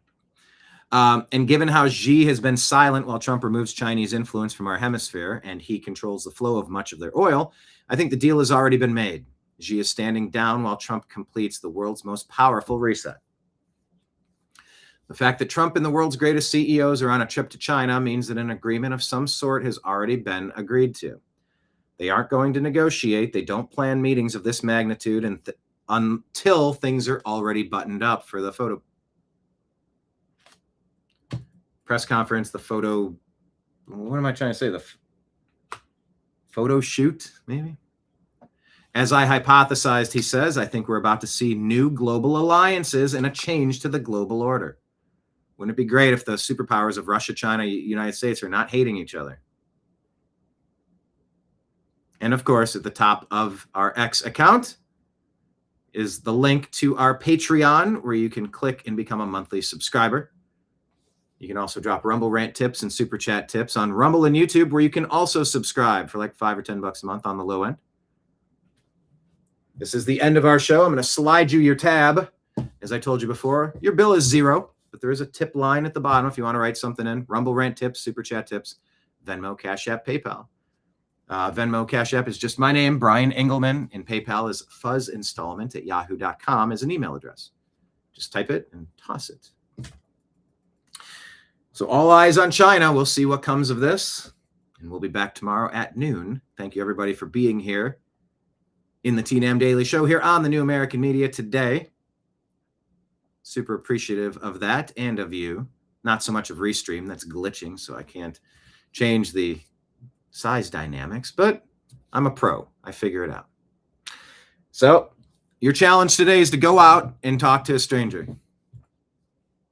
And given how Xi has been silent while Trump removes Chinese influence from our hemisphere and he controls the flow of much of their oil, I think the deal has already been made. Xi is standing down while Trump completes the world's most powerful reset. The fact that Trump and the world's greatest CEOs are on a trip to China means that an agreement of some sort has already been agreed to. They aren't going to negotiate. They don't plan meetings of this magnitude until things are already buttoned up for the photo press conference, the photo. What am I trying to say? The photo shoot, maybe? As I hypothesized, he says, I think we're about to see new global alliances and a change to the global order. Wouldn't it be great if the superpowers of Russia, China, United States are not hating each other? And of course, at the top of our X account is the link to our Patreon, where you can click and become a monthly subscriber. You can also drop Rumble rant tips and super chat tips on Rumble and YouTube, where you can also subscribe for like $5 or $10 a month on the low end. This is the end of our show. I'm going to slide you your tab. As I told you before, your bill is $0, but there is a tip line at the bottom if you want to write something in. Rumble rant tips, super chat tips, Venmo, Cash App, PayPal. Venmo, Cash App is just my name, Brian Engelman, and PayPal is fuzzinstallment@yahoo.com as an email address. Just type it and toss it. So all eyes on China. We'll see what comes of this. And we'll be back tomorrow at noon. Thank you, everybody, for being here in the TNAM Daily Show here on the New American Media today. Super appreciative of that and of you. Not so much of Restream. That's glitching, so I can't change the size dynamics. But I'm a pro. I figure it out. So your challenge today is to go out and talk to a stranger.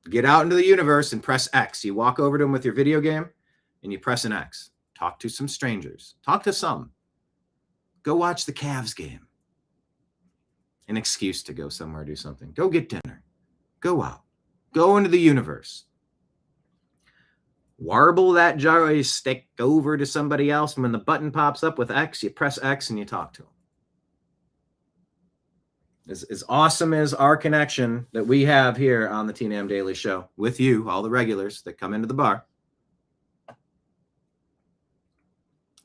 Get out into the universe and press X. You walk over to them with your video game and you press an X. Talk to some strangers. Talk to some. Go watch the Cavs game. An excuse to go somewhere, do something. Go get dinner. Go out. Go into the universe. Warble that joystick over to somebody else. And when the button pops up with X, you press X and you talk to them. As awesome as our connection that we have here on the TNAM Daily Show with you, all the regulars that come into the bar,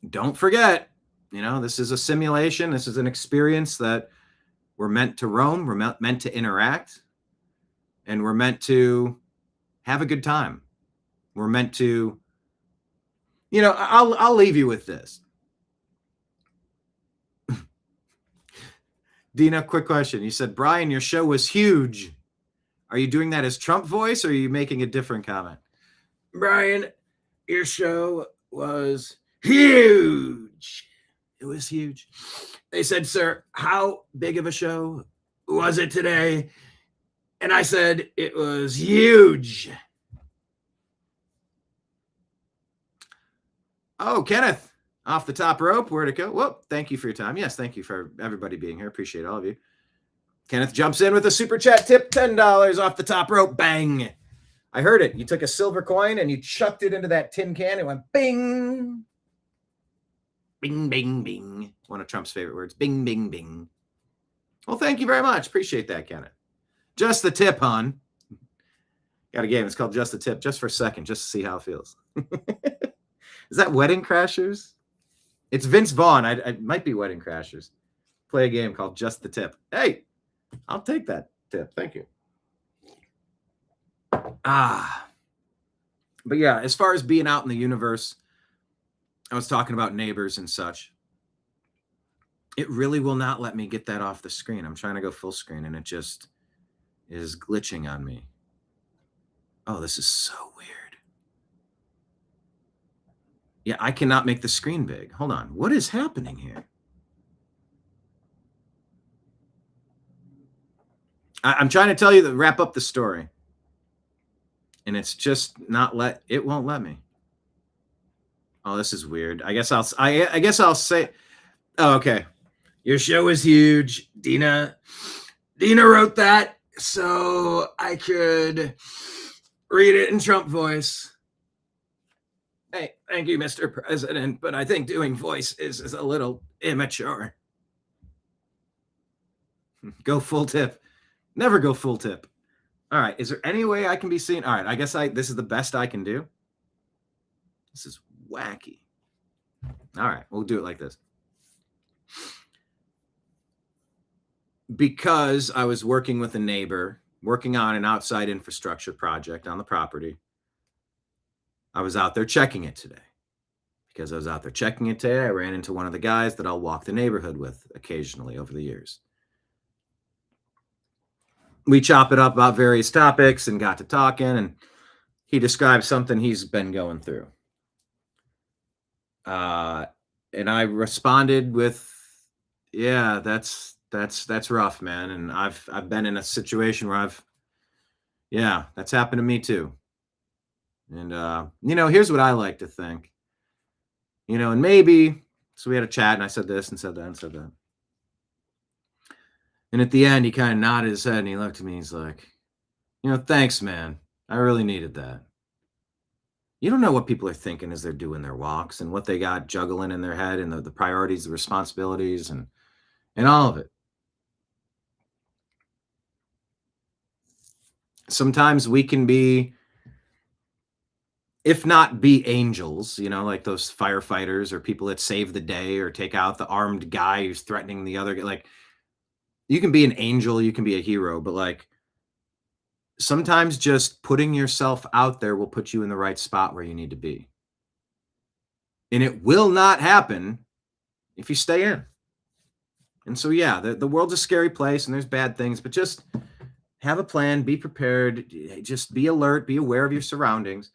don't forget, this is a simulation. This is an experience that we're meant to roam. We're meant to interact. And we're meant to have a good time. We're meant to, I'll leave you with this. Dina, quick question. You said, Brian, your show was huge. Are you doing that as Trump voice, or are you making a different comment? Brian, your show was huge. It was huge. They said, sir, how big of a show was it today? And I said, it was huge. Oh, Kenneth, off the top rope. Where'd it go? Whoop. Thank you for your time. Yes, thank you for everybody being here. Appreciate all of you. Kenneth jumps in with a super chat tip, $10 off the top rope. Bang. I heard it. You took a silver coin and you chucked it into that tin can. It went bing. Bing, bing, bing. One of Trump's favorite words. Bing, bing, bing. Well, thank you very much. Appreciate that, Kenneth. Just the tip, hon. Got a game. It's called Just the Tip. Just for a second, just to see how it feels. Is that Wedding Crashers? It's Vince Vaughn. It might be Wedding Crashers. Play a game called Just the Tip. Hey, I'll take that tip. Thank you. But yeah, as far as being out in the universe, I was talking about neighbors and such. It really will not let me get that off the screen. I'm trying to go full screen and it just is glitching on me. Oh, this is so weird. Yeah, I cannot make the screen big. Hold on. What is happening here? I'm trying to tell you to wrap up the story. And it's just it won't let me. Oh, this is weird. I guess I'll say, oh, okay. Your show is huge. Dina wrote that so I could read it in Trump voice. Hey, thank you, Mr. President, but I think doing voice is a little immature. Go full tip. Never go full tip. All right. Is there any way I can be seen? All right. I guess this is the best I can do. This is wacky. All right. We'll do it like this. Because I was working with a neighbor, working on an outside infrastructure project on the property, I was out there checking it today. Because I was out there checking it today, I ran into one of the guys that I'll walk the neighborhood with occasionally over the years. We chop it up about various topics and got to talking, and he described something he's been going through. And I responded with, yeah, that's rough, man. And I've been in a situation where that's happened to me too. And, here's what I like to think, and maybe, so we had a chat and I said this and said that and said that. And at the end, he kind of nodded his head and he looked at me. He's like, thanks, man. I really needed that. You don't know what people are thinking as they're doing their walks and what they got juggling in their head and the priorities, the responsibilities and all of it. Sometimes we can be, if not be angels, like those firefighters or people that save the day or take out the armed guy who's threatening the other guy. Like, you can be an angel, you can be a hero, but like sometimes just putting yourself out there will put you in the right spot where you need to be. And it will not happen if you stay in. And so, yeah, the world's a scary place and there's bad things, but just have a plan, be prepared, just be alert, be aware of your surroundings.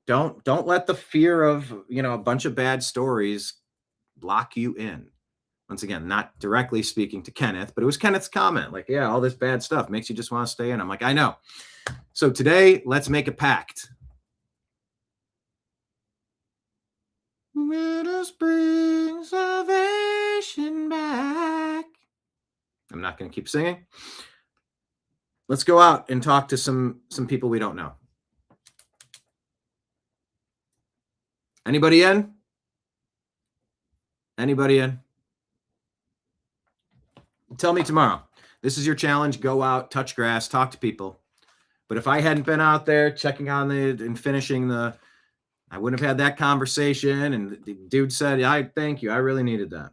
Don't let the fear of, a bunch of bad stories lock you in. Once again, not directly speaking to Kenneth, but it was Kenneth's comment. Like, yeah, all this bad stuff makes you just want to stay in. I'm like, I know. So today, let's make a pact. Let us bring salvation back. I'm not going to keep singing. Let's go out and talk to some people we don't know. Anybody in? Anybody in? Tell me tomorrow. This is your challenge. Go out, touch grass, talk to people. But if I hadn't been out there checking on and finishing the I wouldn't have had that conversation. And the dude said, I thank you. I really needed that.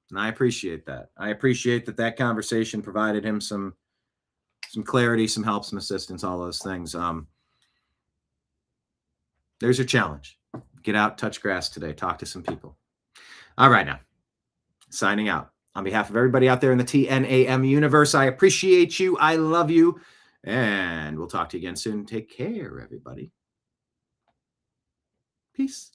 And I appreciate that. I appreciate that conversation provided him some clarity, some help, some assistance, all those things. There's your challenge. Get out, touch grass today, talk to some people. All right, now, signing out. On behalf of everybody out there in the TNAM universe, I appreciate you. I love you. And we'll talk to you again soon. Take care, everybody. Peace.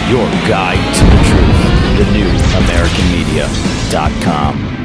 Your guide to the truth. TheNewAmericanMedia.com.